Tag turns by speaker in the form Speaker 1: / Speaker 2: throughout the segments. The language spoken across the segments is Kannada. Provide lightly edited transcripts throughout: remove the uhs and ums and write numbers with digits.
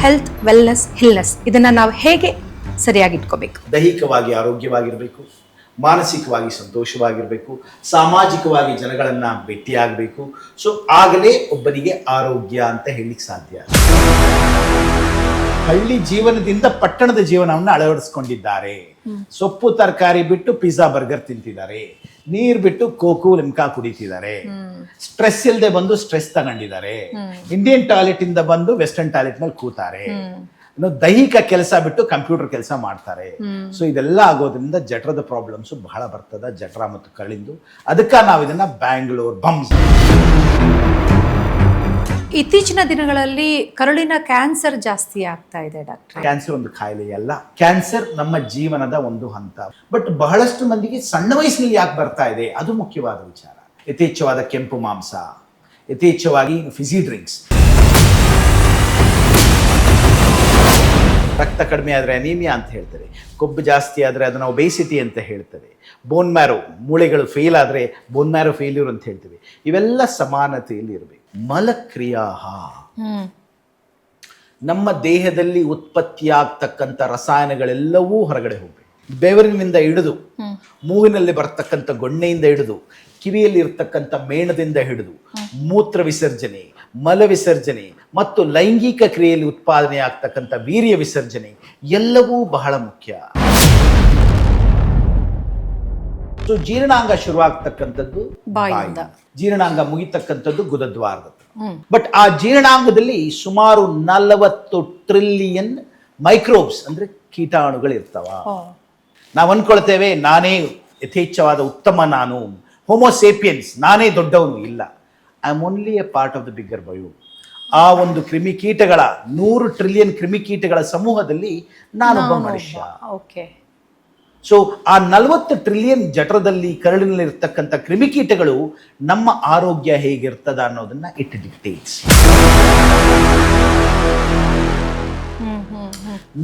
Speaker 1: ಹೆಲ್ತ್, ವೆಲ್ನೆಸ್, ಹಿಲ್ನೆಸ್ ಇದನ್ನು ನಾವು ಹೇಗೆ ಸರಿಯಾಗಿ ಇಟ್ಕೋಬೇಕು?
Speaker 2: ದೈಹಿಕವಾಗಿ ಆರೋಗ್ಯವಾಗಿರಬೇಕು, ಮಾನಸಿಕವಾಗಿ ಸಂತೋಷವಾಗಿರಬೇಕು, ಸಾಮಾಜಿಕವಾಗಿ ಜನಗಳನ್ನು ಭೇಟಿಯಾಗಬೇಕು. ಸೊ ಆಗಲೇ ಒಬ್ಬನಿಗೆ ಆರೋಗ್ಯ ಅಂತ ಹೇಳಲಿಕ್ಕೆ ಸಾಧ್ಯ. ಹಳ್ಳಿ ಜೀವನದಿಂದ ಪಟ್ಟಣದ ಜೀವನವನ್ನು ಅಳವಡಿಸ್ಕೊಂಡಿದ್ದಾರೆ. ಸೊಪ್ಪು ತರಕಾರಿ ಬಿಟ್ಟು ಪಿಜ್ಜಾ ಬರ್ಗರ್ ತಿಂತಿದ್ದಾರೆ, ನೀರು ಬಿಟ್ಟು ಕೋಕು ಲಿಮ್ಕಾ ಕುಡಿತಿದ್ದಾರೆ, ಸ್ಟ್ರೆಸ್ ಇಲ್ಲದೆ ಬಂದು ಸ್ಟ್ರೆಸ್ ತಗೊಂಡಿದ್ದಾರೆ, ಇಂಡಿಯನ್ ಟಾಯ್ಲೆಟ್ ಇಂದ ಬಂದು ವೆಸ್ಟರ್ನ್ ಟಾಯ್ಲೆಟ್ ನಲ್ಲಿ ಕೂತಾರೆ, ದೈಹಿಕ ಕೆಲಸ ಬಿಟ್ಟು ಕಂಪ್ಯೂಟರ್ ಕೆಲಸ ಮಾಡ್ತಾರೆ. ಸೊ ಇದೆಲ್ಲ ಆಗೋದ್ರಿಂದ ಜಠರದ ಪ್ರಾಬ್ಲಮ್ಸ್ ಬಹಳ ಬರ್ತದ, ಜಠರ ಮತ್ತು ಕರಳಿಂದು. ಅದಕ್ಕೆ ನಾವು ಇದನ್ನ ಬ್ಯಾಂಗ್ಳೂರ್ ಬಂಬ್ಸ್.
Speaker 1: ಇತ್ತೀಚಿನ ದಿನಗಳಲ್ಲಿ ಕರುಳಿನ ಕ್ಯಾನ್ಸರ್ ಜಾಸ್ತಿ ಆಗ್ತಾ ಇದೆ ಡಾಕ್ಟರ್.
Speaker 2: ಕ್ಯಾನ್ಸರ್ ಒಂದು ಕಾಯಿಲೆ ಅಲ್ಲ, ಕ್ಯಾನ್ಸರ್ ನಮ್ಮ ಜೀವನದ ಒಂದು ಹಂತ. ಬಟ್ ಬಹಳಷ್ಟು ಮಂದಿಗೆ ಸಣ್ಣ ವಯಸ್ಸಿನಲ್ಲಿ ಯಾಕೆ ಬರ್ತಾ ಇದೆ ಅದು ಮುಖ್ಯವಾದ ವಿಚಾರ. ಯಥೇಚ್ಛವಾದ ಕೆಂಪು ಮಾಂಸ, ಯಥೇಚ್ಛವಾಗಿ ಫಿಸಿ ಡ್ರಿಂಕ್ಸ್, ರಕ್ತ ಕಡಿಮೆ ಆದರೆ ಅನೀಮಿಯಾ ಅಂತ ಹೇಳ್ತಾರೆ, ಕೊಬ್ಬು ಜಾಸ್ತಿ ಆದರೆ ಅದನ್ನು ಒಬೇಸಿಟಿ ಅಂತ ಹೇಳ್ತೇವೆ, ಬೋನ್ ಮ್ಯಾರೋ ಮೂಳೆಗಳು ಫೇಲ್ ಆದರೆ ಬೋನ್ ಮ್ಯಾರೋ ಫೇಲ್ಯೂರ್ ಅಂತ ಹೇಳ್ತೇವೆ. ಇವೆಲ್ಲ ಸಮಾನತೆಯಲ್ಲಿ ಇರಬೇಕು. ಮಲಕ್ರಿಯಾ, ನಮ್ಮ ದೇಹದಲ್ಲಿ ಉತ್ಪತ್ತಿಯಾಗ್ತಕ್ಕಂಥ ರಸಾಯನಗಳೆಲ್ಲವೂ ಹೊರಗಡೆ ಹೋಗ್ಬೇಕು. ಬೆವರಿನಿಂದ ಹಿಡಿದು, ಮೂಗಿನಲ್ಲಿ ಬರ್ತಕ್ಕಂಥ ಗೊಣ್ಣೆಯಿಂದ ಹಿಡಿದು, ಕಿವಿಯಲ್ಲಿ ಇರ್ತಕ್ಕಂಥ ಮೇಣದಿಂದ ಹಿಡಿದು, ಮೂತ್ರ ವಿಸರ್ಜನೆ, ಮಲ ವಿಸರ್ಜನೆ ಮತ್ತು ಲೈಂಗಿಕ ಕ್ರಿಯೆಯಲ್ಲಿ ಉತ್ಪಾದನೆ ಆಗ್ತಕ್ಕಂಥ ವೀರ್ಯ ವಿಸರ್ಜನೆ ಎಲ್ಲವೂ ಬಹಳ ಮುಖ್ಯ. ಸೊ ಜೀರ್ಣಾಂಗ ಶುರುವಾಗ್ತಕ್ಕಂಥದ್ದು ಬಾಯಿಂದ, ಜೀರ್ಣಾಂಗ ಮುಗಿತಕ್ಕಂಥದ್ದು ಗುದದ್ವಾರದ. ಬಟ್ ಆ ಜೀರ್ಣಾಂಗದಲ್ಲಿ ಸುಮಾರು 40 ಟ್ರಿಲಿಯನ್ ಮೈಕ್ರೋಬ್ಸ್ ಅಂದ್ರೆ ಕೀಟಾಣುಗಳು ಇರ್ತಾವ. ನಾವು ಅನ್ಕೊಳ್ತೇವೆ ನಾನೇ ಯಥೇಚ್ಛವಾದ ಉತ್ತಮ, ನಾನು ಹೋಮೋಸೇಪಿಯನ್ಸ್, ನಾನೇ ದೊಡ್ಡವನು. ಇಲ್ಲ, I am only A part of the bigger bio. ಆ ಒಂದು ಕ್ರಿಮಿಕೀಟಗಳ 100 ಟ್ರಿಲಿಯನ್ ಕ್ರಿಮಿಕೀಟಗಳ ಸಮೂಹದಲ್ಲಿ ನಾನೊಬ್ಬ ಮನುಷ್ಯ. ಸೊ ಆ 40 ಟ್ರಿಲಿಯನ್ ಜಠರದಲ್ಲಿ, ಕರಳಿನಲ್ಲಿ ಇರ್ತಕ್ಕಂಥ ಕ್ರಿಮಿಕೀಟಗಳು ನಮ್ಮ ಆರೋಗ್ಯ ಹೇಗಿರ್ತದ ಅನ್ನೋದನ್ನ ಇಟ್ ಡಿಕ್ಟೇಟ್ಸ್.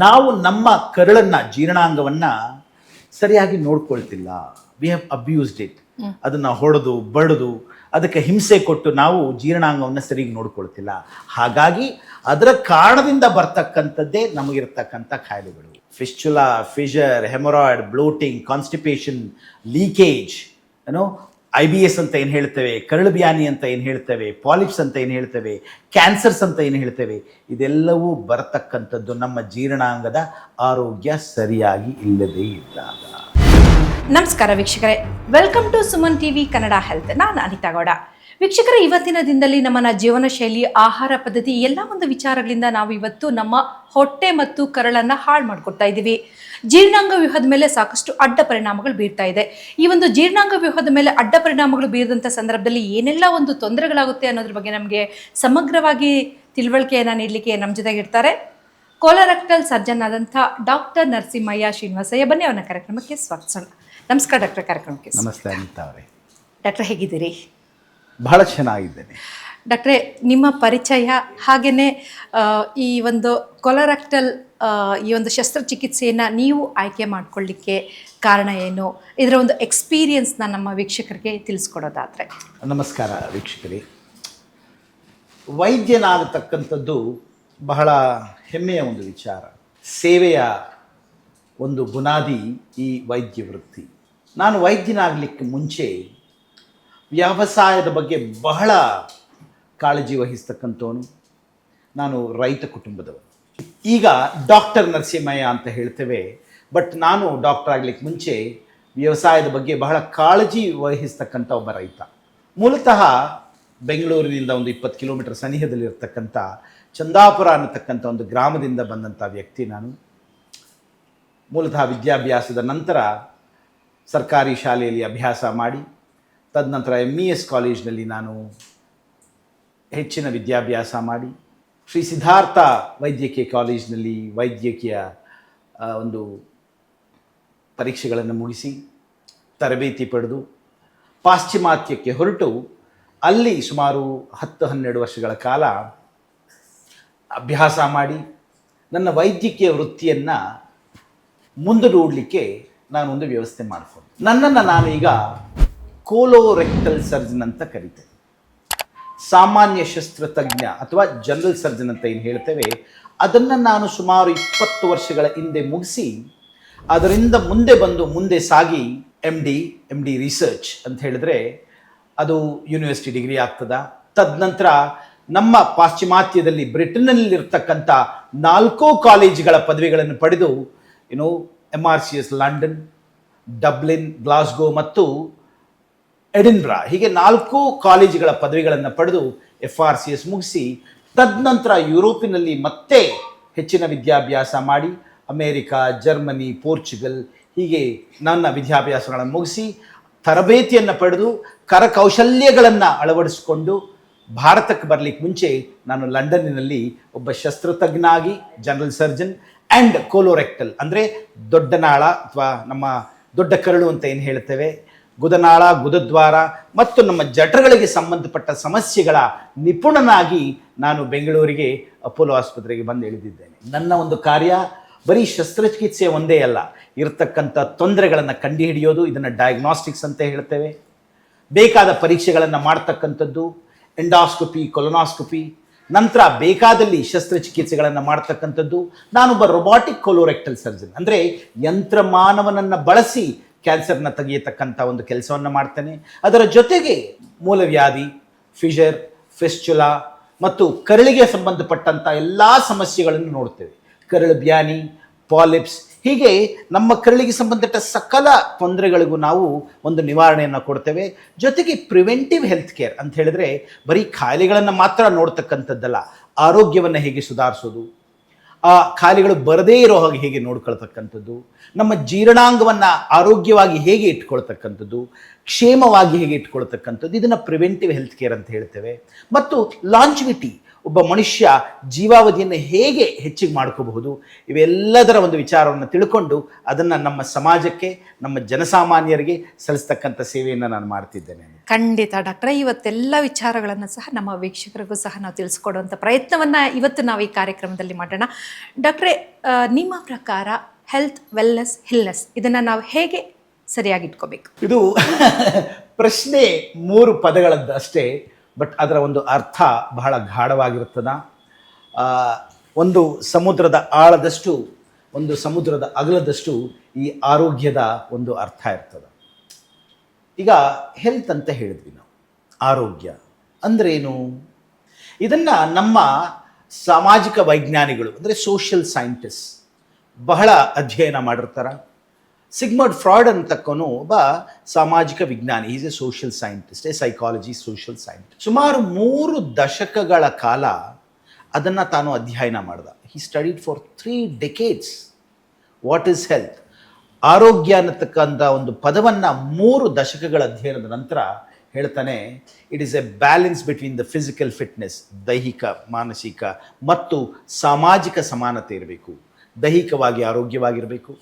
Speaker 2: ನಾವು ನಮ್ಮ ಕರಳನ್ನ, ಜೀರ್ಣಾಂಗವನ್ನ ಸರಿಯಾಗಿ ನೋಡ್ಕೊಳ್ತಿಲ್ಲ. We have abused it. ಅದನ್ನ ಹೊಡೆದು ಬಡಿದು ಅದಕ್ಕೆ ಹಿಂಸೆ ಕೊಟ್ಟು ನಾವು ಜೀರ್ಣಾಂಗವನ್ನು ಸರಿಯಾಗಿ ನೋಡ್ಕೊಳ್ತಿಲ್ಲ. ಹಾಗಾಗಿ ಅದರ ಕಾರಣದಿಂದ ಬರ್ತಕ್ಕಂಥದ್ದೇ ನಮಗಿರ್ತಕ್ಕಂಥ ಕಾಯಿಲೆಗಳು. Fistula, fissure, haemorrhoid, bloating, constipation, leakage, IBS ಅಂತ ಏನು ಹೇಳ್ತೇವೆ, ಕರಳು ಬ್ಯಾನಿ ಅಂತ ಏನು ಹೇಳ್ತೇವೆ, ಪಾಲಿಪ್ಸ್ ಅಂತ ಏನು ಹೇಳ್ತೇವೆ, ಕ್ಯಾನ್ಸರ್ಸ್ ಅಂತ ಏನು ಹೇಳ್ತೇವೆ, ಇದೆಲ್ಲವೂ ಬರತಕ್ಕಂಥದ್ದು ನಮ್ಮ ಜೀರ್ಣಾಂಗದ ಆರೋಗ್ಯ ಸರಿಯಾಗಿ ಇಲ್ಲದೇ ಇದ್ದಾಗ.
Speaker 1: ನಮಸ್ಕಾರ ವೀಕ್ಷಕರೇ, welcome to Suman TV Kannada health. ನಾನು ಅನಿತಾ ಗೌಡ. ವೀಕ್ಷಕರೇ, ಇವತ್ತಿನ ದಿನದಲ್ಲಿ ನಮ್ಮ ಜೀವನ ಶೈಲಿ, ಆಹಾರ ಪದ್ಧತಿ ಎಲ್ಲ ಒಂದು ವಿಚಾರಗಳಿಂದ ನಾವು ಇವತ್ತು ನಮ್ಮ ಹೊಟ್ಟೆ ಮತ್ತು ಕರಳನ್ನು ಹಾಳು ಮಾಡಿಕೊಡ್ತಾ ಇದ್ದೀವಿ. ಜೀರ್ಣಾಂಗ ವ್ಯೂಹದ ಮೇಲೆ ಸಾಕಷ್ಟು ಅಡ್ಡ ಪರಿಣಾಮಗಳು ಬೀರ್ತಾ ಇದೆ. ಈ ಒಂದು ಜೀರ್ಣಾಂಗ ವ್ಯೂಹದ ಮೇಲೆ ಅಡ್ಡ ಪರಿಣಾಮಗಳು ಬೀರಿದಂಥ ಸಂದರ್ಭದಲ್ಲಿ ಏನೆಲ್ಲ ಒಂದು ತೊಂದರೆಗಳಾಗುತ್ತೆ ಅನ್ನೋದ್ರ ಬಗ್ಗೆ ನಮಗೆ ಸಮಗ್ರವಾಗಿ ತಿಳುವಳಿಕೆಯನ್ನು ನೀಡಲಿಕ್ಕೆ ನಮ್ಮ ಜೊತೆಗಿರ್ತಾರೆ ಕೋಲರೆಕ್ಟಲ್ ಸರ್ಜನ್ ಆದಂಥ ಡಾಕ್ಟರ್ ನರಸಿಂಹಯ್ಯ ಶ್ರೀನಿವಾಸಯ್ಯ. ಬನ್ನಿ ಅವನ ಕಾರ್ಯಕ್ರಮಕ್ಕೆ ಸ್ವಾಗತಿಸೋಣ. ನಮಸ್ಕಾರ ಡಾಕ್ಟರ್, ಕಾರ್ಯಕ್ರಮಕ್ಕೆ.
Speaker 2: ನಮಸ್ತೆ ಅನಿತಾ ಅವರೇ.
Speaker 1: ಡಾಕ್ಟರ್, ಹೇಗಿದ್ದೀರಿ?
Speaker 2: ಬಹಳ ಚೆನ್ನಾಗಿದ್ದೇನೆ
Speaker 1: ಡಾಕ್ಟ್ರೇ. ನಿಮ್ಮ ಪರಿಚಯ, ಹಾಗೆಯೇ ಈ ಒಂದು ಕೊಲರೆಕ್ಟಲ್ ಈ ಒಂದು ಶಸ್ತ್ರಚಿಕಿತ್ಸೆಯನ್ನು ನೀವು ಆಯ್ಕೆ ಮಾಡಿಕೊಳ್ಳಿಕ್ಕೆ ಕಾರಣ ಏನು, ಇದರ ಒಂದು ಎಕ್ಸ್ಪೀರಿಯನ್ಸ್ನ ನಮ್ಮ ವೀಕ್ಷಕರಿಗೆ ತಿಳಿಸ್ಕೊಡೋದಾದರೆ.
Speaker 2: ನಮಸ್ಕಾರ ವೀಕ್ಷಕರೇ. ವೈದ್ಯನಾಗತಕ್ಕಂಥದ್ದು ಬಹಳ ಹೆಮ್ಮೆಯ ಒಂದು ವಿಚಾರ. ಸೇವೆಯ ಒಂದು ಬುನಾದಿ ಈ ವೈದ್ಯ ವೃತ್ತಿ. ನಾನು ವೈದ್ಯನಾಗಲಿಕ್ಕೆ ಮುಂಚೆ ವ್ಯವಸಾಯದ ಬಗ್ಗೆ ಬಹಳ ಕಾಳಜಿ ವಹಿಸ್ತಕ್ಕಂಥವನು. ನಾನು ರೈತ ಕುಟುಂಬದವನು. ಈಗ ಡಾಕ್ಟರ್ ನರಸಿಂಹಯ್ಯ ಅಂತ ಹೇಳ್ತೇವೆ, ಬಟ್ ನಾನು ಡಾಕ್ಟರ್ ಆಗಲಿಕ್ಕೆ ಮುಂಚೆ ವ್ಯವಸಾಯದ ಬಗ್ಗೆ ಬಹಳ ಕಾಳಜಿ ವಹಿಸ್ತಕ್ಕಂಥ ಒಬ್ಬ ರೈತ. ಮೂಲತಃ ಬೆಂಗಳೂರಿನಿಂದ ಒಂದು 20 ಕಿಲೋಮೀಟರ್ ಸನಿಹದಲ್ಲಿರ್ತಕ್ಕಂಥ ಚಂದಾಪುರ ಅನ್ನತಕ್ಕಂಥ ಒಂದು ಗ್ರಾಮದಿಂದ ಬಂದಂಥ ವ್ಯಕ್ತಿ ನಾನು. ಮೂಲತಃ ವಿದ್ಯಾಭ್ಯಾಸದ ನಂತರ ಸರ್ಕಾರಿ ಶಾಲೆಯಲ್ಲಿ ಅಭ್ಯಾಸ ಮಾಡಿ, ತದನಂತರ MES ಕಾಲೇಜಿನಲ್ಲಿ ನಾನು ಹೆಚ್ಚಿನ ವಿದ್ಯಾಭ್ಯಾಸ ಮಾಡಿ, ಶ್ರೀ ಸಿದ್ಧಾರ್ಥ ವೈದ್ಯಕೀಯ ಕಾಲೇಜಿನಲ್ಲಿ ವೈದ್ಯಕೀಯ ಒಂದು ಪರೀಕ್ಷೆಗಳನ್ನು ಮುಗಿಸಿ ತರಬೇತಿ ಪಡೆದು ಪಾಶ್ಚಿಮಾತ್ಯಕ್ಕೆ ಹೊರಟು ಅಲ್ಲಿ ಸುಮಾರು 10-12 ವರ್ಷಗಳ ಕಾಲ ಅಭ್ಯಾಸ ಮಾಡಿ ನನ್ನ ವೈದ್ಯಕೀಯ ವೃತ್ತಿಯನ್ನು ಮುಂದೂಡಲಿಕ್ಕೆ ನಾನು ಒಂದು ವ್ಯವಸ್ಥೆ ಮಾಡಿಕೊಂಡೆ. ನನ್ನನ್ನು ನಾನು ಈಗ ಕೋಲೋರೆಕ್ಟಲ್ ಸರ್ಜನ್ ಅಂತ ಕರಿತೇನೆ. ಸಾಮಾನ್ಯ ಶಸ್ತ್ರತಜ್ಞ ಅಥವಾ ಜನರಲ್ ಸರ್ಜನ್ ಅಂತ ಏನು ಹೇಳ್ತೇವೆ, ಅದನ್ನು ನಾನು ಸುಮಾರು 20 ವರ್ಷಗಳ ಹಿಂದೆ ಮುಗಿಸಿ ಅದರಿಂದ ಮುಂದೆ ಸಾಗಿ ಎಮ್ ಡಿ ರಿಸರ್ಚ್ ಅಂತ ಹೇಳಿದ್ರೆ ಅದು ಯೂನಿವರ್ಸಿಟಿ ಡಿಗ್ರಿ ಆಗ್ತದ. ತದನಂತರ ನಮ್ಮ ಪಾಶ್ಚಿಮಾತ್ಯದಲ್ಲಿ ಬ್ರಿಟನ್ನಲ್ಲಿರ್ತಕ್ಕಂಥ 4 ಕಾಲೇಜುಗಳ ಪದವಿಗಳನ್ನು ಪಡೆದು MRCS ಲಂಡನ್, ಡಬ್ಲಿನ್, ಗ್ಲಾಸ್ಗೋ ಮತ್ತು ಎಡಿನ್ಬ್ರಾ ಹೀಗೆ 4 ಕಾಲೇಜುಗಳ ಪದವಿಗಳನ್ನು ಪಡೆದು FRCS ಮುಗಿಸಿ ತದನಂತರ ಯುರೋಪಿನಲ್ಲಿ ಮತ್ತೆ ಹೆಚ್ಚಿನ ವಿದ್ಯಾಭ್ಯಾಸ ಮಾಡಿ ಅಮೇರಿಕಾ, ಜರ್ಮನಿ, ಪೋರ್ಚುಗಲ್ ಹೀಗೆ ನನ್ನ ವಿದ್ಯಾಭ್ಯಾಸಗಳನ್ನು ಮುಗಿಸಿ ತರಬೇತಿಯನ್ನು ಪಡೆದು ಕರಕೌಶಲ್ಯಗಳನ್ನು ಅಳವಡಿಸಿಕೊಂಡು ಭಾರತಕ್ಕೆ ಬರಲಿಕ್ಕೆ ಮುಂಚೆ ನಾನು ಲಂಡನ್ನಿನಲ್ಲಿ ಒಬ್ಬ ಶಸ್ತ್ರತಜ್ಞನಾಗಿ ಜನರಲ್ ಸರ್ಜನ್ ಆ್ಯಂಡ್ ಕೋಲೋರೆಕ್ಟಲ್ ಅಂದರೆ ದೊಡ್ಡ ನಾಳ ಅಥವಾ ನಮ್ಮ ದೊಡ್ಡ ಕರಳು ಅಂತ ಏನು ಹೇಳ್ತೇವೆ, ಗುದನಾಳ, ಗುದದ್ವಾರ ಮತ್ತು ನಮ್ಮ ಜಠರಗಳಿಗೆ ಸಂಬಂಧಪಟ್ಟ ಸಮಸ್ಯೆಗಳ ನಿಪುಣನಾಗಿ ನಾನು ಬೆಂಗಳೂರಿಗೆ ಅಪೋಲೋ ಆಸ್ಪತ್ರೆಗೆ ಬಂದು ಇಳಿದಿದ್ದೇನೆ. ನನ್ನ ಒಂದು ಕಾರ್ಯ ಬರೀ ಶಸ್ತ್ರಚಿಕಿತ್ಸೆ ಒಂದೇ ಅಲ್ಲ, ಇರತಕ್ಕಂಥ ತೊಂದರೆಗಳನ್ನು ಕಂಡುಹಿಡಿಯೋದು, ಇದನ್ನು ಡಯಾಗ್ನಾಸ್ಟಿಕ್ಸ್ ಅಂತ ಹೇಳ್ತೇವೆ. ಬೇಕಾದ ಪರೀಕ್ಷೆಗಳನ್ನು ಮಾಡ್ತಕ್ಕಂಥದ್ದು, ಎಂಡಾಸ್ಕೋಪಿ, ಕೊಲೊನಾಸ್ಕೋಪಿ, ನಂತರ ಬೇಕಾದಲ್ಲಿ ಶಸ್ತ್ರಚಿಕಿತ್ಸೆಗಳನ್ನು ಮಾಡ್ತಕ್ಕಂಥದ್ದು. ನಾನೊಬ್ಬ ರೊಬಾಟಿಕ್ ಕೊಲೋರೆಕ್ಟಲ್ ಸರ್ಜನ್ ಅಂದರೆ ಯಂತ್ರಮಾನವನನ್ನು ಬಳಸಿ ಕ್ಯಾನ್ಸರ್ನ ತೆಗೆಯತಕ್ಕಂಥ ಒಂದು ಕೆಲಸವನ್ನು ಮಾಡ್ತೇನೆ. ಅದರ ಜೊತೆಗೆ ಮೂಲವ್ಯಾಧಿ, ಫಿಷರ್, ಫಿಸ್ಚುಲಾ ಮತ್ತು ಕರಳಿಗೆ ಸಂಬಂಧಪಟ್ಟಂಥ ಎಲ್ಲ ಸಮಸ್ಯೆಗಳನ್ನು ನೋಡ್ತೇವೆ. ಕರಳು ಬ್ಯಾನಿ, ಪಾಲಿಪ್ಸ್ ಹೀಗೆ ನಮ್ಮ ಕರಳಿಗೆ ಸಂಬಂಧಪಟ್ಟ ಸಕಲ ತೊಂದರೆಗಳಿಗೂ ನಾವು ಒಂದು ನಿವಾರಣೆಯನ್ನು ಕೊಡ್ತೇವೆ. ಜೊತೆಗೆ ಪ್ರಿವೆಂಟಿವ್ ಹೆಲ್ತ್ ಕೇರ್ ಅಂತ ಹೇಳಿದ್ರೆ ಬರೀ ಕಾಯಿಲೆಗಳನ್ನು ಮಾತ್ರ ನೋಡ್ತಕ್ಕಂಥದ್ದಲ್ಲ, ಆರೋಗ್ಯವನ್ನು ಹೇಗೆ ಸುಧಾರಿಸೋದು, ಆ ಕಾಯಿಲೆಗಳು ಬರದೇ ಇರೋ ಹಾಗೆ ಹೇಗೆ ನೋಡ್ಕೊಳ್ತಕ್ಕಂಥದ್ದು, ನಮ್ಮ ಜೀರ್ಣಾಂಗವನ್ನು ಆರೋಗ್ಯವಾಗಿ ಹೇಗೆ ಇಟ್ಕೊಳ್ತಕ್ಕಂಥದ್ದು, ಕ್ಷೇಮವಾಗಿ ಹೇಗೆ ಇಟ್ಕೊಳ್ತಕ್ಕಂಥದ್ದು, ಇದನ್ನು ಪ್ರಿವೆಂಟಿವ್ ಹೆಲ್ತ್ ಕೇರ್ ಅಂತ ಹೇಳ್ತೇವೆ. ಮತ್ತು ಲಾಂಜಿವಿಟಿ, ಒಬ್ಬ ಮನುಷ್ಯ ಜೀವಾವಧಿಯನ್ನು ಹೇಗೆ ಹೆಚ್ಚಿಗೆ ಮಾಡ್ಕೋಬಹುದು, ಇವೆಲ್ಲದರ ಒಂದು ವಿಚಾರವನ್ನು ತಿಳ್ಕೊಂಡು ಅದನ್ನು ನಮ್ಮ ಸಮಾಜಕ್ಕೆ, ನಮ್ಮ ಜನಸಾಮಾನ್ಯರಿಗೆ ಸಲ್ಲಿಸ್ತಕ್ಕಂಥ ಸೇವೆಯನ್ನು ನಾನು ಮಾಡ್ತಿದ್ದೇನೆ.
Speaker 1: ಖಂಡಿತ ಡಾಕ್ಟ್ರೆ, ಇವತ್ತೆಲ್ಲ ವಿಚಾರಗಳನ್ನು ಸಹ ನಮ್ಮ ವೀಕ್ಷಕರಿಗೂ ಸಹ ನಾವು ತಿಳಿಸ್ಕೊಡುವಂಥ ಪ್ರಯತ್ನವನ್ನು ಇವತ್ತು ನಾವು ಈ ಕಾರ್ಯಕ್ರಮದಲ್ಲಿ ಮಾಡೋಣ. ಡಾಕ್ಟ್ರೆ, ನಿಮ್ಮ ಪ್ರಕಾರ ಹೆಲ್ತ್, ವೆಲ್ನೆಸ್, ಹಿಲ್ನೆಸ್ ಇದನ್ನು ನಾವು ಹೇಗೆ ಸರಿಯಾಗಿ ಇಟ್ಕೋಬೇಕು?
Speaker 2: ಇದು ಪ್ರಶ್ನೆ 3 ಪದಗಳದ್ದು ಅಷ್ಟೇ, ಬಟ್ ಅದರ ಒಂದು ಅರ್ಥ ಬಹಳ ಗಾಢವಾಗಿರ್ತದ. ಒಂದು ಸಮುದ್ರದ ಆಳದಷ್ಟು, ಒಂದು ಸಮುದ್ರದ ಅಗಲದಷ್ಟು ಈ ಆರೋಗ್ಯದ ಒಂದು ಅರ್ಥ ಇರ್ತದೆ. ಈಗ ಹೆಲ್ತ್ ಅಂತ ಹೇಳಿದ್ವಿ ನಾವು, ಆರೋಗ್ಯ ಅಂದ್ರೇನು? ಇದನ್ನು ನಮ್ಮ ಸಾಮಾಜಿಕ ವೈಜ್ಞಾನಿಗಳು ಅಂದರೆ ಸೋಷಿಯಲ್ ಸೈಂಟಿಸ್ಟ್ ಬಹಳ ಅಧ್ಯಯನ ಮಾಡಿರ್ತಾರೆ. ಸಿಗ್ಮಂಡ್ ಫ್ರಾಯ್ಡ್ ಅಂತಕ್ಕವನು ಒಬ್ಬ ಸಾಮಾಜಿಕ ವಿಜ್ಞಾನಿ, is a social scientist, a psychology social scientist. ಸುಮಾರು 3 ದಶಕಗಳ ಕಾಲ ಅದನ್ನು ತಾನು ಅಧ್ಯಯನ ಮಾಡ್ದ. He studied for 3 decades what is health, ಆರೋಗ್ಯ ಅನ್ನತಕ್ಕಂಥ ಒಂದು ಪದವನ್ನು 3 ದಶಕಗಳ ಅಧ್ಯಯನದ ನಂತರ ಹೇಳ್ತಾನೆ, it is a balance between the physical fitness, ದೈಹಿಕ, ಮಾನಸಿಕ ಮತ್ತು ಸಾಮಾಜಿಕ ಸಮಾನತೆ ಇರಬೇಕು. ದೈಹಿಕವಾಗಿ ಆರೋಗ್ಯವಾಗಿರಬೇಕು,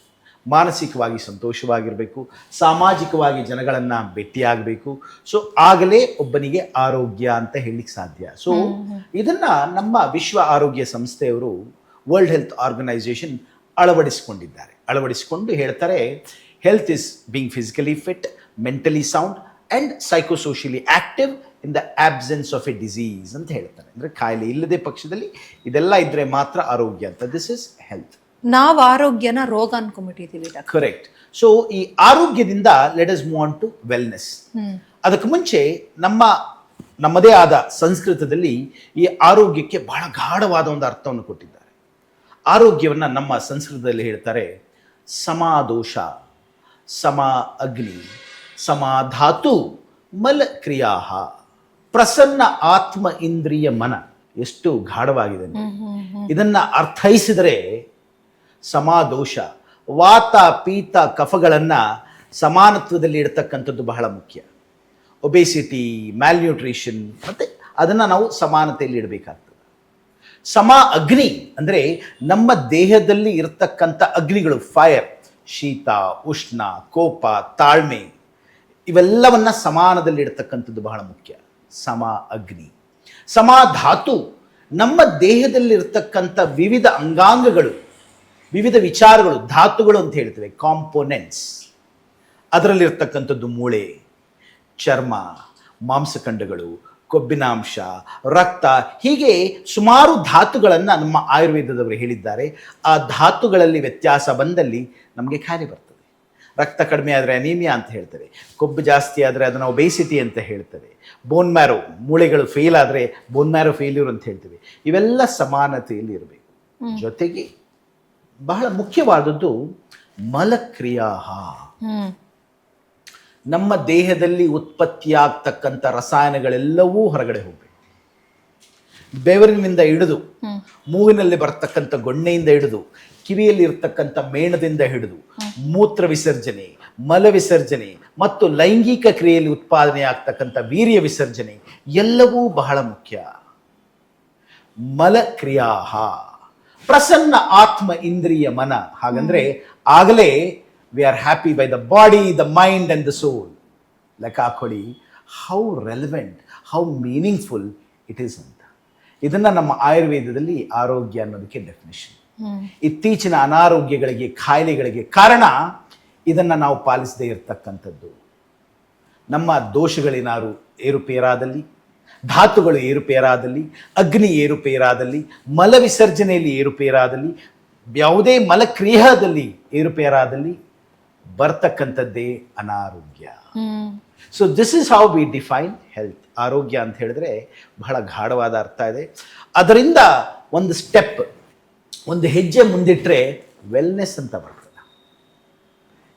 Speaker 2: ಮಾನಸಿಕವಾಗಿ ಸಂತೋಷವಾಗಿರಬೇಕು, ಸಾಮಾಜಿಕವಾಗಿ ಜನಗಳನ್ನು ಭೇಟಿಯಾಗಬೇಕು. ಸೊ ಆಗಲೇ ಒಬ್ಬನಿಗೆ ಆರೋಗ್ಯ ಅಂತ ಹೇಳಲಿಕ್ಕೆ ಸಾಧ್ಯ. ಸೊ ಇದನ್ನು ನಮ್ಮ ವಿಶ್ವ ಆರೋಗ್ಯ ಸಂಸ್ಥೆಯವರು, ವರ್ಲ್ಡ್ ಹೆಲ್ತ್ ಆರ್ಗನೈಸೇಷನ್ ಅಳವಡಿಸಿಕೊಂಡು ಹೇಳ್ತಾರೆ, health is being physically fit, mentally sound and psychosocially active in the absence of a disease ಅಂತ ಹೇಳ್ತಾರೆ. ಅಂದರೆ ಕಾಯಿಲೆ ಇಲ್ಲದೆ ಪಕ್ಷದಲ್ಲಿ ಇದೆಲ್ಲ ಇದ್ದರೆ ಮಾತ್ರ ಆರೋಗ್ಯ ಅಂತ. This is health.
Speaker 1: ನಾವು ಆರೋಗ್ಯನ ರೋಗ ಅನ್ಕೊಂಡ್ಬಿಟ್ಟಿದ್ದೀವಿ.
Speaker 2: ಕರೆಕ್ಟ್. ಸೊ ಈ ಆರೋಗ್ಯದಿಂದ let us move on to wellness. ಅದಕ್ಕೆ ಮುಂಚೆ ನಮ್ಮದೇ ಆದ ಸಂಸ್ಕೃತದಲ್ಲಿ ಈ ಆರೋಗ್ಯಕ್ಕೆ ಬಹಳ ಗಾಢವಾದ ಒಂದು ಅರ್ಥವನ್ನು ಕೊಟ್ಟಿದ್ದಾರೆ. ಆರೋಗ್ಯವನ್ನು ನಮ್ಮ ಸಂಸ್ಕೃತದಲ್ಲಿ ಹೇಳ್ತಾರೆ, ಸಮಾದೋಷ, ಸಮಾ ಅಗ್ನಿ, ಸಮಾಧಾತು ಮಲ ಕ್ರಿಯಾ, ಪ್ರಸನ್ನ ಆತ್ಮ ಇಂದ್ರಿಯ ಮನ. ಎಷ್ಟು ಗಾಢವಾಗಿದೆ. ಇದನ್ನ ಅರ್ಥೈಸಿದರೆ ಸಮಾದೋಷ, ವಾತ ಪೀತ ಕಫಗಳನ್ನು ಸಮಾನತ್ವದಲ್ಲಿ ಇಡ್ತಕ್ಕಂಥದ್ದು ಬಹಳ ಮುಖ್ಯ. ಒಬೇಸಿಟಿ, ಮ್ಯಾಲ್ನ್ಯೂಟ್ರಿಷನ್, ಮತ್ತು ಅದನ್ನು ನಾವು ಸಮಾನತೆಯಲ್ಲಿ ಇಡಬೇಕಾಗ್ತದೆ. ಸಮಾ ಅಗ್ನಿ ಅಂದರೆ ನಮ್ಮ ದೇಹದಲ್ಲಿ ಇರತಕ್ಕಂಥ ಅಗ್ನಿಗಳು, ಫೈರ್, ಶೀತ, ಉಷ್ಣ, ಕೋಪ, ತಾಳ್ಮೆ, ಇವೆಲ್ಲವನ್ನ ಸಮಾನದಲ್ಲಿ ಇಡ್ತಕ್ಕಂಥದ್ದು ಬಹಳ ಮುಖ್ಯ. ಸಮಾ ಅಗ್ನಿ. ಸಮಾಧಾತು, ನಮ್ಮ ದೇಹದಲ್ಲಿರ್ತಕ್ಕಂಥ ವಿವಿಧ ಅಂಗಾಂಗಗಳು, ವಿವಿಧ ವಿಚಾರಗಳು, ಧಾತುಗಳು ಅಂತ ಹೇಳ್ತೇವೆ, ಕಾಂಪೋನೆಂಟ್ಸ್. ಅದರಲ್ಲಿರ್ತಕ್ಕಂಥದ್ದು ಮೂಳೆ, ಚರ್ಮ, ಮಾಂಸಖಂಡಗಳು, ಕೊಬ್ಬಿನಾಂಶ, ರಕ್ತ, ಹೀಗೆ ಸುಮಾರು ಧಾತುಗಳನ್ನು ನಮ್ಮ ಆಯುರ್ವೇದದವರು ಹೇಳಿದ್ದಾರೆ. ಆ ಧಾತುಗಳಲ್ಲಿ ವ್ಯತ್ಯಾಸ ಬಂದಲ್ಲಿ ನಮಗೆ ಖಾಯಿಲೆ ಬರ್ತದೆ. ರಕ್ತ ಕಡಿಮೆ ಆದರೆ ಅನೀಮಿಯಾ ಅಂತ ಹೇಳ್ತೇವೆ, ಕೊಬ್ಬು ಜಾಸ್ತಿ ಆದರೆ ಅದನ್ನು ಒಬೇಸಿಟಿ ಅಂತ ಹೇಳ್ತೇವೆ, ಬೋನ್ ಮ್ಯಾರೋ ಮೂಳೆಗಳು ಫೇಲ್ ಆದರೆ ಬೋನ್ ಮ್ಯಾರೋ ಫೇಲ್ಯೂರ್ ಅಂತ ಹೇಳ್ತೇವೆ. ಇವೆಲ್ಲ ಸಮಾನತೆಯಲ್ಲಿ ಇರಬೇಕು. ಜೊತೆಗೆ ಬಹಳ ಮುಖ್ಯವಾದದ್ದು ಮಲಕ್ರಿಯಾ. ನಮ್ಮ ದೇಹದಲ್ಲಿ ಉತ್ಪತ್ತಿಯಾಗ್ತಕ್ಕಂಥ ರಸಾಯನಗಳೆಲ್ಲವೂ ಹೊರಗಡೆ ಹೋಗಬೇಕು. ಬೆವರಿನಿಂದ ಹಿಡಿದು, ಮೂಗಿನಲ್ಲಿ ಬರ್ತಕ್ಕಂಥ ಗೊಣ್ಣೆಯಿಂದ ಹಿಡಿದು, ಕಿವಿಯಲ್ಲಿ ಇರ್ತಕ್ಕಂಥ ಮೇಣದಿಂದ ಹಿಡಿದು, ಮೂತ್ರ ವಿಸರ್ಜನೆ, ಮಲ ವಿಸರ್ಜನೆ ಮತ್ತು ಲೈಂಗಿಕ ಕ್ರಿಯೆಯಲ್ಲಿ ಉತ್ಪಾದನೆ ಆಗ್ತಕ್ಕಂಥ ವೀರ್ಯ ವಿಸರ್ಜನೆ ಎಲ್ಲವೂ ಬಹಳ ಮುಖ್ಯ. ಮಲಕ್ರಿಯಾ ಪ್ರಸನ್ನ ಆತ್ಮ ಇಂದ್ರಿಯ ಮನ. ಹಾಗಂದ್ರೆ ಆಗಲೇ we are happy by the body, the mind and the soul. ಲೆಕ್ಕ ಹಾಕೊಳ್ಳಿ how relevant, how meaningful it is ಅಂತ. ಇದನ್ನ ನಮ್ಮ ಆಯುರ್ವೇದದಲ್ಲಿ ಆರೋಗ್ಯ ಅನ್ನೋದಕ್ಕೆ ಡೆಫಿನೇಷನ್. ಇತ್ತೀಚಿನ ಅನಾರೋಗ್ಯಗಳಿಗೆ, ಕಾಯಿಲೆಗಳಿಗೆ ಕಾರಣ ಇದನ್ನ ನಾವು ಪಾಲಿಸದೇ ಇರತಕ್ಕಂಥದ್ದು. ನಮ್ಮ ದೋಷಗಳೇನಾರು ಏರುಪೇರಾದಲ್ಲಿ, ಧಾತುಗಳು ಏರುಪೇರಾದಲ್ಲಿ, ಅಗ್ನಿ ಏರುಪೇರಾದಲ್ಲಿ, ಮಲ ವಿಸರ್ಜನೆಯಲ್ಲಿ ಏರುಪೇರಾದಲ್ಲಿ, ಯಾವುದೇ ಮಲಕ್ರಿಯಾದಲ್ಲಿ ಏರುಪೇರಾದಲ್ಲಿ ಬರ್ತಕ್ಕಂಥದ್ದೇ ಅನಾರೋಗ್ಯ. So this is how we define health. ಆರೋಗ್ಯ ಅಂತ ಹೇಳಿದ್ರೆ ಬಹಳ ಗಾಢವಾದ ಅರ್ಥ ಇದೆ. ಅದರಿಂದ ಒಂದು ಸ್ಟೆಪ್, ಒಂದು ಹೆಜ್ಜೆ ಮುಂದಿಟ್ರೆ ವೆಲ್ನೆಸ್ ಅಂತ ಬರ್ತದೆ.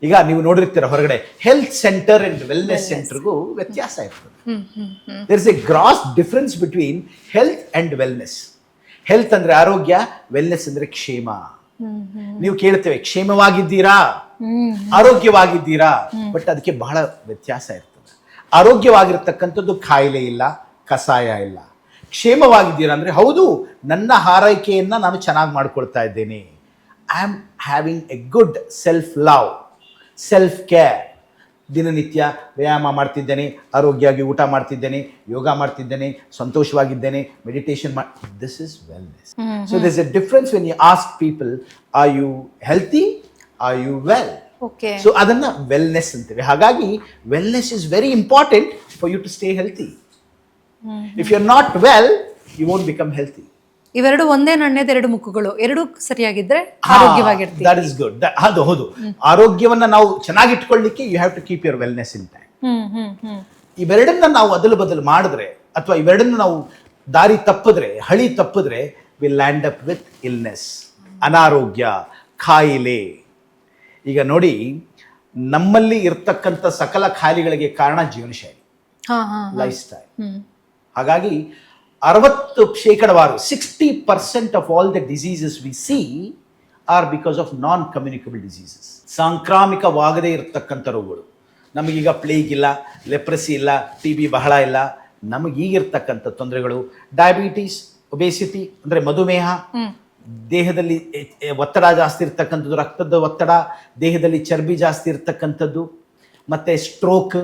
Speaker 2: ಈಗ ನೀವು ನೋಡಿರ್ತೀರ ಹೊರಗಡೆ ಹೆಲ್ತ್ ಸೆಂಟರ್ ಅಂಡ್ ವೆಲ್ನೆಸ್ ಸೆಂಟರ್ಗೂ ವ್ಯತ್ಯಾಸ ಇರ್ತದೆ. There is a gross difference between health and wellness. Health ಅಂದ್ರೆ ಆರೋಗ್ಯ, ವೆಲ್ನೆಸ್ ಅಂದ್ರೆ ಕ್ಷೇಮ. ನೀವು ಕೇಳ್ತೇವೆ ಕ್ಷೇಮವಾಗಿದ್ದೀರಾ, ಆರೋಗ್ಯವಾಗಿದ್ದೀರಾ, ಬಟ್ ಅದಕ್ಕೆ ಬಹಳ ವ್ಯತ್ಯಾಸ ಇರ್ತದೆ. ಆರೋಗ್ಯವಾಗಿರ್ತಕ್ಕಂಥದ್ದು ಕಾಯಿಲೆ ಇಲ್ಲ, ಕಸಾಯ ಇಲ್ಲ. ಕ್ಷೇಮವಾಗಿದ್ದೀರಾ ಅಂದ್ರೆ ಹೌದು, ನನ್ನ ಹಾರೈಕೆಯನ್ನ ನಾನು ಚೆನ್ನಾಗಿ ಮಾಡ್ಕೊಳ್ತಾ ಇದ್ದೇನೆ. I am having a good self love, self care. ದಿನನಿತ್ಯ ವ್ಯಾಯಾಮ ಮಾಡ್ತಿದ್ದೇನೆ, ಆರೋಗ್ಯವಾಗಿ ಊಟ ಮಾಡ್ತಿದ್ದೇನೆ, ಯೋಗ ಮಾಡ್ತಿದ್ದೇನೆ, ಸಂತೋಷವಾಗಿದ್ದೇನೆ, meditation this is wellness. So this a difference when you ask people are you healthy, are you well. So ಅದನ್ನ ವೆಲ್ನೆಸ್ ಅಂತೀವಿ. ಹಾಗಾಗಿ wellness is very important for you to stay healthy. If you are not well, you won't become healthy.
Speaker 1: ಇವೆರಡು ಒಂದೇ ನಾಣ್ಯದ ಎರಡು ಮುಖಗಳು. ಎರಡು ಸರಿಯಾಗಿದ್ರೆ ಆರೋಗ್ಯವಾಗಿರ್ತೀವಿ.
Speaker 2: That is good. ಅದು ಹೌದು. ಆರೋಗ್ಯವನ್ನ ನಾವು ಚೆನ್ನಾಗಿಟ್ಕೊಳ್ಳಿಕ್ಕೆ you have to keep your wellness in time. ಇವೆರಡನ್ನ ನಾವು ಅದಲು ಬದಲು ಮಾಡಿದ್ರೆ, ಅಥವಾ ಇವೆರಡನ್ನ ನಾವು ದಾರಿ ತಪ್ಪಿದ್ರೆ, ಹಳಿ ತಪ್ಪಿದ್ರೆ, will land up with illness, ಅನಾರೋಗ್ಯ, ಕಾಯಿಲೆ. ಈಗ ನೋಡಿ, ನಮ್ಮಲ್ಲಿ ಇರ್ತಕ್ಕಂಥ ಸಕಲ ಕಾಯಿಲೆಗಳಿಗೆ ಕಾರಣ ಜೀವನ ಶೈಲಿ, ಲೈಫ್ ಸ್ಟೈಲ್. ಹಾಗಾಗಿ 60% of all the diseases we see are because of non-communicable diseases. ಸಾಂಕ್ರಾಮಿಕವಾಗದೇ ಇರತಕ್ಕಂಥ ರೋಗಗಳು. ನಮಗೀಗ ಪ್ಲೇಗ್ ಇಲ್ಲ, ಲೆಪ್ರಸಿ ಇಲ್ಲ, TB ಬಹಳ ಇಲ್ಲ. ನಮಗೀಗಿರ್ತಕ್ಕಂಥ ತೊಂದರೆಗಳು ಡಯಾಬಿಟೀಸ್, ಒಬೇಸಿಟಿ ಅಂದರೆ ಮಧುಮೇಹ, ದೇಹದಲ್ಲಿ ಒತ್ತಡ ಜಾಸ್ತಿ ಇರ್ತಕ್ಕಂಥದ್ದು, ರಕ್ತದ ಒತ್ತಡ, ದೇಹದಲ್ಲಿ ಚರ್ಬಿ ಜಾಸ್ತಿ ಇರ್ತಕ್ಕಂಥದ್ದು, ಮತ್ತು ಸ್ಟ್ರೋಕ್,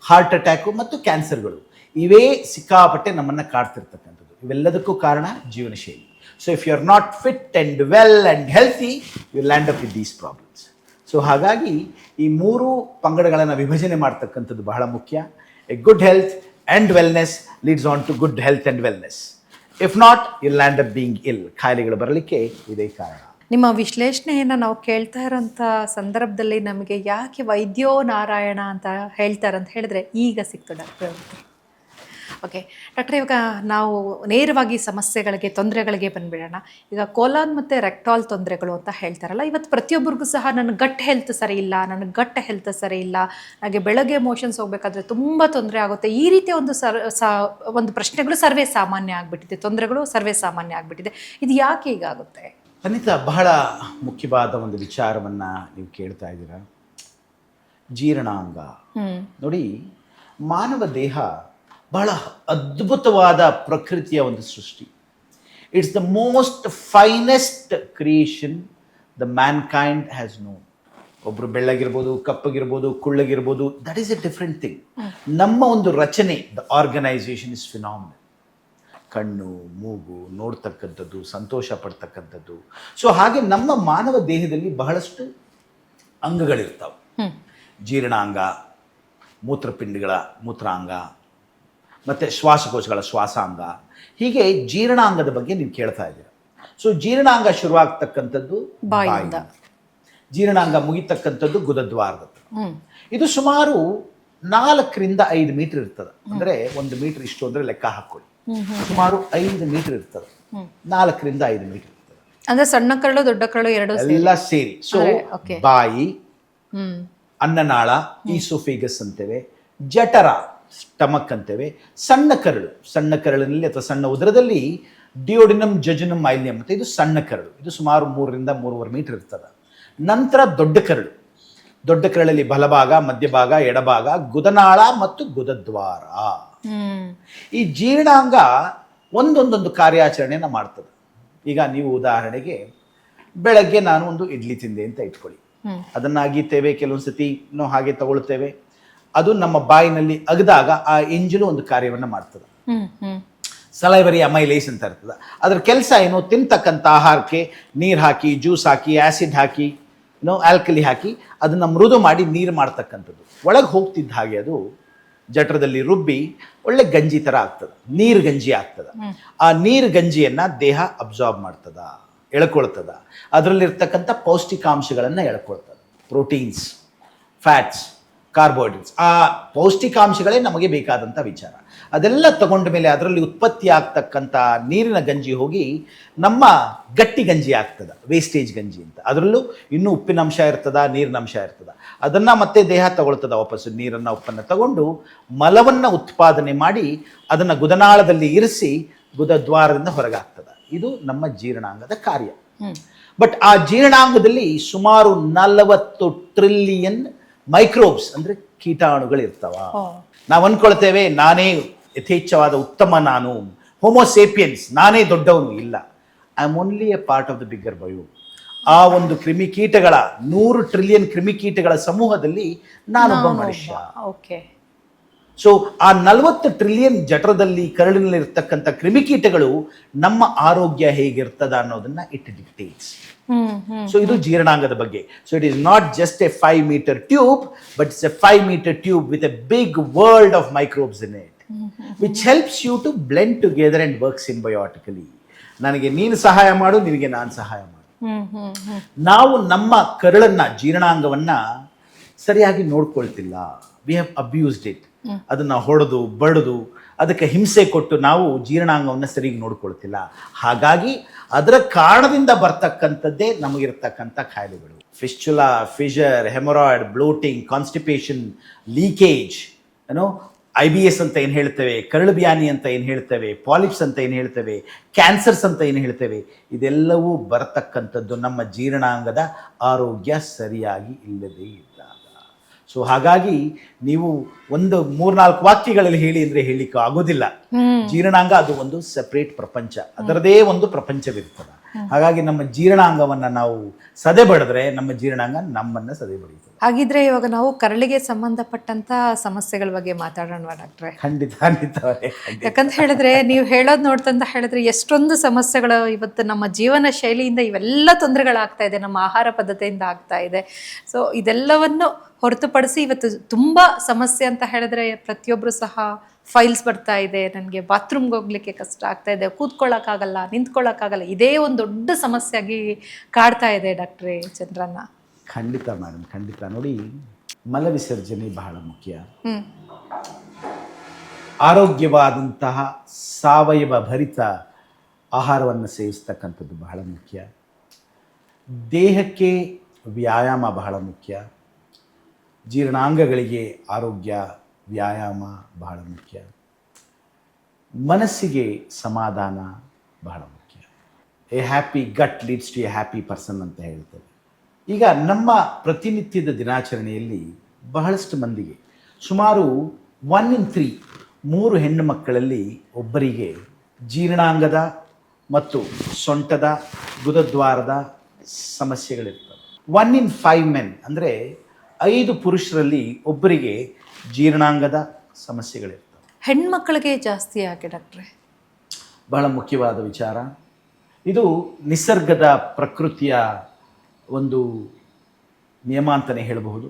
Speaker 2: ಹಾರ್ಟ್ ಅಟ್ಯಾಕು ಮತ್ತು ಕ್ಯಾನ್ಸರ್ಗಳು. ಇವೇ ಸಿಕ್ಕಾಪಟ್ಟೆ ನಮ್ಮನ್ನು ಕಾಡ್ತಿರ್ತಕ್ಕಂಥದ್ದು. ಇವೆಲ್ಲದಕ್ಕೂ ಕಾರಣ ಜೀವನ ಶೈಲಿ. So if you are not fit and well and healthy, you land up with these problems. So ಹಾಗಾಗಿ ಈ ಮೂರು ಪಂಗಡಗಳನ್ನು ವಿಭಜನೆ ಮಾಡ್ತಕ್ಕಂಥದ್ದು ಬಹಳ ಮುಖ್ಯ. A good health and wellness leads on to good health and wellness. If not, you land up being ill. ಕಾಯಿಲೆಗಳು ಬರಲಿಕ್ಕೆ ಇದೇ ಕಾರಣ.
Speaker 1: ನಿಮ್ಮ ವಿಶ್ಲೇಷಣೆಯನ್ನು ನಾವು ಕೇಳ್ತಾ ಇರೋಂಥ ಸಂದರ್ಭದಲ್ಲಿ ನಮಗೆ ಯಾಕೆ ವೈದ್ಯೋ ನಾರಾಯಣ ಅಂತ ಹೇಳ್ತಾರೆ ಅಂತ ಹೇಳಿದ್ರೆ ಈಗ ಸಿಕ್ತು ಡಾಕ್ಟರ್. ಓಕೆ ಡಾಕ್ಟ್ರೆ, ಇವಾಗ ನಾವು ನೇರವಾಗಿ ಸಮಸ್ಯೆಗಳಿಗೆ, ತೊಂದರೆಗಳಿಗೆ ಬಂದುಬಿಡೋಣ. ಈಗ ಕೋಲಾನ್ ಮತ್ತು ರೆಕ್ಟಾಲ್ ತೊಂದರೆಗಳು ಅಂತ ಹೇಳ್ತಾರಲ್ಲ, ಇವತ್ತು ಪ್ರತಿಯೊಬ್ಬರಿಗೂ ಸಹ ನನ್ನ ಗಟ್ ಹೆಲ್ತ್ ಸರಿ ಇಲ್ಲ, ನನ್ನ ಗಟ್ ಹೆಲ್ತ್ ಸರಿ ಇಲ್ಲ, ನನಗೆ ಬೆಳಗ್ಗೆ ಮೋಷನ್ಸ್ ಹೋಗಬೇಕಾದ್ರೆ ತುಂಬ ತೊಂದರೆ ಆಗುತ್ತೆ, ಈ ರೀತಿಯ ಒಂದು ಪ್ರಶ್ನೆಗಳು ಸರ್ವೇ ಸಾಮಾನ್ಯ ಆಗಿಬಿಟ್ಟಿದೆ, ತೊಂದರೆಗಳು ಸರ್ವೇ ಸಾಮಾನ್ಯ ಆಗಿಬಿಟ್ಟಿದೆ. ಇದು ಯಾಕೆ ಹೀಗಾಗುತ್ತೆ?
Speaker 2: ಅನಿತಾ, ಬಹಳ ಮುಖ್ಯವಾದ ಒಂದು ವಿಚಾರವನ್ನು ನೀವು ಕೇಳ್ತಾ ಇದ್ದೀರಾ. ಜೀರ್ಣಾಂಗ ನೋಡಿ, ಮಾನವ ದೇಹ ಬಹಳ ಅದ್ಭುತವಾದ ಪ್ರಕೃತಿಯ ಒಂದು ಸೃಷ್ಟಿ. It's the most finest creation the mankind has known. ಒಬ್ರು ಬೆಳ್ಳಗಿರ್ಬೋದು, ಕಪ್ಪಗಿರ್ಬೋದು, ಕುಳ್ಳಗಿರ್ಬೋದು, that is a different thing. ನಮ್ಮ ಒಂದು ರಚನೆ, ದ ಆರ್ಗನೈಸೇಷನ್ ಇಸ್ ಫಿನಾಮಿನಲ್. ಕಣ್ಣು, ಮೂಗು, ನೋಡ್ತಕ್ಕಂಥದ್ದು, ಸಂತೋಷ ಪಡ್ತಕ್ಕಂಥದ್ದು. ಸೊ ಹಾಗೆ ನಮ್ಮ ಮಾನವ ದೇಹದಲ್ಲಿ ಬಹಳಷ್ಟು ಅಂಗಗಳಿರ್ತಾವೆ. ಜೀರ್ಣಾಂಗ, ಮೂತ್ರಪಿಂಡಗಳ ಮೂತ್ರಾಂಗ, ಮತ್ತು ಶ್ವಾಸಕೋಶಗಳ ಶ್ವಾಸಾಂಗ, ಹೀಗೆ ಜೀರ್ಣಾಂಗದ ಬಗ್ಗೆ ನೀವು ಕೇಳ್ತಾ ಇದ್ದೀರ. ಸೊ ಜೀರ್ಣಾಂಗ ಶುರುವಾಗ್ತಕ್ಕಂಥದ್ದು ಬಾಯಿಂದ, ಜೀರ್ಣಾಂಗ ಮುಗಿತಕ್ಕಂಥದ್ದು ಗುದದ್ವಾರದ. ಇದು ಸುಮಾರು 4-5 ಮೀಟರ್ ಇರ್ತದೆ. ಅಂದರೆ 1 ಮೀಟರ್ ಇಷ್ಟು ಅಂದರೆ ಲೆಕ್ಕ ಹಾಕೊಳ್ಳಿ, ಸುಮಾರು 5 ಮೀಟರ್ ಇರ್ತದೆ. 4-5 ಮೀಟರ್ ಇರ್ತದೆ.
Speaker 1: ಅಂದ್ರೆ ಸಣ್ಣ ಕರಳು ದೊಡ್ಡ ಕರಳು ಎರಡು
Speaker 2: ಎಲ್ಲ ಸೇರಿ. ಸೊ ಬಾಯಿ, ಅನ್ನನಾಳ, ಈಸೋಫೇಗಸ್ ಅಂತೇವೆ, ಜಠರ ಸ್ಟಮಕ್ ಅಂತೇವೆ, ಸಣ್ಣ ಕರಳಿನಲ್ಲಿ ಅಥವಾ ಸಣ್ಣ ಉದರದಲ್ಲಿ ಡಿಯೋಡಿನಮ್, ಜಜುನಮ್, ಮೈಲಿನಿಯಂ ಅಂತ ಇದು ಸಣ್ಣ ಕರಳು. ಇದು ಸುಮಾರು 3-3.5 ಮೀಟರ್ ಇರ್ತದೆ. ನಂತರ ದೊಡ್ಡ ಕರಳಲ್ಲಿ ಬಲಭಾಗ, ಮಧ್ಯಭಾಗ, ಎಡಭಾಗ, ಗುದನಾಳ ಮತ್ತು ಗುದದ್ವಾರ. ಈ ಜೀರ್ಣಾಂಗ ಒಂದೊಂದೊಂದು ಕಾರ್ಯಾಚರಣೆಯನ್ನು ಮಾಡ್ತದೆ. ಈಗ ನೀವು ಉದಾಹರಣೆಗೆ ಬೆಳಗ್ಗೆ ನಾನು ಒಂದು ಇಡ್ಲಿ ತಿಂದೆ ಅಂತ ಇಟ್ಕೊಳ್ಳಿ, ಅದನ್ನ ಅಗಿತೇವೆ, ಕೆಲವೊಂದು ಸತಿ ನಾವು ಹಾಗೆ ತಗೊಳ್ತೇವೆ. ಅದು ನಮ್ಮ ಬಾಯಿನಲ್ಲಿ ಅಗದಾಗ ಆ ಎಂಜಲು ಒಂದು ಕಾರ್ಯವನ್ನು ಮಾಡ್ತದೆ. ಸಲೈವರಿ ಅಮೈಲೇಸ್ ಅಂತ ಇರ್ತದೆ. ಅದರ ಕೆಲಸ ಏನು, ತಿಂತಕ್ಕಂಥ ಆಹಾರಕ್ಕೆ ನೀರು ಹಾಕಿ, ಜ್ಯೂಸ್ ಹಾಕಿ, ಆ್ಯಸಿಡ್ ಹಾಕಿ, ಆಲ್ಕಲಿ ಹಾಕಿ ಅದನ್ನು ಮೃದು ಮಾಡಿ ನೀರು ಮಾಡ್ತಕ್ಕಂಥದ್ದು. ಒಳಗೆ ಹೋಗ್ತಿದ್ದ ಹಾಗೆ ಅದು ಜಠರದಲ್ಲಿ ರುಬ್ಬಿ ಒಳ್ಳೆ ಗಂಜಿ ಥರ ಆಗ್ತದೆ, ನೀರು ಗಂಜಿ ಆಗ್ತದೆ. ಆ ನೀರು ಗಂಜಿಯನ್ನು ದೇಹ ಅಬ್ಸಾರ್ಬ್ ಮಾಡ್ತದ, ಎಳ್ಕೊಳ್ತದ. ಅದರಲ್ಲಿರ್ತಕ್ಕಂಥ ಪೌಷ್ಟಿಕಾಂಶಗಳನ್ನು ಎಳ್ಕೊಳ್ತದೆ. ಪ್ರೋಟೀನ್ಸ್, ಫ್ಯಾಟ್ಸ್, ಕಾರ್ಬೋಹೈಡ್ರೇಟ್ಸ್, ಆ ಪೌಷ್ಟಿಕಾಂಶಗಳೇ ನಮಗೆ ಬೇಕಾದಂಥ ವಿಚಾರ. ಅದೆಲ್ಲ ತಗೊಂಡ ಮೇಲೆ ಅದರಲ್ಲಿ ಉತ್ಪತ್ತಿ ಆಗ್ತಕ್ಕಂಥ ನೀರಿನ ಗಂಜಿ ಹೋಗಿ ನಮ್ಮ ಗಟ್ಟಿ ಗಂಜಿ ಆಗ್ತದೆ, ವೇಸ್ಟೇಜ್ ಗಂಜಿ ಅಂತ. ಅದರಲ್ಲೂ ಇನ್ನೂ ಉಪ್ಪಿನಂಶ ಇರ್ತದ, ನೀರಿನಂಶ ಇರ್ತದ. ಅದನ್ನು ಮತ್ತೆ ದೇಹ ತಗೊಳ್ತದ, ವಾಪಸ್ಸು ನೀರನ್ನು, ಉಪ್ಪನ್ನು ತಗೊಂಡು ಮಲವನ್ನು ಉತ್ಪಾದನೆ ಮಾಡಿ ಅದನ್ನು ಗುದನಾಳದಲ್ಲಿ ಇರಿಸಿ ಗುದದ್ವಾರದಿಂದ ಹೊರಗಾಗ್ತದೆ. ಇದು ನಮ್ಮ ಜೀರ್ಣಾಂಗದ ಕಾರ್ಯ. ಬಟ್ ಆ ಜೀರ್ಣಾಂಗದಲ್ಲಿ ಸುಮಾರು 40 ಟ್ರಿಲಿಯನ್ ಮೈಕ್ರೋಬ್ಸ್ ಅಂದರೆ ಕೀಟಾಣುಗಳಿರ್ತಾವ. ನಾವು ಅನ್ಕೊಳ್ತೇವೆ ನಾನೇ ಯಥೇಚ್ಛವಾದ ಉತ್ತಮ, ನಾನು ಹೋಮೋಸೇಪಿಯನ್ಸ್, ನಾನೇ ದೊಡ್ಡವನು. ಇಲ್ಲ, I am only A part of the bigger bio. ಆ ಒಂದು ಕ್ರಿಮಿಕೀಟಗಳ 100 ಟ್ರಿಲಿಯನ್ ಕ್ರಿಮಿಕೀಟಗಳ ಸಮೂಹದಲ್ಲಿ ನಾನೊಬ್ಬ ಮನುಷ್ಯ. ಸೊ ಆ 40 ಟ್ರಿಲಿಯನ್ ಜಠರದಲ್ಲಿ, ಕರಳಿನಲ್ಲಿ ಇರ್ತಕ್ಕಂಥ ಕ್ರಿಮಿಕೀಟಗಳು ನಮ್ಮ ಆರೋಗ್ಯ ಹೇಗಿರ್ತದ ಅನ್ನೋದನ್ನ ಇಟ್ ಡಿಕ್ಟೇಟ್ಸ್. ಸೊ ಇದು ಜೀರ್ಣಾಂಗದ ಬಗ್ಗೆ. So it is not just a 5 metre tube, but it's a 5 metre tube with a big world of microbes in it, which helps you to blend together and work symbiotically. ನನಗೆ ನೀನು ಸಹಾಯ ಮಾಡು, ನಿನಗೆ ನಾನು ಸಹಾಯ ಮಾಡು. ನಾವು ನಮ್ಮ ಕರಳನ್ನ, ಜೀರ್ಣಾಂಗವನ್ನ ಸರಿಯಾಗಿ ನೋಡ್ಕೊಳ್ತಿಲ್ಲ. We have abused it. ಅದನ್ನ ಹೊಡೆದು ಬಡಿದು ಅದಕ್ಕೆ ಹಿಂಸೆ ಕೊಟ್ಟು ನಾವು ಜೀರ್ಣಾಂಗವನ್ನು ಸರಿಯಾಗಿ ನೋಡ್ಕೊಳ್ತಿಲ್ಲ. ಹಾಗಾಗಿ ಅದರ ಕಾರಣದಿಂದ ಬರ್ತಕ್ಕಂಥದ್ದೇ ನಮಗಿರ್ತಕ್ಕಂಥ ಕಾಯಿಲೆಗಳು. Fistula, fissure, haemorrhoid, bloating, constipation, leakage, IBS ಅಂತ ಏನು ಹೇಳ್ತೇವೆ, ಕರಳು ಬ್ಯಾನಿ ಅಂತ ಏನು ಹೇಳ್ತೇವೆ, ಪಾಲಿಪ್ಸ್ ಅಂತ ಏನು ಹೇಳ್ತೇವೆ, ಕ್ಯಾನ್ಸರ್ಸ್ ಅಂತ ಏನು ಹೇಳ್ತೇವೆ, ಇದೆಲ್ಲವೂ ಬರತಕ್ಕಂಥದ್ದು ನಮ್ಮ ಜೀರ್ಣಾಂಗದ ಆರೋಗ್ಯ ಸರಿಯಾಗಿ ಇಲ್ಲದೇ ಇದ್ದಾಗ. ಸೊ ಹಾಗಾಗಿ ನೀವು ಒಂದು 3-4 ವಾಕ್ಯಗಳಲ್ಲಿ ಹೇಳಿ ಅಂದರೆ ಹೇಳಲಿಕ್ಕೆ ಆಗೋದಿಲ್ಲ. ಜೀರ್ಣಾಂಗ ಅದು ಒಂದು ಸೆಪರೇಟ್ ಪ್ರಪಂಚ, ಅದರದೇ ಒಂದು ಪ್ರಪಂಚವಿರ್ತದೆ. ಹಾಗಾಗಿ ನಮ್ಮ ಜೀರ್ಣಾಂಗವನ್ನು ನಾವು ಸದೆ ಬಡಿದ್ರೆ ನಮ್ಮ ಜೀರ್ಣಾಂಗ ನಮ್ಮನ್ನು ಸದೆ ಬಡಿಯುತ್ತದೆ.
Speaker 1: ಹಾಗಿದ್ರೆ ಇವಾಗ ನಾವು ಕರಳಿಗೆ ಸಂಬಂಧಪಟ್ಟಂತ ಸಮಸ್ಯೆಗಳ ಬಗ್ಗೆ ಮಾತಾಡೋಣ ಡಾಕ್ಟ್ರೆ.
Speaker 2: ಖಂಡಿತ.
Speaker 1: ಯಾಕಂತ ಹೇಳಿದ್ರೆ ನೀವು ಹೇಳೋದು ನೋಡ್ತಂತ ಹೇಳಿದ್ರೆ ಎಷ್ಟೊಂದು ಸಮಸ್ಯೆಗಳು ಇವತ್ತು ನಮ್ಮ ಜೀವನ ಶೈಲಿಯಿಂದ ಇವೆಲ್ಲ ತೊಂದರೆಗಳಾಗ್ತಾ ಇದೆ, ನಮ್ಮ ಆಹಾರ ಪದ್ಧತಿಯಿಂದ ಆಗ್ತಾ ಇದೆ. ಸೊ ಇದೆಲ್ಲವನ್ನು ಹೊರತುಪಡಿಸಿ ಇವತ್ತು ತುಂಬಾ ಸಮಸ್ಯೆ ಅಂತ ಹೇಳಿದ್ರೆ ಪ್ರತಿಯೊಬ್ಬರು ಸಹ ಫೈಲ್ಸ್ ಬರ್ತಾ ಇದೆ, ನನಗೆ ಬಾತ್ರೂಮ್ಗೆ ಹೋಗ್ಲಿಕ್ಕೆ ಕಷ್ಟ ಆಗ್ತಾ ಇದೆ, ಕೂತ್ಕೊಳ್ಳೋಕ್ಕಾಗಲ್ಲ, ನಿಂತ್ಕೊಳ್ಳೋಕ್ಕಾಗಲ್ಲ, ಇದೇ ಒಂದು ದೊಡ್ಡ ಸಮಸ್ಯೆಯಾಗಿ ಕಾಡ್ತಾ ಇದೆ ಡಾಕ್ಟ್ರೇ ಚಂದ್ರಣ್ಣ.
Speaker 2: ಖಂಡಿತ ಮೇಡಮ್, ಖಂಡಿತ. ನೋಡಿ, ಮಲ ವಿಸರ್ಜನೆ ಬಹಳ ಮುಖ್ಯ. ಆರೋಗ್ಯವಾದಂತಹ ಸಾವಯವ ಭರಿತ ಆಹಾರವನ್ನು ಸೇವಿಸ್ತಕ್ಕಂಥದ್ದು ಬಹಳ ಮುಖ್ಯ. ದೇಹಕ್ಕೆ ವ್ಯಾಯಾಮ ಬಹಳ ಮುಖ್ಯ. ಜೀರ್ಣಾಂಗಗಳಿಗೆ ಆರೋಗ್ಯ, ವ್ಯಾಯಾಮ ಬಹಳ ಮುಖ್ಯ. ಮನಸ್ಸಿಗೆ ಸಮಾಧಾನ ಬಹಳ ಮುಖ್ಯ. A happy gut leads to a happy person ಅಂತ ಹೇಳ್ತೇವೆ. ಈಗ ನಮ್ಮ ಪ್ರತಿನಿತ್ಯದ ದಿನಾಚರಣೆಯಲ್ಲಿ ಬಹಳಷ್ಟು ಮಂದಿಗೆ, ಸುಮಾರು 1 in 3, 3 ಹೆಣ್ಣು ಮಕ್ಕಳಲ್ಲಿ ಒಬ್ಬರಿಗೆ ಜೀರ್ಣಾಂಗದ ಮತ್ತು ಸೊಂಟದ, ಗುದದ್ವಾರದ ಸಮಸ್ಯೆಗಳಿರ್ತವೆ. 1 in 5 men, ಅಂದರೆ 5 ಪುರುಷರಲ್ಲಿ ಒಬ್ಬರಿಗೆ ಜೀರ್ಣಾಂಗದ ಸಮಸ್ಯೆಗಳಿರ್ತವೆ.
Speaker 1: ಹೆಣ್ಮಕ್ಕಳಿಗೆ ಜಾಸ್ತಿ ಯಾಕೆ ಡಾಕ್ಟ್ರೆ?
Speaker 2: ಬಹಳ ಮುಖ್ಯವಾದ ವಿಚಾರ ಇದು. ನಿಸರ್ಗದ, ಪ್ರಕೃತಿಯ ಒಂದು ನಿಯಮ ಅಂತಲೇ ಹೇಳಬಹುದು.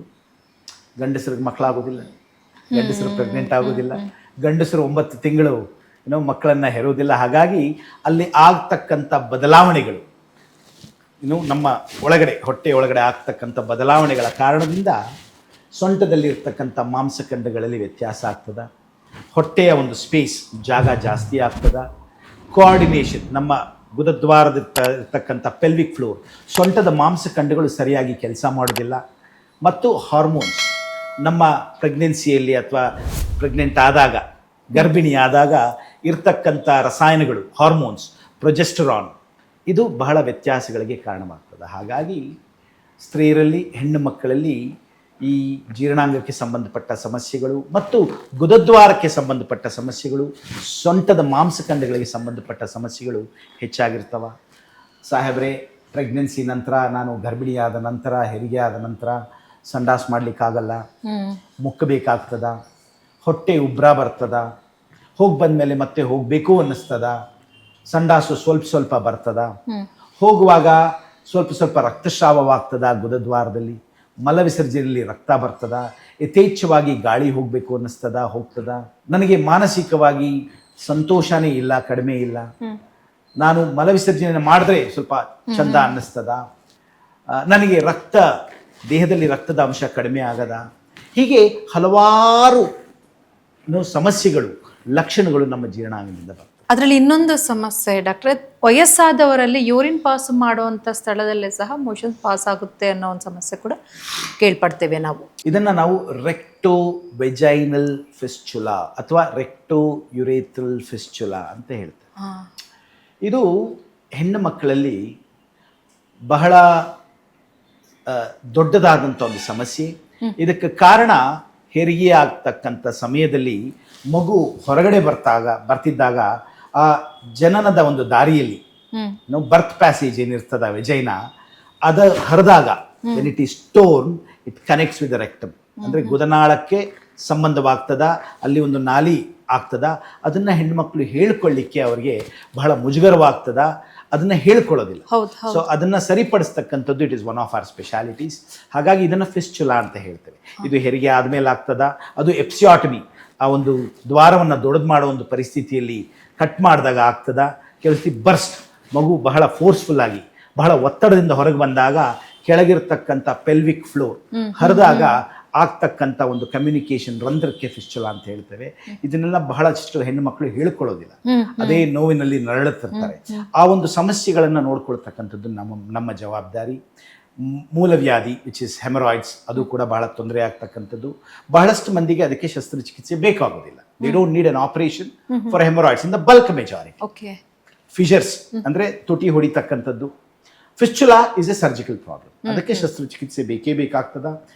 Speaker 2: ಗಂಡಸರಿಗೆ ಮಕ್ಕಳಾಗೋದಿಲ್ಲ, ಗಂಡಸರು ಪ್ರೆಗ್ನೆಂಟ್ ಆಗೋದಿಲ್ಲ, ಗಂಡಸರು 9 ತಿಂಗಳು ಮಕ್ಕಳನ್ನು ಹೆರೋದಿಲ್ಲ. ಹಾಗಾಗಿ ಅಲ್ಲಿ ಆಗ್ತಕ್ಕಂಥ ಬದಲಾವಣೆಗಳು ನಮ್ಮ ಒಳಗಡೆ ಹೊಟ್ಟೆ ಒಳಗಡೆ ಆಗ್ತಕ್ಕಂಥ ಬದಲಾವಣೆಗಳ ಕಾರಣದಿಂದ ಸೊಂಟದಲ್ಲಿರ್ತಕ್ಕಂಥ ಮಾಂಸಖಂಡಗಳಲ್ಲಿ ವ್ಯತ್ಯಾಸ ಆಗ್ತದೆ. ಹೊಟ್ಟೆಯ ಒಂದು ಸ್ಪೇಸ್ ಜಾಗ ಜಾಸ್ತಿ ಆಗ್ತದೆ. ಕೋಆರ್ಡಿನೇಷನ್ ನಮ್ಮ ಗುದದ್ವಾರದಿರ್ತಕ್ಕಂಥ ಪೆಲ್ವಿಕ್ ಫ್ಲೋರ್ ಸೊಂಟದ ಮಾಂಸಖಂಡಗಳು ಸರಿಯಾಗಿ ಕೆಲಸ ಮಾಡೋದಿಲ್ಲ. ಮತ್ತು ಹಾರ್ಮೋನ್ಸ್ ನಮ್ಮ ಪ್ರೆಗ್ನೆನ್ಸಿಯಲ್ಲಿ ಅಥವಾ ಪ್ರೆಗ್ನೆಂಟ್ ಆದಾಗ ಗರ್ಭಿಣಿ ಆದಾಗ ಇರ್ತಕ್ಕಂಥ ರಸಾಯನಗಳು ಹಾರ್ಮೋನ್ಸ್ ಪ್ರೊಜೆಸ್ಟರಾನ್ ಇದು ಬಹಳ ವ್ಯತ್ಯಾಸಗಳಿಗೆ ಕಾರಣವಾಗ್ತದೆ. ಹಾಗಾಗಿ ಸ್ತ್ರೀಯರಲ್ಲಿ ಹೆಣ್ಣು ಮಕ್ಕಳಲ್ಲಿ ಈ ಜೀರ್ಣಾಂಗಕ್ಕೆ ಸಂಬಂಧಪಟ್ಟ ಸಮಸ್ಯೆಗಳು ಮತ್ತು ಗುದದ್ವಾರಕ್ಕೆ ಸಂಬಂಧಪಟ್ಟ ಸಮಸ್ಯೆಗಳು ಸೊಂಟದ ಮಾಂಸಖಂಡಗಳಿಗೆ ಸಂಬಂಧಪಟ್ಟ ಸಮಸ್ಯೆಗಳು ಹೆಚ್ಚಾಗಿರ್ತವೆ. ಸಾಹೇಬ್ರೆ, ಪ್ರೆಗ್ನೆನ್ಸಿ ನಂತರ ನಾನು ಗರ್ಭಿಣಿಯಾದ ನಂತರ ಹೆರಿಗೆ ಆದ ನಂತರ ಸಂಡಾಸ್ ಮಾಡಲಿಕ್ಕಾಗಲ್ಲ, ಮುಕ್ಕಬೇಕಾಗ್ತದ, ಹೊಟ್ಟೆ ಉಬ್ರ ಬರ್ತದ, ಹೋಗಿ ಬಂದಮೇಲೆ ಮತ್ತೆ ಹೋಗಬೇಕು ಅನ್ನಿಸ್ತದ, ಸಂಡಾಸು ಸ್ವಲ್ಪ ಬರ್ತದ, ಹೋಗುವಾಗ ಸ್ವಲ್ಪ ರಕ್ತಸ್ರಾವವಾಗ್ತದ, ಗುದದ್ವಾರದಲ್ಲಿ ಮಲವಿಸರ್ಜನೆಯಲ್ಲಿ ರಕ್ತ ಬರ್ತದ, ಯಥೇಚ್ಛವಾಗಿ ಗಾಳಿ ಹೋಗಬೇಕು ಅನ್ನಿಸ್ತದ, ಹೋಗ್ತದ, ನನಗೆ ಮಾನಸಿಕವಾಗಿ ಸಂತೋಷನೇ ಇಲ್ಲ, ಕಡಿಮೆ ಇಲ್ಲ, ನಾನು ಮಲವಿಸರ್ಜನೆ ಮಾಡಿದ್ರೆ ಸ್ವಲ್ಪ ಚಂದ ಅನ್ನಿಸ್ತದ, ನನಗೆ ದೇಹದಲ್ಲಿ ರಕ್ತದ ಅಂಶ ಕಡಿಮೆ ಆಗದ, ಹೀಗೆ ಹಲವಾರು ಸಮಸ್ಯೆಗಳು ಲಕ್ಷಣಗಳು ನಮ್ಮ ಜೀರ್ಣಾಂಗದಿಂದ ಬರ್ತವೆ.
Speaker 1: ಅದರಲ್ಲಿ ಇನ್ನೊಂದು ಸಮಸ್ಯೆ ಡಾಕ್ಟ್ರೆ, ವಯಸ್ಸಾದವರಲ್ಲಿ ಯೂರಿನ್ ಪಾಸ್ ಮಾಡುವಂಥ ಸ್ಥಳದಲ್ಲೇ ಸಹ ಮೋಷನ್ ಪಾಸ್ ಆಗುತ್ತೆ ಅನ್ನೋ ಒಂದು ಸಮಸ್ಯೆ ಕೂಡ ಕೇಳ್ಪಡ್ತೇವೆ ನಾವು.
Speaker 2: ಇದನ್ನು ನಾವು ರೆಕ್ಟೋ ವೆಜೈನಲ್ ಫಿಸ್ಚುಲಾ ಅಥವಾ ರೆಕ್ಟೋ ಯುರೇಥ್ರಲ್ ಫಿಸ್ಚುಲಾ ಅಂತ ಹೇಳ್ತೇವೆ. ಇದು ಹೆಣ್ಣು ಮಕ್ಕಳಲ್ಲಿ ಬಹಳ ದೊಡ್ಡದಾದಂಥ ಒಂದು ಸಮಸ್ಯೆ. ಇದಕ್ಕೆ ಕಾರಣ ಹೆರಿಗೆ ಆಗ್ತಕ್ಕಂಥ ಸಮಯದಲ್ಲಿ ಮಗು ಹೊರಗಡೆ ಬರ್ತಿದ್ದಾಗ ಆ ಜನನದ ಒಂದು ದಾರಿಯಲ್ಲಿ ಬರ್ತ್ ಪ್ಯಾಸೇಜ್ ಏನಿರ್ತದ ವೆಜೈನ ಅದ ಹರಿದಾಗ when it is torn it connects with the rectum, ಅಂದರೆ ಗುದನಾಳಕ್ಕೆ ಸಂಬಂಧವಾಗ್ತದ, ಅಲ್ಲಿ ಒಂದು ನಾಲಿ ಆಗ್ತದ. ಅದನ್ನ ಹೆಣ್ಮಕ್ಳು ಹೇಳ್ಕೊಳ್ಳಿಕ್ಕೆ ಅವ್ರಿಗೆ ಬಹಳ ಮುಜುಗರವಾಗ್ತದ, ಅದನ್ನ ಹೇಳ್ಕೊಳ್ಳೋದಿಲ್ಲ. ಸೊ ಅದನ್ನ ಸರಿಪಡಿಸ್ತಕ್ಕಂಥದ್ದು it is one of our specialities. ಹಾಗಾಗಿ ಇದನ್ನ ಫಿಸ್ಚುಲಾ ಅಂತ ಹೇಳ್ತೇವೆ. ಇದು ಹೆರಿಗೆ ಆದ್ಮೇಲೆ ಆಗ್ತದ. ಅದು ಎಪ್ಸಿಯಾಟಮಿ, ಆ ಒಂದು ದ್ವಾರವನ್ನು ದೊಡ್ಡದು ಮಾಡೋ ಒಂದು ಪರಿಸ್ಥಿತಿಯಲ್ಲಿ ಕಟ್ ಮಾಡಿದಾಗ ಆಗ್ತದ. ಕೆಲಸ ಬರ್ಸ್ಟ್, ಮಗು ಬಹಳ ಫೋರ್ಸ್ಫುಲ್ ಆಗಿ ಬಹಳ ಒತ್ತಡದಿಂದ ಹೊರಗೆ ಬಂದಾಗ ಕೆಳಗಿರ್ತಕ್ಕಂಥ ಪೆಲ್ವಿಕ್ ಫ್ಲೋರ್ ಹರಿದಾಗ ಆಗ್ತಕ್ಕಂಥ ಒಂದು ಕಮ್ಯುನಿಕೇಶನ್ ರಂಧ್ರಕ್ಕೆ ಫಿಸ್ಚುಲಾ ಅಂತ ಹೇಳ್ತೇವೆ. ಇದನ್ನೆಲ್ಲ ಬಹಳಷ್ಟು ಹೆಣ್ಣು ಮಕ್ಕಳು ಹೇಳ್ಕೊಳ್ಳೋದಿಲ್ಲ, ಅದೇ ನೋವಿನಲ್ಲಿ ನರಳುತ್ತಿರ್ತಾರೆ. ಆ ಒಂದು ಸಮಸ್ಯೆಗಳನ್ನು ನೋಡ್ಕೊಳ್ತಕ್ಕಂಥದ್ದು ನಮ್ಮ ಜವಾಬ್ದಾರಿ. ಮೂಲವ್ಯಾಧಿ ವಿಚ್ ಇಸ್ ಹೆಮರಾಯ್ಡ್ಸ್, ಅದು ಕೂಡ ಬಹಳ ತೊಂದರೆ ಆಗ್ತಕ್ಕಂಥದ್ದು. ಬಹಳಷ್ಟು ಮಂದಿಗೆ ಅದಕ್ಕೆ ಶಸ್ತ್ರಚಿಕಿತ್ಸೆ ಬೇಕಾಗೋದಿಲ್ಲ. They don't need an operation for haemorrhoids in the bulk majority. Fissures ಅಂದ್ರೆ ತುಟಿ ಹೊಡಿತಕ್ಕಂಥದ್ದು. Fistula is a surgical problem, ಅದಕ್ಕೆ ಶಸ್ತ್ರಚಿಕಿತ್ಸೆ ಬೇಕೇ ಬೇಕಾಗ್ತದ.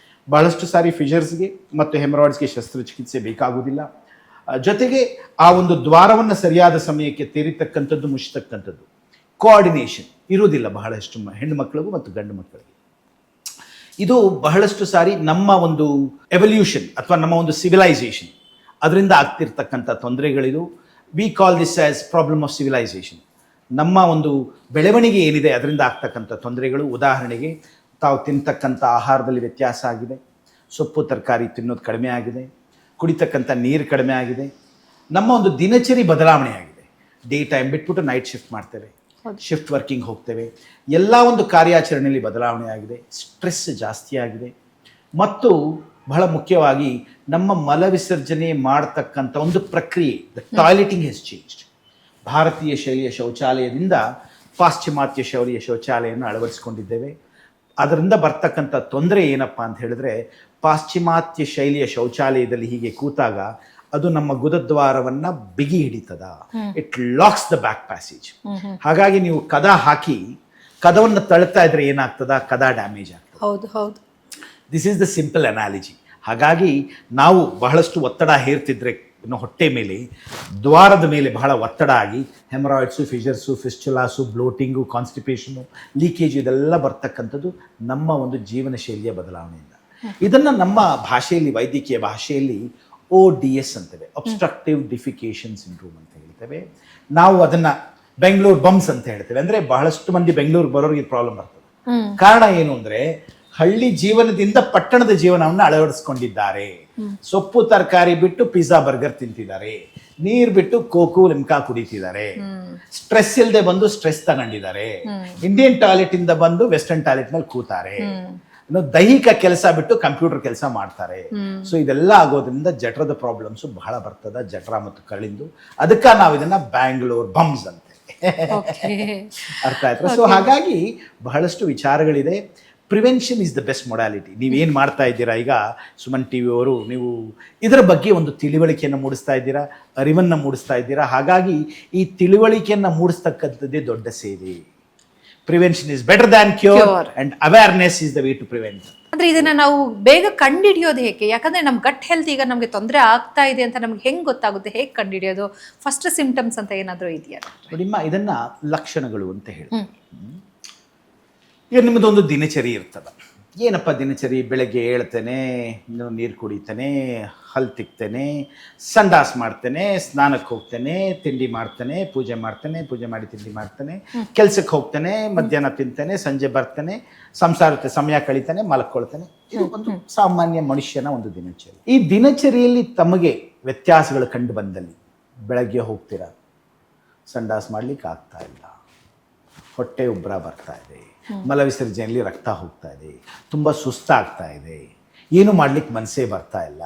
Speaker 2: ಬಹಳಷ್ಟು ಸಾರಿ ಫಿಷರ್ಸ್ಗೆ ಮತ್ತು ಹೆಮರಾಯ್ಡ್ಸ್ಗೆ ಶಸ್ತ್ರಚಿಕಿತ್ಸೆ ಬೇಕಾಗುವುದಿಲ್ಲ. ಜೊತೆಗೆ ಆ ಒಂದು ದ್ವಾರವನ್ನು ಸರಿಯಾದ ಸಮಯಕ್ಕೆ ತೆರೀತಕ್ಕಂಥದ್ದು, ಮುಚ್ಚತಕ್ಕಂಥದ್ದು, ಕೋಆರ್ಡಿನೇಷನ್ ಇರುವುದಿಲ್ಲ ಬಹಳಷ್ಟು ಹೆಣ್ಣು ಮಕ್ಕಳಿಗೂ ಮತ್ತು ಗಂಡು ಮಕ್ಕಳಿಗೆ. ಇದು ಬಹಳಷ್ಟು ಸಾರಿ ನಮ್ಮ ಒಂದು ಎವಲ್ಯೂಷನ್ ಅಥವಾ ನಮ್ಮ ಒಂದು ಸಿವಿಲೈಸೇಷನ್ ಅದರಿಂದ ಆಗ್ತಿರ್ತಕ್ಕಂಥ ತೊಂದರೆಗಳಿದು. We call this as problem of civilisation. ನಮ್ಮ ಒಂದು ಬೆಳವಣಿಗೆ ಏನಿದೆ ಅದರಿಂದ ಆಗ್ತಕ್ಕಂಥ ತೊಂದರೆಗಳು. ಉದಾಹರಣೆಗೆ, ತಾವು ತಿಂತಕ್ಕಂಥ ಆಹಾರದಲ್ಲಿ ವ್ಯತ್ಯಾಸ ಆಗಿದೆ, ಸೊಪ್ಪು ತರಕಾರಿ ತಿನ್ನೋದು ಕಡಿಮೆ ಆಗಿದೆ, ಕುಡಿತಕ್ಕಂಥ ನೀರು ಕಡಿಮೆ ಆಗಿದೆ, ನಮ್ಮ ಒಂದು ದಿನಚರಿ ಬದಲಾವಣೆ ಆಗಿದೆ. ಡೇ ಟೈಮ್ ಬಿಟ್ಬಿಟ್ಟು ನೈಟ್ ಶಿಫ್ಟ್ ಮಾಡ್ತೇವೆ, ಶಿಫ್ಟ್ ವರ್ಕಿಂಗ್ ಹೋಗ್ತೇವೆ. ಎಲ್ಲ ಒಂದು ಕಾರ್ಯಾಚರಣೆಯಲ್ಲಿ ಬದಲಾವಣೆ ಆಗಿದೆ. ಸ್ಟ್ರೆಸ್ ಜಾಸ್ತಿ ಆಗಿದೆ. ಮತ್ತು ಬಹಳ ಮುಖ್ಯವಾಗಿ ನಮ್ಮ ಮಲವಿಸರ್ಜನೆ ಮಾಡ್ತಕ್ಕಂಥ ಒಂದು ಪ್ರಕ್ರಿಯೆ, ದ ಟಾಯ್ಲೆಟಿಂಗ್ ಹೆಸ್ ಚೇಂಜ್ಡ್. ಭಾರತೀಯ ಶೈಲಿಯ ಶೌಚಾಲಯದಿಂದ ಪಾಶ್ಚಿಮಾತ್ಯ ಶೈಲಿಯ ಶೌಚಾಲಯವನ್ನು ಅಳವಡಿಸ್ಕೊಂಡಿದ್ದೇವೆ. ಅದರಿಂದ ಬರ್ತಕ್ಕಂಥ ತೊಂದರೆ ಏನಪ್ಪ ಅಂತ ಹೇಳಿದ್ರೆ, ಪಾಶ್ಚಿಮಾತ್ಯ ಶೈಲಿಯ ಶೌಚಾಲಯದಲ್ಲಿ ಹೀಗೆ ಕೂತಾಗ ಅದು ನಮ್ಮ ಗುದದ್ವಾರವನ್ನ ಬಿಗಿ ಹಿಡಿತದ. It locks the back passage. ಹಾಗಾಗಿ ನೀವು ಕದ ಹಾಕಿ ಕದವನ್ನು ತಳ್ತಾ ಇದ್ರೆ ಏನಾಗ್ತದ, ಕದ ಡ್ಯಾಮೇಜ್ ಆಗ್ತದೆ.
Speaker 1: ಹೌದು ಹೌದು.
Speaker 2: This is the simple analogy. ಹಾಗಾಗಿ ನಾವು ಬಹಳಷ್ಟು ಒತ್ತಡ ಹೇರ್ತಿದ್ರೆ ಹೊಟ್ಟೆ ಮೇಲೆ, ದ್ವಾರದ ಮೇಲೆ ಬಹಳ ಒತ್ತಡ ಆಗಿ ಹೆಮರಾಯ್ಡ್ಸು, ಫಿಷರ್ಸು, ಫಿಸ್ಚುಲಾಸು, ಬ್ಲೋಟಿಂಗು, ಕಾನ್ಸ್ಟಿಪೇಷನು, ಲೀಕೇಜ್ ಇದೆಲ್ಲ ಬರ್ತಕ್ಕಂಥದ್ದು ನಮ್ಮ ಒಂದು ಜೀವನ ಶೈಲಿಯ ಬದಲಾವಣೆಯಿಂದ. ಇದನ್ನು ನಮ್ಮ ಭಾಷೆಯಲ್ಲಿ, ವೈದ್ಯಕೀಯ ಭಾಷೆಯಲ್ಲಿ ODS ಅಂತೇವೆ, ಅಬ್ಸ್ಟ್ರಕ್ಟಿವ್ ಡಿಫಿಕೇಶನ್ ಸಿಂಡ್ರೋಮ್ ಅಂತ ಹೇಳ್ತೇವೆ. ನಾವು ಅದನ್ನ ಬೆಂಗಳೂರು ಬಂಪ್ಸ್ ಅಂತ ಹೇಳ್ತೇವೆ. ಅಂದ್ರೆ ಬಹಳಷ್ಟು ಮಂದಿ ಬೆಂಗಳೂರು ಬರೋರಿಗೆ ಪ್ರಾಬ್ಲಮ್ ಬರ್ತದೆ. ಕಾರಣ ಏನು ಅಂದ್ರೆ, ಹಳ್ಳಿ ಜೀವನದಿಂದ ಪಟ್ಟಣದ ಜೀವನವನ್ನು ಅಳವಡಿಸ್ಕೊಂಡಿದ್ದಾರೆ. ಸೊಪ್ಪು ತರಕಾರಿ ಬಿಟ್ಟು ಪಿಜ್ಜಾ ಬರ್ಗರ್ ತಿಂತಿದ್ದಾರೆ, ನೀರ್ ಬಿಟ್ಟು ಕೋಕು ಲಿಮ್ಕಾ ಕುಡಿತಿದ್ದಾರೆ, ಸ್ಟ್ರೆಸ್ ಇಲ್ಲದೆ ಬಂದು ಸ್ಟ್ರೆಸ್ ತಗೊಂಡಿದ್ದಾರೆ, ಇಂಡಿಯನ್ ಟಾಯ್ಲೆಟ್ ಇಂದ ಬಂದು ವೆಸ್ಟರ್ನ್ ಟಾಯ್ಲೆಟ್ ನಲ್ಲಿ ಕೂತಾರೆ, ದೈಹಿಕ ಕೆಲಸ ಬಿಟ್ಟು ಕಂಪ್ಯೂಟರ್ ಕೆಲಸ ಮಾಡ್ತಾರೆ. ಸೊ ಇದೆಲ್ಲ ಆಗೋದ್ರಿಂದ ಜಠರದ ಪ್ರಾಬ್ಲಮ್ಸ್ ಬಹಳ ಬರ್ತದ, ಜಠರ ಮತ್ತು ಕಳಿಂದು. ಅದಕ್ಕೆ ನಾವು ಇದನ್ನ ಬ್ಯಾಂಗ್ಳೂರ್ ಬಮ್ಸ್ ಅಂತೆ ಅರ್ಥ ಆಯ್ತಾ? ಸೊ ಹಾಗಾಗಿ ಬಹಳಷ್ಟು ವಿಚಾರಗಳಿದೆ. Prevention is the best modality. ನೀವೇನು ಮಾಡ್ತಾ ಇದ್ದೀರಾ ಈಗ ಸುಮನ್ ಟಿವಿ ಅವರು, ನೀವು ಇದರ ಬಗ್ಗೆ ಒಂದು ತಿಳುವಳಿಕೆಯನ್ನು ಮೂಡಿಸ್ತಾ ಇದ್ದೀರಾ, ಅರಿವನ್ನು ಮೂಡಿಸ್ತಾ ಇದ್ದೀರಾ. ಹಾಗಾಗಿ ಈ ತಿಳುವಳಿಕೆಯನ್ನು ಮೂಡಿಸ್ತಕ್ಕಂಥದ್ದೇ ದೊಡ್ಡ ಸೇವೆ. Prevention is better than cure and awareness is the way to prevent.
Speaker 1: ಅಂದ್ರೆ ಇದನ್ನ ನಾವು ಬೇಗ ಕಂಡುಹಿಡಿಯೋದು ಹೇಗೆ? ಯಾಕಂದ್ರೆ ನಮ್ ಗಟ್ ಹೆಲ್ತ್ ಈಗ ನಮ್ಗೆ ತೊಂದರೆ ಆಗ್ತಾ ಇದೆ ಅಂತ ನಮ್ಗೆ ಹೆಂಗ್ ಗೊತ್ತಾಗುತ್ತೆ? ಹೇಗೆ ಕಂಡುಹಿಡಿಯೋದು? ಫಸ್ಟ್ ಸಿಂಪ್ಟಮ್ಸ್ ಅಂತ ಏನಾದರೂ ಇದೆಯಾ?
Speaker 2: ನೋಡಿಮ್ಮ, ಇದನ್ನ ಲಕ್ಷಣಗಳು ಅಂತ ಹೇಳಿ. ಈಗ ನಿಮ್ಮದೊಂದು ದಿನಚರಿ ಇರ್ತದೆ. ಏನಪ್ಪ ದಿನಚರಿ? ಬೆಳಗ್ಗೆ ಹೇಳ್ತೇನೆ, ನೀರು ಕುಡಿತೇನೆ, ಹಲ್ ತಿಕ್ತೇನೆ, ಸಂಡಾಸ್ ಮಾಡ್ತೇನೆ, ಸ್ನಾನಕ್ಕೆ ಹೋಗ್ತೇನೆ, ತಿಂಡಿ ಮಾಡ್ತೇನೆ, ಪೂಜೆ ಮಾಡ್ತೇನೆ, ಪೂಜೆ ಮಾಡಿ ತಿಂಡಿ ಮಾಡ್ತೇನೆ, ಕೆಲ್ಸಕ್ಕೆ ಹೋಗ್ತೇನೆ, ಮಧ್ಯಾಹ್ನ ತಿಂತೇನೆ, ಸಂಜೆ ಬರ್ತೇನೆ, ಸಂಸಾರಕ್ಕೆ ಸಮಯ ಕಳೀತಾನೆ, ಮಲ್ಕೊಳ್ತೇನೆ. ಇದು ಒಂದು ಸಾಮಾನ್ಯ ಮನುಷ್ಯನ ಒಂದು ದಿನಚರಿ. ಈ ದಿನಚರಿಯಲ್ಲಿ ತಮಗೆ ವ್ಯತ್ಯಾಸಗಳು ಕಂಡು ಬಂದಲ್ಲಿ, ಬೆಳಗ್ಗೆ ಹೋಗ್ತೀರಾ, ಸಂಡಾಸ್ ಮಾಡ್ಲಿಕ್ಕೆ ಆಗ್ತಾ ಇಲ್ಲ, ಹೊಟ್ಟೆ ಉಬ್ಬರ ಬರ್ತಾ ಇದೆ, ಮಲ ವಿಸರ್ಜನೆಯಲ್ಲಿ ರಕ್ತ ಹೋಗ್ತಾ ಇದೆ, ತುಂಬ ಸುಸ್ತಾಗ್ತಾ ಇದೆ, ಏನು ಮಾಡ್ಲಿಕ್ಕೆ ಮನಸ್ಸೇ ಬರ್ತಾ ಇಲ್ಲ,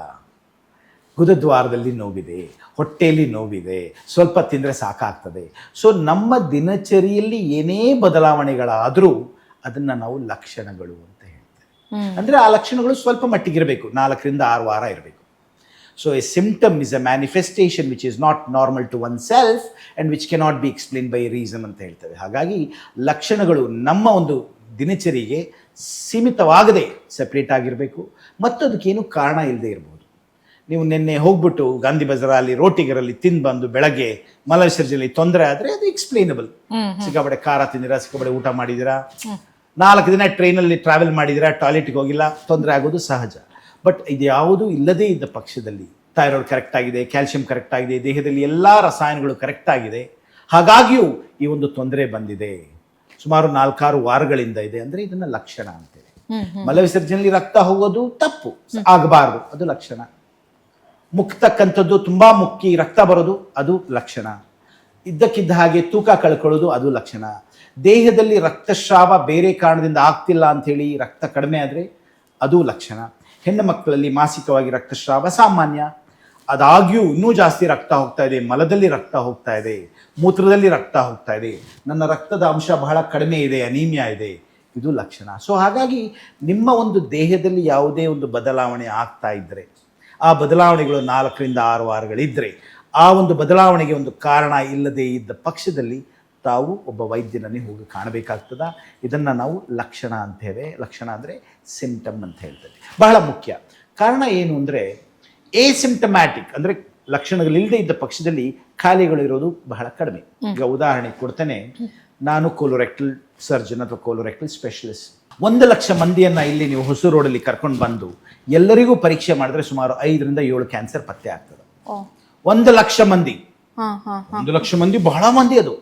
Speaker 2: ಗುದದ್ವಾರದಲ್ಲಿ ನೋವಿದೆ, ಹೊಟ್ಟೆಯಲ್ಲಿ ನೋವಿದೆ, ಸ್ವಲ್ಪ ತಿಂದರೆ ಸಾಕಾಗ್ತದೆ. ಸೊ ನಮ್ಮ ದಿನಚರಿಯಲ್ಲಿ ಏನೇ ಬದಲಾವಣೆಗಳಾದರೂ ಅದನ್ನು ನಾವು ಲಕ್ಷಣಗಳು ಅಂತ ಹೇಳ್ತೇವೆ. ಅಂದರೆ ಆ ಲಕ್ಷಣಗಳು ಸ್ವಲ್ಪ ಮಟ್ಟಿಗಿರಬೇಕು, 4 ರಿಂದ 6 ವಾರ ಇರಬೇಕು. So a symptom is a manifestation which is not normal to oneself and which cannot be explained by reason ಅಂತ ಹೇಳ್ತೇವೆ. ಹಾಗಾಗಿ ಲಕ್ಷಣಗಳು ನಮ್ಮ ಒಂದು ದಿನಚರಿಗೆ ಸೀಮಿತವಾಗದೆ ಸೆಪ್ರೇಟ್ ಆಗಿರಬೇಕು ಮತ್ತು ಅದಕ್ಕೇನು ಕಾರಣ ಇಲ್ಲದೆ ಇರ್ಬೋದು. ನೀವು ನಿನ್ನೆ ಹೋಗ್ಬಿಟ್ಟು ಗಾಂಧಿ ಬಜಾರಲ್ಲಿ ರೋಟಿಗರಲ್ಲಿ ತಿಂದು ಬಂದು ಬೆಳಗ್ಗೆ ಮಲ ವಿಸರ್ಜನೆಯಲ್ಲಿ ತೊಂದರೆ ಆದರೆ ಅದು ಎಕ್ಸ್ಪ್ಲೇನಬಲ್. ಸಿಕ್ಕಾಪಟ್ಟೆ ಖಾರ ತಿಂದಿರಾ, ಸಿಕ್ಕಾಪಟ್ಟೆ ಊಟ ಮಾಡಿದಿರಾ, 4 ದಿನ ಟ್ರೈನಲ್ಲಿ ಟ್ರಾವೆಲ್ ಮಾಡಿದಿರಾ, ಟಾಯ್ಲೆಟ್ಗೆ ಹೋಗಿಲ್ಲ, ತೊಂದರೆ ಆಗೋದು ಸಹಜ. ಬಟ್ ಇದು ಯಾವುದೂ ಇಲ್ಲದೇ ಇದ್ದ ಪಕ್ಷದಲ್ಲಿ ಥೈರಾಯ್ಡ್ ಕರೆಕ್ಟ್ ಆಗಿದೆ, ಕ್ಯಾಲ್ಸಿಯಂ ಕರೆಕ್ಟ್ ಆಗಿದೆ, ದೇಹದಲ್ಲಿ ಎಲ್ಲ ರಸಾಯನಗಳು ಕರೆಕ್ಟ್ ಆಗಿದೆ, ಹಾಗಾಗಿಯೂ ಈ ಒಂದು ತೊಂದರೆ ಬಂದಿದೆ, ಸುಮಾರು 4-6 ವಾರಗಳಿಂದ ಇದೆ ಅಂದರೆ ಇದನ್ನ ಲಕ್ಷಣ ಅಂತೇವೆ. ಮಲ ವಿಸರ್ಜನೆಯಲ್ಲಿ ರಕ್ತ ಹೋಗೋದು ತಪ್ಪು, ಆಗಬಾರ್ದು, ಅದು ಲಕ್ಷಣ. ಮುಕ್ತಕ್ಕಂಥದ್ದು ತುಂಬಾ ಮುಕ್ಕಿ ರಕ್ತ ಬರೋದು ಅದು ಲಕ್ಷಣ. ಇದ್ದಕ್ಕಿದ್ದ ಹಾಗೆ ತೂಕ ಕಳ್ಕೊಳ್ಳೋದು ಅದು ಲಕ್ಷಣ. ದೇಹದಲ್ಲಿ ರಕ್ತಸ್ರಾವ ಬೇರೆ ಕಾರಣದಿಂದ ಆಗ್ತಿಲ್ಲ ಅಂಥೇಳಿ ರಕ್ತ ಕಡಿಮೆ ಆದರೆ ಅದು ಲಕ್ಷಣ. ಹೆಣ್ಣು ಮಕ್ಕಳಲ್ಲಿ ಮಾಸಿಕವಾಗಿ ರಕ್ತಸ್ರಾವ ಸಾಮಾನ್ಯ, ಅದಾಗ್ಯೂ ಇನ್ನೂ ಜಾಸ್ತಿ ರಕ್ತ ಹೋಗ್ತಾ ಇದೆ, ಮಲದಲ್ಲಿ ರಕ್ತ ಹೋಗ್ತಾ ಇದೆ, ಮೂತ್ರದಲ್ಲಿ ರಕ್ತ ಹೋಗ್ತಾ ಇದೆ, ನನ್ನ ರಕ್ತದ ಅಂಶ ಬಹಳ ಕಡಿಮೆ ಇದೆ, ಅನೀಮಿಯಾ ಇದೆ, ಇದು ಲಕ್ಷಣ. ಸೊ ಹಾಗಾಗಿ ನಿಮ್ಮ ಒಂದು ದೇಹದಲ್ಲಿ ಯಾವುದೇ ಒಂದು ಬದಲಾವಣೆ ಆಗ್ತಾ ಇದ್ದರೆ, ಆ ಬದಲಾವಣೆಗಳು 4 ರಿಂದ 6 ವಾರಗಳಿದ್ದರೆ, ಆ ಒಂದು ಬದಲಾವಣೆಗೆ ಒಂದು ಕಾರಣ ಇಲ್ಲದೆ ಇದ್ದ ಪಕ್ಷದಲ್ಲಿ ತಾವು ಒಬ್ಬ ವೈದ್ಯನನ್ನೇ ಹೋಗಿ ಕಾಣಬೇಕಾಗ್ತದ. ಇದನ್ನು ನಾವು ಲಕ್ಷಣ ಅಂತೇವೆ. ಲಕ್ಷಣ ಅಂದರೆ ಸಿಂಪ್ಟಮ್ ಅಂತ ಹೇಳ್ತೇವೆ. ಬಹಳ ಮುಖ್ಯ. ಕಾರಣ ಏನು ಅಂದರೆ ಎಸಿಂಪ್ಟಮ್ಯಾಟಿಕ್ ಅಂದರೆ ಲಕ್ಷಣಗಳಿಲ್ಲದೆ ಇದ್ದ ಪಕ್ಷದಲ್ಲಿ ಖಾಯಿಲೆಗಳು ಇರೋದು ಬಹಳ ಕಡಿಮೆ. ಈಗ ಉದಾಹರಣೆ ಕೊಡ್ತೇನೆ, ನಾನು ಕೋಲೋರೆಕ್ಟಲ್ ಸರ್ಜನ್ ಅಥವಾ ಕೋಲೋರೆಕ್ಟಲ್ ಸ್ಪೆಷಲಿಸ್ಟ್. 100,000 ಮಂದಿಯನ್ನು ಇಲ್ಲಿ ನೀವು ಹೊಸೂರು ರೋಡಲ್ಲಿ ಕರ್ಕೊಂಡು ಬಂದು ಎಲ್ಲರಿಗೂ ಪರೀಕ್ಷೆ ಮಾಡಿದ್ರೆ ಸುಮಾರು 5 ರಿಂದ 7 ಕ್ಯಾನ್ಸರ್ ಪತ್ತೆ ಆಗ್ತದೆ. 100,000 ಮಂದಿ, 100,000 ಮಂದಿ ಬಹಳ ಮಂದಿ. ಅದು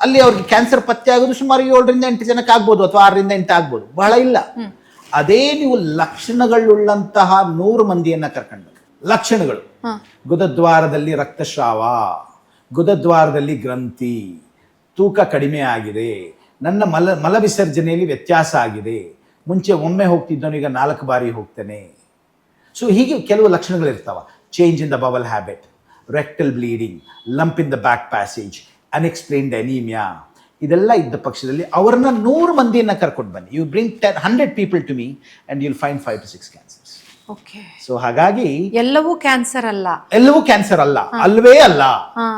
Speaker 2: ಅಲ್ಲಿ ಅವ್ರಿಗೆ ಕ್ಯಾನ್ಸರ್ ಪತ್ತೆ ಆಗೋದು ಸುಮಾರು 7 ರಿಂದ 8 ಜನಕ್ಕೆ ಆಗ್ಬೋದು, ಅಥವಾ 6 ರಿಂದ 8 ಆಗ್ಬೋದು, ಬಹಳ ಇಲ್ಲ. ಅದೇ ನೀವು ಲಕ್ಷಣಗಳುಳ್ಳಂತಹ 100 ಮಂದಿಯನ್ನ ಕರ್ಕೊಂಡು, ಲಕ್ಷಣಗಳು ಗುದದ್ವಾರದಲ್ಲಿ ರಕ್ತಸ್ರಾವ, ಗುದದ್ವಾರದಲ್ಲಿ ಗ್ರಂಥಿ, ತೂಕ ಕಡಿಮೆ ಆಗಿದೆ, ನನ್ನ ಮಲ ವಿಸರ್ಜನೆಯಲ್ಲಿ ವ್ಯತ್ಯಾಸ ಆಗಿದೆ, ಮುಂಚೆ ಒಮ್ಮೆ ಹೋಗ್ತಿದ್ದವನು ಈಗ 4 ಬಾರಿ ಹೋಗ್ತೇನೆ. ಸೊ ಹೀಗೆ ಕೆಲವು ಲಕ್ಷಣಗಳಿರ್ತಾವ. Change in the bowel habit, rectal bleeding, lump in the back passage, unexplained anaemia, ಇದೆಲ್ಲ ಇದ್ದ ಪಕ್ಷದಲ್ಲಿ ಅವರನ್ನ 100 ಮಂದಿಯನ್ನ ಕರ್ಕೊಂಡು ಬನ್ನಿ. You bring 100 people to me and you'll find 5 to 6 cancers. So ಹಾಗಾಗಿ
Speaker 1: ಎಲ್ಲವೂ ಕ್ಯಾನ್ಸರ್ ಅಲ್ಲ,
Speaker 2: ಎಲ್ಲವೂ ಕ್ಯಾನ್ಸರ್ ಅಲ್ಲ, ಅಲ್ವೇ ಅಲ್ಲ.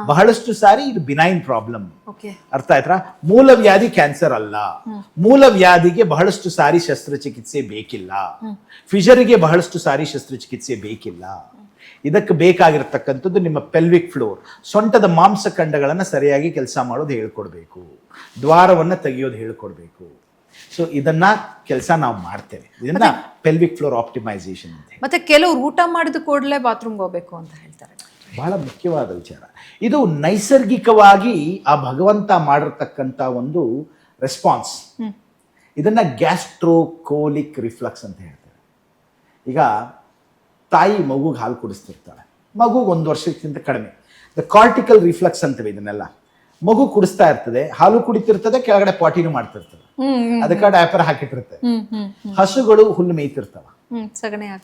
Speaker 2: ಬಹಳಷ್ಟು ಸಾರಿ ಇದು ಬಿನೈನ್ ಪ್ರಾಬ್ಲಮ್. ಅರ್ಥ ಆಯ್ತಾ? ಮೂಲ ವ್ಯಾಧಿ ಕ್ಯಾನ್ಸರ್ ಅಲ್ಲ. ಮೂಲ ವ್ಯಾಧಿಗೆ ಬಹಳಷ್ಟು ಸಾರಿ ಶಸ್ತ್ರಚಿಕಿತ್ಸೆ ಬೇಕಿಲ್ಲ. ಫಿಷರಿಗೆ ಬಹಳಷ್ಟು ಸಾರಿ ಶಸ್ತ್ರಚಿಕಿತ್ಸೆ ಬೇಕಿಲ್ಲ. ಇದಕ್ಕೆ ಬೇಕಾಗಿರತಕ್ಕಂಥದ್ದು ನಿಮ್ಮ ಪೆಲ್ವಿಕ್ ಫ್ಲೋರ್, ಸೊಂಟದ ಮಾಂಸಖಂಡಗಳನ್ನು ಸರಿಯಾಗಿ ಕೆಲಸ ಮಾಡೋದು ಹೇಳ್ಕೊಡ್ಬೇಕು, ದ್ವಾರವನ್ನು ತೆಗೆಯೋದು ಹೇಳ್ಕೊಡ್ಬೇಕು. ಸೊ ಇದನ್ನ ಕೆಲಸ ನಾವು ಮಾಡ್ತೇವೆ. ಇದನ್ನ ಪೆಲ್ವಿಕ್ ಫ್ಲೋರ್ ಆಪ್ಟಿಮೈಸೇಷನ್ ಅಂತ.
Speaker 1: ಮತ್ತೆ ಕೆಲವರು ಊಟ ಮಾಡಿದ ಕೂಡಲೇ ಬಾತ್ರೂಮ್ಗೆ ಹೋಗ್ಬೇಕು ಅಂತ ಹೇಳ್ತಾರೆ.
Speaker 2: ಬಹಳ ಮುಖ್ಯವಾದ ವಿಚಾರ ಇದು. ನೈಸರ್ಗಿಕವಾಗಿ ಆ ಭಗವಂತ ಮಾಡಿರ್ತಕ್ಕಂಥ ಒಂದು ರೆಸ್ಪಾನ್ಸ್. ಇದನ್ನು ಗ್ಯಾಸ್ಟ್ರೋಕೋಲಿಕ್ ರಿಫ್ಲಕ್ಸ್ ಅಂತ ಹೇಳ್ತಾರೆ. ಈಗ ತಾಯಿ ಮಗುಗೆ ಹಾಲು ಕುಡಿಸ್ತಿರ್ತಾಳೆ, ಮಗುಗೆ 1 ವರ್ಷಕ್ಕಿಂತ ಕಡಿಮೆ, ದ ಕಾರ್ಟಿಕಲ್ ರಿಫ್ಲಕ್ಸ್ ಅಂತವೆ ಇದನ್ನೆಲ್ಲ. ಮಗು ಕುಡಿಸ್ತಾ ಇರ್ತದೆ, ಹಾಲು ಕುಡಿತಿರ್ತದೆ, ಕೆಳಗಡೆ ಪಾಟಿನೂ ಮಾಡ್ತಿರ್ತದೆ, ಅದಕ್ಕೆ ಡೈಪರ್ ಹಾಕಿಟ್ಟಿರುತ್ತೆ. ಹಸುಗಳು ಹುಲ್ಲು ಮೇಯ್ತಿರ್ತಾವ,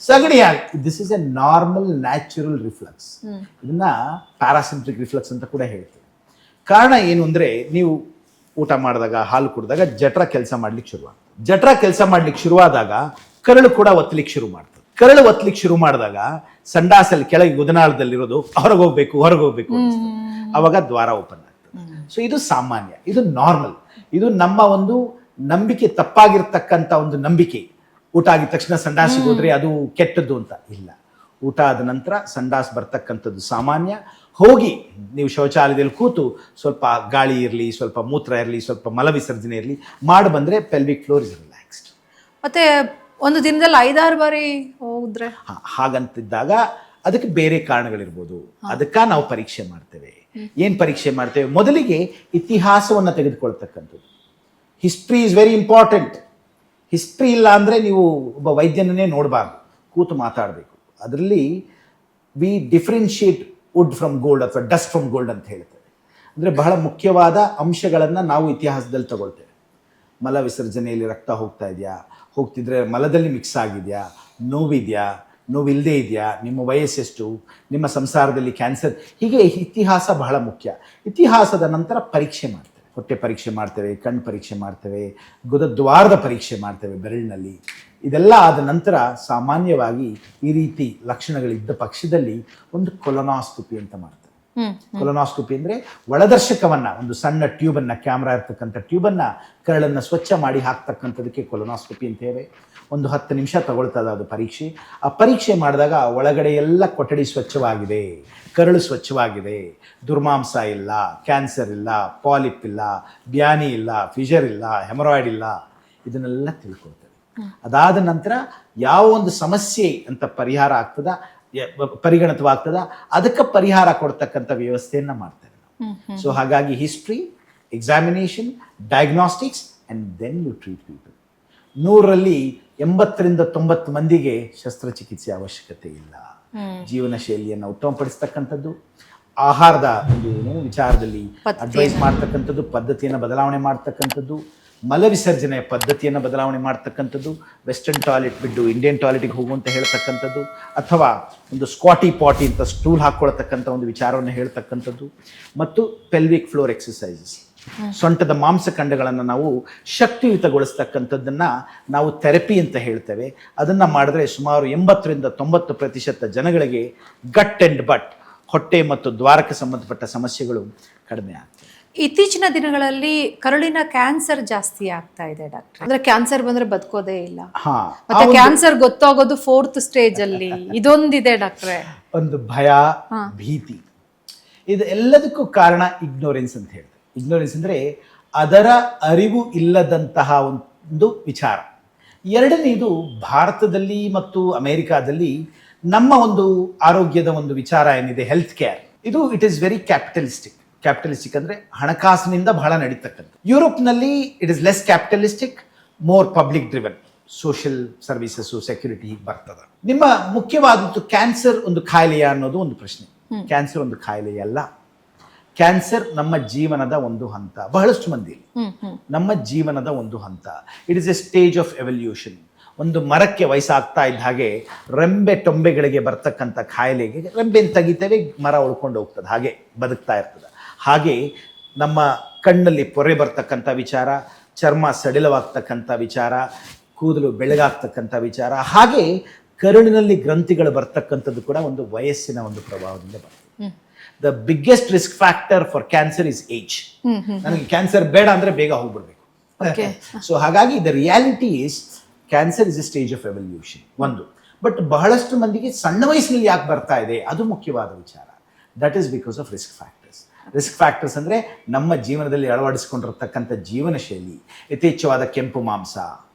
Speaker 2: ಸಗಣಿ this is A normal natural reflex. ಇದನ್ನ ಪ್ಯಾರಾಸಿಂಪ್ಟಿಕ್ ರಿಫ್ಲಕ್ಸ್ ಅಂತ ಕೂಡ ಹೇಳ್ತೀವಿ. ಕಾರಣ ಏನು ಅಂದ್ರೆ, ನೀವು ಊಟ ಮಾಡಿದಾಗ ಹಾಲು ಕುಡಿದಾಗ ಜಠರ ಕೆಲಸ ಮಾಡ್ಲಿಕ್ಕೆ ಶುರುವಾಗ್ತದೆ. ಜಠರ ಕೆಲಸ ಮಾಡ್ಲಿಕ್ಕೆ ಶುರುವಾದಾಗ ಕರಳು ಕೂಡ ಒತ್ತಲಿಕ್ಕೆ ಶುರು ಮಾಡ್ತದೆ. ಕರಳು ಒತ್ತಲಿಕ್ಕೆ ಶುರು ಮಾಡಿದಾಗ ಸಂಡಾಸಲ್ಲಿ ಕೆಳಗೆ ಗುದನಾಳದಲ್ಲಿರೋದು ಹೊರಗೋಗ್ಬೇಕು ಅವಾಗ ದ್ವಾರ ಓಪನ್ ಆಗ್ತದೆ. ಸೊ ಇದು ಸಾಮಾನ್ಯ, ಇದು ನಾರ್ಮಲ್. ಇದು ನಮ್ಮ ಒಂದು ನಂಬಿಕೆ, ತಪ್ಪಾಗಿರ್ತಕ್ಕಂಥ ಒಂದು ನಂಬಿಕೆ. ಊಟ ಆಗಿದ ತಕ್ಷಣ ಸಂಡಾಸಿಗೆ ಹೋದ್ರೆ ಅದು ಕೆಟ್ಟದ್ದು ಅಂತ ಇಲ್ಲ. ಊಟ ಆದ ನಂತರ ಸಂಡಾಸ್ ಬರ್ತಕ್ಕಂಥದ್ದು ಸಾಮಾನ್ಯ. ಹೋಗಿ ನೀವು ಶೌಚಾಲಯದಲ್ಲಿ ಕೂತು ಸ್ವಲ್ಪ ಗಾಳಿ ಇರಲಿ, ಸ್ವಲ್ಪ ಮೂತ್ರ ಇರಲಿ, ಸ್ವಲ್ಪ ಮಲ ವಿಸರ್ಜನೆ ಇರಲಿ ಮಾಡಿ ಬಂದರೆ ಪೆಲ್ವಿಕ್ ಫ್ಲೋರ್ ಇಸ್ ರಿಲ್ಯಾಕ್ಸ್ಡ್.
Speaker 1: ಮತ್ತೆ ಒಂದು ದಿನದಲ್ಲಿ 5-6 ಬಾರಿ ಹೋದ್ರೆ
Speaker 2: ಹಾಗಂತಿದ್ದಾಗ ಅದಕ್ಕೆ ಬೇರೆ ಕಾರಣಗಳಿರ್ಬೋದು. ಅದಕ್ಕ ನಾವು ಪರೀಕ್ಷೆ ಮಾಡ್ತೇವೆ. ಏನು ಪರೀಕ್ಷೆ ಮಾಡ್ತೇವೆ? ಮೊದಲಿಗೆ ಇತಿಹಾಸವನ್ನು ತೆಗೆದುಕೊಳ್ತಕ್ಕಂಥದ್ದು. History is very important. History ಇಲ್ಲ ಅಂದರೆ ನೀವು ಒಬ್ಬ ವೈದ್ಯನನ್ನೇ ನೋಡಬಾರ್ದು, ಕೂತು ಮಾತಾಡಬೇಕು. ಅದರಲ್ಲಿ we differentiate wood from gold ಅಥವಾ ಡಸ್ಟ್ ಫ್ರಮ್ ಗೋಲ್ಡ್ ಅಂತ ಹೇಳ್ತೇವೆ. ಅಂದರೆ ಬಹಳ ಮುಖ್ಯವಾದ ಅಂಶಗಳನ್ನು ನಾವು ಇತಿಹಾಸದಲ್ಲಿ ತಗೊಳ್ತೇವೆ. ಮಲ ವಿಸರ್ಜನೆಯಲ್ಲಿ ರಕ್ತ ಹೋಗ್ತಾ ಇದೆಯಾ, ಹೋಗ್ತಿದ್ರೆ ಮಲದಲ್ಲಿ ಮಿಕ್ಸ್ ಆಗಿದೆಯಾ, ನೋವಿದೆಯಾ, ನೋವಿಲ್ಲದೆ ಇದೆಯಾ, ನಿಮ್ಮ ವಯಸ್ಸೆಷ್ಟು, ನಿಮ್ಮ ಸಂಸಾರದಲ್ಲಿ ಕ್ಯಾನ್ಸರ್, ಹೀಗೆ ಇತಿಹಾಸ ಬಹಳ ಮುಖ್ಯ. ಇತಿಹಾಸದ ನಂತರ ಪರೀಕ್ಷೆ ಮಾಡ್ತೇವೆ. ಹೊಟ್ಟೆ ಪರೀಕ್ಷೆ ಮಾಡ್ತೇವೆ, ಕಣ್ಣು ಪರೀಕ್ಷೆ ಮಾಡ್ತೇವೆ, ಗುದದ್ವಾರದ ಪರೀಕ್ಷೆ ಮಾಡ್ತೇವೆ ಬೆರಳಿನಲ್ಲಿ. ಇದೆಲ್ಲ ಆದ ನಂತರ ಸಾಮಾನ್ಯವಾಗಿ ಈ ರೀತಿ ಲಕ್ಷಣಗಳಿದ್ದ ಪಕ್ಷದಲ್ಲಿ ಒಂದು ಕೊಲೊನಾಸ್ಕೋಪಿ ಅಂತ ಮಾಡ್ತೇವೆ. ಕೊಲೊನಾಸ್ಕೋಪಿ ಅಂದರೆ ಒಳದರ್ಶಕವನ್ನ, ಒಂದು ಸಣ್ಣ ಟ್ಯೂಬನ್ನು, ಕ್ಯಾಮ್ರಾ ಇರ್ತಕ್ಕಂಥ ಟ್ಯೂಬನ್ನು ಕರಳನ್ನು ಸ್ವಚ್ಛ ಮಾಡಿ ಹಾಕ್ತಕ್ಕಂಥದಕ್ಕೆ ಕೊಲೊನಾಸ್ಕೋಪಿ ಅಂತೇವೆ. ಒಂದು 10 ನಿಮಿಷ ತಗೊಳ್ತದೆ ಅದು ಪರೀಕ್ಷೆ. ಆ ಪರೀಕ್ಷೆ ಮಾಡಿದಾಗ ಒಳಗಡೆ ಎಲ್ಲ ಕೊಠಡಿ ಸ್ವಚ್ಛವಾಗಿದೆ, ಕರಳು ಸ್ವಚ್ಛವಾಗಿದೆ, ದುರ್ಮಾಂಸ ಇಲ್ಲ, ಕ್ಯಾನ್ಸರ್ ಇಲ್ಲ, ಪಾಲಿಪ್ ಇಲ್ಲ, ಬ್ಯಾನಿ ಇಲ್ಲ, ಫಿಷರ್ ಇಲ್ಲ, ಹೆಮರಾಯ್ಡ್ ಇಲ್ಲ, ಇದನ್ನೆಲ್ಲ ತಿಳ್ಕೊಳ್ತೇವೆ. ಅದಾದ ನಂತರ ಯಾವ ಒಂದು ಸಮಸ್ಯೆ ಅಂತ ಪರಿಹಾರ ಆಗ್ತದ, ಪರಿಗಣಿತವಾಗ್ತದ, ಅದಕ್ಕೆ ಪರಿಹಾರ ಕೊಡ್ತಕ್ಕಂಥ ವ್ಯವಸ್ಥೆಯನ್ನ ಮಾಡ್ತೇವೆ ನಾವು. ಸೊ ಹಾಗಾಗಿ history, examination, diagnostics and then you treat people. 100ರಲ್ಲಿ 80ರಿಂದ 90 ಮಂದಿಗೆ ಶಸ್ತ್ರಚಿಕಿತ್ಸೆ ಅವಶ್ಯಕತೆ ಇಲ್ಲ. ಜೀವನ ಶೈಲಿಯನ್ನು ಉತ್ತಮಪಡಿಸ್ತಕ್ಕಂಥದ್ದು, ಆಹಾರದ ಒಂದು ವಿಚಾರದಲ್ಲಿ ಅಡ್ವೈಸ್ ಮಾಡ್ತಕ್ಕಂಥದ್ದು, ಪದ್ಧತಿಯನ್ನು ಬದಲಾವಣೆ ಮಾಡ್ತಕ್ಕಂಥದ್ದು, ಮಲ ವಿಸರ್ಜನೆಯ ಪದ್ಧತಿಯನ್ನು ಬದಲಾವಣೆ ಮಾಡ್ತಕ್ಕಂಥದ್ದು, ವೆಸ್ಟರ್ನ್ ಟಾಯ್ಲೆಟ್ ಬಿಟ್ಟು ಇಂಡಿಯನ್ ಟಾಯ್ಲೆಟ್ಗೆ ಹೋಗುವಂತ ಹೇಳ್ತಕ್ಕಂಥದ್ದು, ಅಥವಾ ಒಂದು ಸ್ಕ್ವಾಟಿ ಪಾಟಿ ಅಂತ ಸ್ಟೂಲ್ ಹಾಕ್ಕೊಳ್ತಕ್ಕಂಥ ಒಂದು ವಿಚಾರವನ್ನು ಹೇಳ್ತಕ್ಕಂಥದ್ದು, ಮತ್ತು ಪೆಲ್ವಿಕ್ ಫ್ಲೋರ್ ಎಕ್ಸಸೈಸಸ್, ಸೊಂಟದ ಮಾಂಸಖಂಡಗಳನ್ನು ನಾವು ಶಕ್ತಿಯುತಗೊಳಿಸ್ತಕ್ಕಂಥದ್ದನ್ನು ನಾವು ಥೆರಪಿ ಅಂತ ಹೇಳ್ತೇವೆ. ಅದನ್ನು ಮಾಡಿದ್ರೆ ಸುಮಾರು 80ರಿಂದ 90% ಜನಗಳಿಗೆ ಗಟ್ ಅಂಡ್ ಬಟ್, ಹೊಟ್ಟೆ ಮತ್ತು ದ್ವಾರಕ್ಕೆ ಸಂಬಂಧಪಟ್ಟ ಸಮಸ್ಯೆಗಳು ಕಡಿಮೆ ಆಗ್ತವೆ.
Speaker 1: ಇತ್ತೀಚಿನ ದಿನಗಳಲ್ಲಿ ಕರುಳಿನ ಕ್ಯಾನ್ಸರ್ ಜಾಸ್ತಿ ಆಗ್ತಾ ಇದೆ ಡಾಕ್ಟರ್. ಅಂದ್ರೆ ಕ್ಯಾನ್ಸರ್ ಬಂದ್ರೆ ಬದುಕೋದೇ ಇಲ್ಲ, ಮತ್ತೆ ಕ್ಯಾನ್ಸರ್ ಗೊತ್ತಾಗೋದು 4th ಸ್ಟೇಜ್ ಅಲ್ಲಿ. ಇದೊಂದಿದೆ ಡಾಕ್ಟ್ರೆ,
Speaker 2: ಒಂದು ಭಯ, ಭೀತಿ. ಇದು ಎಲ್ಲದಕ್ಕೂ ಕಾರಣ ಇಗ್ನೋರೆನ್ಸ್ ಅಂತ ಹೇಳ್ತಾರೆ. ಇಗ್ನೋರೆನ್ಸ್ ಅಂದ್ರೆ ಅದರ ಅರಿವು ಇಲ್ಲದಂತಹ ಒಂದು ವಿಚಾರ. ಎರಡನೇದು, ಭಾರತದಲ್ಲಿ ಮತ್ತು ಅಮೆರಿಕಾದಲ್ಲಿ ನಮ್ಮ ಒಂದು ಆರೋಗ್ಯದ ಒಂದು ವಿಚಾರ ಏನಿದೆ, ಹೆಲ್ತ್ ಕೇರ್, ಇದು it is very capitalistic. Capitalistic ಅಂದರೆ ಹಣಕಾಸಿನಿಂದ ಬಹಳ ನಡೀತಕ್ಕಂಥ. ಯುರೋಪ್ನಲ್ಲಿ it is less capitalistic, more public driven, social services, security ಹೀಗೆ ಬರ್ತದೆ. ನಿಮ್ಮ ಮುಖ್ಯವಾದದ್ದು ಕ್ಯಾನ್ಸರ್ ಒಂದು ಕಾಯಿಲೆಯ ಅನ್ನೋದು ಒಂದು ಪ್ರಶ್ನೆ. ಕ್ಯಾನ್ಸರ್ ಒಂದು ಕಾಯಿಲೆಯಲ್ಲ. ಕ್ಯಾನ್ಸರ್ ನಮ್ಮ ಜೀವನದ ಒಂದು ಹಂತ. ಬಹಳಷ್ಟು ಮಂದಿ ನಮ್ಮ ಜೀವನದ ಒಂದು ಹಂತ. It is A stage of evolution. ಒಂದು ಮರಕ್ಕೆ ವಯಸ್ಸಾಗ್ತಾ ಇದ್ದ ಹಾಗೆ ರೆಂಬೆ ಟೊಂಬೆಗಳಿಗೆ ಬರ್ತಕ್ಕಂಥ ಕಾಯಿಲೆಗೆ ರೆಂಬೆಯನ್ನು ತೆಗಿತೇವೆ, ಮರ ಉಳ್ಕೊಂಡು ಹೋಗ್ತದೆ, ಹಾಗೆ ಬದುಕ್ತಾ ಇರ್ತದೆ. ಹಾಗೆ ನಮ್ಮ ಕಣ್ಣಲ್ಲಿ ಪೊರೆ ಬರ್ತಕ್ಕಂಥ ವಿಚಾರ, ಚರ್ಮ ಸಡಿಲವಾಗ್ತಕ್ಕಂಥ ವಿಚಾರ, ಕೂದಲು ಬೆಳಗಾಗ್ತಕ್ಕಂಥ ವಿಚಾರ, ಹಾಗೆ ಕರುಳಿನಲ್ಲಿ ಗ್ರಂಥಿಗಳು ಬರ್ತಕ್ಕಂಥದ್ದು ಕೂಡ ಒಂದು ವಯಸ್ಸಿನ ಒಂದು ಪ್ರಭಾವದಿಂದ ಬರ್ತದೆ. The biggest risk factor for cancer is age. ನನಗೆ ಕ್ಯಾನ್ಸರ್ ಬೇಡ ಅಂದ್ರೆ ಬೇಗ ಹೋಗ್ಬಿಡ್ಬೇಕು. ಸೊ ಹಾಗಾಗಿ the reality is cancer is A stage of evolution ಒಂದು. ಬಟ್ ಬಹಳಷ್ಟು ಮಂದಿಗೆ ಸಣ್ಣ ವಯಸ್ಸಿನಲ್ಲಿ ಯಾಕೆ ಬರ್ತಾ ಇದೆ, ಅದು ಮುಖ್ಯವಾದ ವಿಚಾರ. That is because of risk factors. Risk factors ಅಂದರೆ ನಮ್ಮ ಜೀವನದಲ್ಲಿ ಅಳವಡಿಸಿಕೊಂಡಿರ್ತಕ್ಕಂಥ ಜೀವನ ಶೈಲಿ, ಯಥೇಚ್ಛವಾದ ಕೆಂಪು ಮಾಂಸ,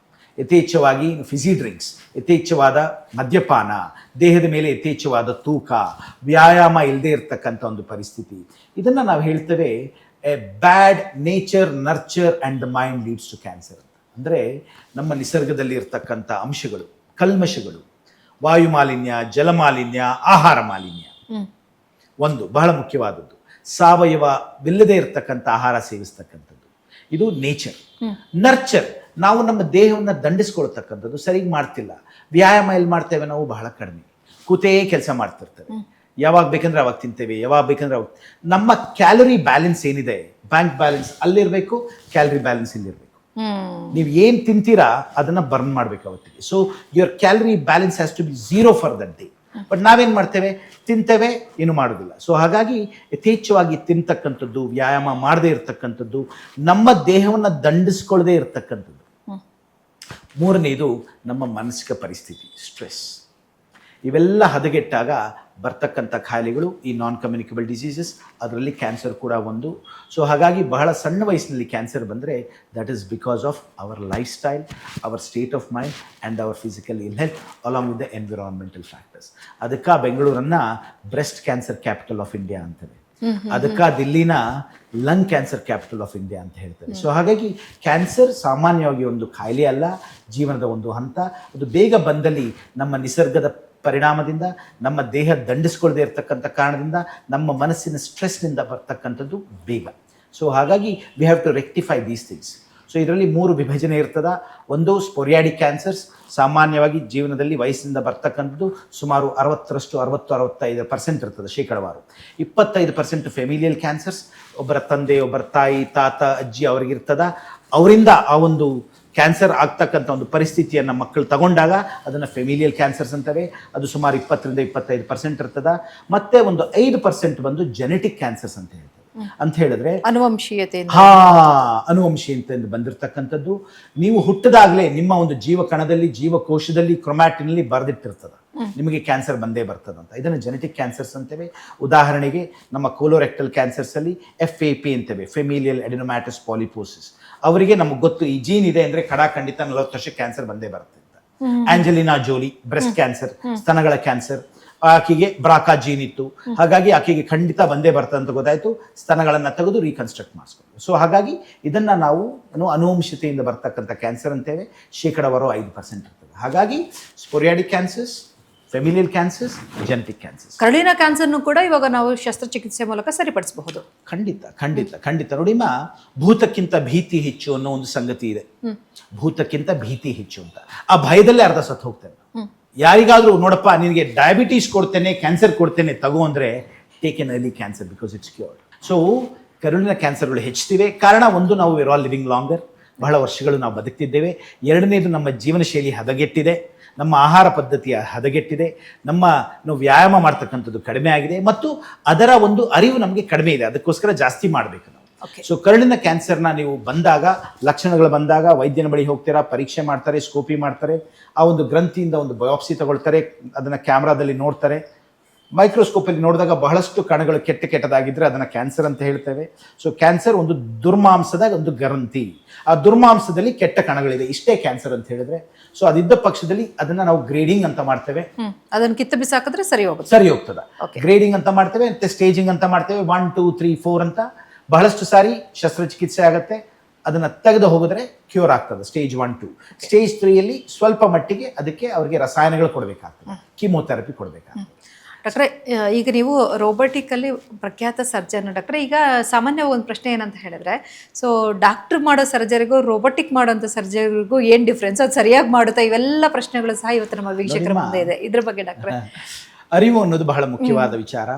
Speaker 2: ಯಥೇಚ್ಛವಾಗಿ ಫಿಸಿ ಡ್ರಿಂಕ್ಸ್, ಯಥೇಚ್ಛವಾದ ಮದ್ಯಪಾನ, ದೇಹದ ಮೇಲೆ ಯಥೇಚ್ಛವಾದ ತೂಕ, ವ್ಯಾಯಾಮ ಇಲ್ಲದೆ ಇರತಕ್ಕಂಥ ಒಂದು ಪರಿಸ್ಥಿತಿ. ಇದನ್ನು ನಾವು ಹೇಳ್ತೇವೆ a bad nature nurture and the mind leads to cancer. ಅಂದರೆ ನಮ್ಮ ನಿಸರ್ಗದಲ್ಲಿ ಇರ್ತಕ್ಕಂಥ ಅಂಶಗಳು, ಕಲ್ಮಶಗಳು, ವಾಯು ಮಾಲಿನ್ಯ, ಜಲ ಮಾಲಿನ್ಯ, ಆಹಾರ ಮಾಲಿನ್ಯ ಒಂದು ಬಹಳ ಮುಖ್ಯವಾದದ್ದು. ಸಾವಯವವಿಲ್ಲದೆ ಇರತಕ್ಕಂಥ ಆಹಾರ ಸೇವಿಸ್ತಕ್ಕಂಥದ್ದು, ಇದು ನೇಚರ್. ನರ್ಚರ್, ನಾವು ನಮ್ಮ ದೇಹವನ್ನು ದಂಡಿಸ್ಕೊಳ್ತಕ್ಕಂಥದ್ದು ಸರಿಗೆ ಮಾಡ್ತಿಲ್ಲ. ವ್ಯಾಯಾಮ ಎಲ್ಲಿ ಮಾಡ್ತೇವೆ ನಾವು? ಬಹಳ ಕಡಿಮೆ. ಕೂತೇ ಕೆಲಸ ಮಾಡ್ತಿರ್ತೇವೆ. ಯಾವಾಗ ಬೇಕಂದ್ರೆ ಅವಾಗ ತಿಂತೇವೆ, ಯಾವಾಗ ಬೇಕಂದ್ರೆ ಅವಾಗ. ನಮ್ಮ ಕ್ಯಾಲರಿ ಬ್ಯಾಲೆನ್ಸ್ ಏನಿದೆ, ಬ್ಯಾಂಕ್ ಬ್ಯಾಲೆನ್ಸ್ ಅಲ್ಲಿರಬೇಕು, ಕ್ಯಾಲರಿ ಬ್ಯಾಲೆನ್ಸ್ ಇಲ್ಲಿರಬೇಕು. ನೀವು ಏನು ತಿಂತೀರಾ ಅದನ್ನ ಬರ್ನ್ ಮಾಡ್ಬೇಕು ಅವತ್ತಿಗೆ. So your calorie balance has to be 0 for that day. But ನಾವೇನು ಮಾಡ್ತೇವೆ? ತಿಂತೇವೆ, ಏನು ಮಾಡೋದಿಲ್ಲ. ಸೊ ಹಾಗಾಗಿ ಯಥೇಚ್ಛವಾಗಿ ತಿಂತಕ್ಕಂಥದ್ದು, ವ್ಯಾಯಾಮ ಮಾಡದೇ ಇರತಕ್ಕಂಥದ್ದು, ನಮ್ಮ ದೇಹವನ್ನು ದಂಡಿಸ್ಕೊಳ್ಳದೆ ಇರತಕ್ಕಂಥದ್ದು. ಮೂರನೇದು ನಮ್ಮ ಮಾನಸಿಕ ಪರಿಸ್ಥಿತಿ, ಸ್ಟ್ರೆಸ್. ಇವೆಲ್ಲ ಹದಗೆಟ್ಟಾಗ ಬರ್ತಕ್ಕಂಥ ಕಾಯಿಲೆಗಳು ಈ ನಾನ್ ಕಮ್ಯುನಿಕಬಲ್ ಡಿಸೀಸಸ್, ಅದರಲ್ಲಿ ಕ್ಯಾನ್ಸರ್ ಕೂಡ ಒಂದು. ಸೊ ಹಾಗಾಗಿ ಬಹಳ ಸಣ್ಣ ವಯಸ್ಸಿನಲ್ಲಿ ಕ್ಯಾನ್ಸರ್ ಬಂದರೆ that is because of our life style, our state of mind and our physical ill health along with the environmental factors. ಅದಕ್ಕೆ ಬೆಂಗಳೂರನ್ನ breast cancer capital of India ಅಂತಾರೆ, ಅದಕ್ಕೆ ದಿಲ್ಲಿನ lung cancer capital of India ಅಂತ ಹೇಳ್ತಾರೆ. ಸೊ ಹಾಗಾಗಿ ಕ್ಯಾನ್ಸರ್ ಸಾಮಾನ್ಯವಾಗಿ ಒಂದು ಕಾಯಿಲೆ ಅಲ್ಲ, ಜೀವನದ ಒಂದು ಹಂತ. ಅದು ಬೇಗ ಬಂದಲ್ಲಿ ನಮ್ಮ ನಿಸರ್ಗದ ಪರಿಣಾಮದಿಂದ, ನಮ್ಮ ದೇಹ ದಂಡಿಸ್ಕೊಳ್ಳದೆ ಇರತಕ್ಕಂಥ ಕಾರಣದಿಂದ, ನಮ್ಮ ಮನಸ್ಸಿನ ಸ್ಟ್ರೆಸ್ನಿಂದ ಬರ್ತಕ್ಕಂಥದ್ದು ಬೇಗ. ಸೊ ಹಾಗಾಗಿ we have to rectify these things. So ಇದರಲ್ಲಿ 3 ವಿಭಜನೆ ಇರ್ತದ. ಒಂದು ಸ್ಪೊರಿಯಾಡಿಕ್ ಕ್ಯಾನ್ಸರ್ಸ್, ಸಾಮಾನ್ಯವಾಗಿ ಜೀವನದಲ್ಲಿ ವಯಸ್ಸಿನಿಂದ ಬರ್ತಕ್ಕಂಥದ್ದು ಸುಮಾರು 60-65% ಇರ್ತದೆ ಶೇಕಡವಾರು. 25% ಫೆಮಿಲಿಯಲ್ ಕ್ಯಾನ್ಸರ್ಸ್, ಒಬ್ಬರ ತಂದೆ, ಒಬ್ಬರ ತಾಯಿ, ತಾತ, ಅಜ್ಜಿ ಅವರಿಗಿರ್ತದ. ಅವರಿಂದ ಆ ಒಂದು ಕ್ಯಾನ್ಸರ್ ಆಗ್ತಕ್ಕಂಥ ಒಂದು ಪರಿಸ್ಥಿತಿಯನ್ನು ಮಕ್ಕಳು ತಗೊಂಡಾಗ ಅದನ್ನು ಫೆಮಿಲಿಯಲ್ ಕ್ಯಾನ್ಸರ್ಸ್ ಅಂತವೆ. ಅದು ಸುಮಾರು 20-25% ಇರ್ತದ. ಮತ್ತೆ ಒಂದು 5% ಬಂದು ಜೆನೆಟಿಕ್ ಕ್ಯಾನ್ಸರ್ಸ್ ಅಂತ ಹೇಳ್ತಾರೆ. ಅಂತ ಹೇಳಿದ್ರೆ ಅನುವಂಶೀಯತೆಯಿಂದ ಬಂದಿರತಕ್ಕಂಥದ್ದು. ನೀವು ಹುಟ್ಟದಾಗಲೇ ನಿಮ್ಮ ಒಂದು ಜೀವಕಣದಲ್ಲಿ, ಜೀವಕೋಶದಲ್ಲಿ, ಕ್ರೊಮ್ಯಾಟಿನಲ್ಲಿ ಬರೆದಿಟ್ಟಿರ್ತದ ನಿಮಗೆ ಕ್ಯಾನ್ಸರ್ ಬಂದೇ ಬರ್ತದಂತ. ಇದನ್ನು ಜೆನೆಟಿಕ್ ಕ್ಯಾನ್ಸರ್ಸ್ ಅಂತೇವೆ. ಉದಾಹರಣೆಗೆ ನಮ್ಮ ಕೋಲೋರೆಕ್ಟಲ್ ಕ್ಯಾನ್ಸರ್ಸ್ ಅಲ್ಲಿ FAP ಅಂತೇವೆ, ಫೆಮಿಲಿಯಲ್ ಅಡೆನೊಮ್ಯಾಟಸ್ ಪಾಲಿಪೋಸಿಸ್. ಅವರಿಗೆ ನಮಗೆ ಗೊತ್ತು ಈ ಜೀನ್ ಇದೆ ಅಂದ್ರೆ ಖಂಡಿತ 40 ವರ್ಷಕ್ಕೆ ಕ್ಯಾನ್ಸರ್ ಬಂದೇ ಬರುತ್ತೆ. ಆಂಜಲಿನಾ ಜೋಲಿ ಬ್ರೆಸ್ಟ್ ಕ್ಯಾನ್ಸರ್, ಸ್ತನಗಳ ಕ್ಯಾನ್ಸರ್, ಆಕೆಗೆ ಬ್ರಾಕಾ ಜೀನ್ ಇತ್ತು, ಹಾಗಾಗಿ ಆಕೆಗೆ ಖಂಡಿತ ಬಂದೇ ಬರ್ತದೆ ಅಂತ ಗೊತ್ತಾಯ್ತು. ಸ್ತನಗಳನ್ನು ತೆಗೆದು ರೀಕನ್ಸ್ಟ್ರಕ್ಟ್ ಮಾಡಿಸ್ಕೊಂಡು. ಸೊ ಹಾಗಾಗಿ ಇದನ್ನ ನಾವು ಅನುವಂಶತೆಯಿಂದ ಬರ್ತಕ್ಕಂಥ ಕ್ಯಾನ್ಸರ್ ಅಂತೇವೆ. ಶೇಕಡವಾರು 5% ಇರ್ತದೆ. ಹಾಗಾಗಿ sporadic cancers, familial cancers, genetic cancers.
Speaker 1: ಕರುಳಿನ ಕ್ಯಾನ್ಸರ್ನು ಕೂಡ ಇವಾಗ ನಾವು ಶಸ್ತ್ರಚಿಕಿತ್ಸೆ ಮೂಲಕ ಸರಿಪಡಿಸಬಹುದು.
Speaker 2: ಖಂಡಿತ ಖಂಡಿತ ಖಂಡಿತ. ನೋಡಿಮ್ಮ, ಭೂತಕ್ಕಿಂತ ಭೀತಿ ಹೆಚ್ಚು ಅನ್ನೋ ಒಂದು ಸಂಗತಿ ಇದೆ. ಭೂತಕ್ಕಿಂತ ಭೀತಿ ಹೆಚ್ಚು ಅಂತ, ಆ ಭಯದಲ್ಲೇ ಅರ್ಧ ಸತ್ತು ಹೋಗ್ತೇನೆ. ಯಾರಿಗಾದ್ರೂ ನೋಡಪ್ಪ ನಿನಗೆ ಡಯಾಬಿಟೀಸ್ ಕೊಡ್ತೇನೆ, ಕ್ಯಾನ್ಸರ್ ಕೊಡ್ತೇನೆ ತಗೋ ಅಂದ್ರೆ take an early cancer because it's cured. So ಕರುಳಿನ ಕ್ಯಾನ್ಸರ್ಗಳು ಹೆಚ್ಚುತ್ತಿವೆ. ಕಾರಣ ಒಂದು, ನಾವು we are all living longer, ಬಹಳ ವರ್ಷಗಳು ನಾವು ಬದುಕ್ತಿದ್ದೇವೆ. ಎರಡನೇದು, ನಮ್ಮ ಜೀವನ ಶೈಲಿ ಹದಗೆಟ್ಟಿದೆ, ನಮ್ಮ ಆಹಾರ ಪದ್ಧತಿಯ ಹದಗೆಟ್ಟಿದೆ, ನಮ್ಮ ವ್ಯಾಯಾಮ ಮಾಡ್ತಕ್ಕಂಥದ್ದು ಕಡಿಮೆ ಆಗಿದೆ, ಮತ್ತು ಅದರ ಒಂದು ಅರಿವು ನಮಗೆ ಕಡಿಮೆ ಇದೆ. ಅದಕ್ಕೋಸ್ಕರ ಜಾಸ್ತಿ ಮಾಡಬೇಕು ನಾವು. ಸೊ ಕರುಳಿನ ಕ್ಯಾನ್ಸರ್ನ ನೀವು ಬಂದಾಗ, ಲಕ್ಷಣಗಳು ಬಂದಾಗ ವೈದ್ಯನ ಬಳಿ ಹೋಗ್ತೀರಾ, ಪರೀಕ್ಷೆ ಮಾಡ್ತಾರೆ, ಸ್ಕೋಪಿ ಮಾಡ್ತಾರೆ, ಆ ಒಂದು ಗ್ರಂಥಿಯಿಂದ ಒಂದು ಬಯಾಪ್ಸಿ ತಗೊಳ್ತಾರೆ, ಅದನ್ನು ಕ್ಯಾಮ್ರಾದಲ್ಲಿ ನೋಡ್ತಾರೆ. ಮೈಕ್ರೋಸ್ಕೋಪಲ್ಲಿ ನೋಡಿದಾಗ ಬಹಳಷ್ಟು ಕಣಗಳು ಕೆಟ್ಟದಾಗಿದ್ದರೆ ಅದನ್ನು ಕ್ಯಾನ್ಸರ್ ಅಂತ ಹೇಳ್ತೇವೆ. ಸೊ ಕ್ಯಾನ್ಸರ್ ಒಂದು ದುರ್ಮಾಂಸದ ಒಂದು ಗ್ರಂಥಿ, ಆ ದುರ್ಮಾಂಸದಲ್ಲಿ ಕೆಟ್ಟ ಕಣಗಳಿದೆ, ಇಷ್ಟೇ ಕ್ಯಾನ್ಸರ್ ಅಂತ ಹೇಳಿದ್ರೆ. ಸೊ ಅದಿದ್ದ ಪಕ್ಷದಲ್ಲಿ ಅದನ್ನ ನಾವು ಗ್ರೇಡಿಂಗ್ ಅಂತ ಮಾಡ್ತೇವೆ.
Speaker 1: ಅದನ್ನು ಕಿತ್ತು ಬಿಸಾಕಿದ್ರೆ ಸರಿ
Speaker 2: ಹೋಗ್ತದೆ. ಗ್ರೇಡಿಂಗ್ ಅಂತ ಮಾಡ್ತೇವೆ, ಮತ್ತೆ ಸ್ಟೇಜಿಂಗ್ ಅಂತ ಮಾಡ್ತೇವೆ. 1, 2, 3, 4 ಅಂತ. ಬಹಳಷ್ಟು ಸಾರಿ ಶಸ್ತ್ರಚಿಕಿತ್ಸೆ ಆಗುತ್ತೆ, ಅದನ್ನ ತೆಗೆದು ಹೋಗಿದ್ರೆ ಕ್ಯೂರ್ ಆಗ್ತದೆ. ಸ್ಟೇಜ್ 1, 2. ಸ್ಟೇಜ್ 3ಯಲ್ಲಿ ಸ್ವಲ್ಪ ಮಟ್ಟಿಗೆ ಅದಕ್ಕೆ ಅವರಿಗೆ ರಸಾಯನಗಳು ಕೊಡಬೇಕಾಗ್ತದೆ, ಕೀಮೋಥೆರಪಿ ಕೊಡಬೇಕಾಗ್ತದೆ.
Speaker 1: ಡಾಕ್ಟ್ರೆ, ಈಗ ನೀವು ರೋಬೋಟಿಕಲ್ಲಿ ಪ್ರಖ್ಯಾತ ಸರ್ಜನ್ ಡಾಕ್ಟ್ರೆ. ಈಗ ಸಾಮಾನ್ಯ ಒಂದು ಪ್ರಶ್ನೆ ಏನಂತ ಹೇಳಿದ್ರೆ, ಸೊ ಡಾಕ್ಟರ್ ಮಾಡೋ ಸರ್ಜರಿಗೂ ರೋಬೋಟಿಕ್ ಮಾಡೋಂಥ ಸರ್ಜರಿಗೂ ಏನು ಡಿಫ್ರೆನ್ಸ್, ಅದು ಸರಿಯಾಗಿ ಮಾಡುತ್ತಾ, ಇವೆಲ್ಲ ಪ್ರಶ್ನೆಗಳು ಸಹ ಇವತ್ತು ನಮ್ಮ ವೀಕ್ಷಕರ ಮುಂದೆ ಇದೆ. ಇದ್ರ ಬಗ್ಗೆ ಡಾಕ್ಟ್ರೆ
Speaker 2: ಅರಿವು ಅನ್ನೋದು ಬಹಳ ಮುಖ್ಯವಾದ ವಿಚಾರ.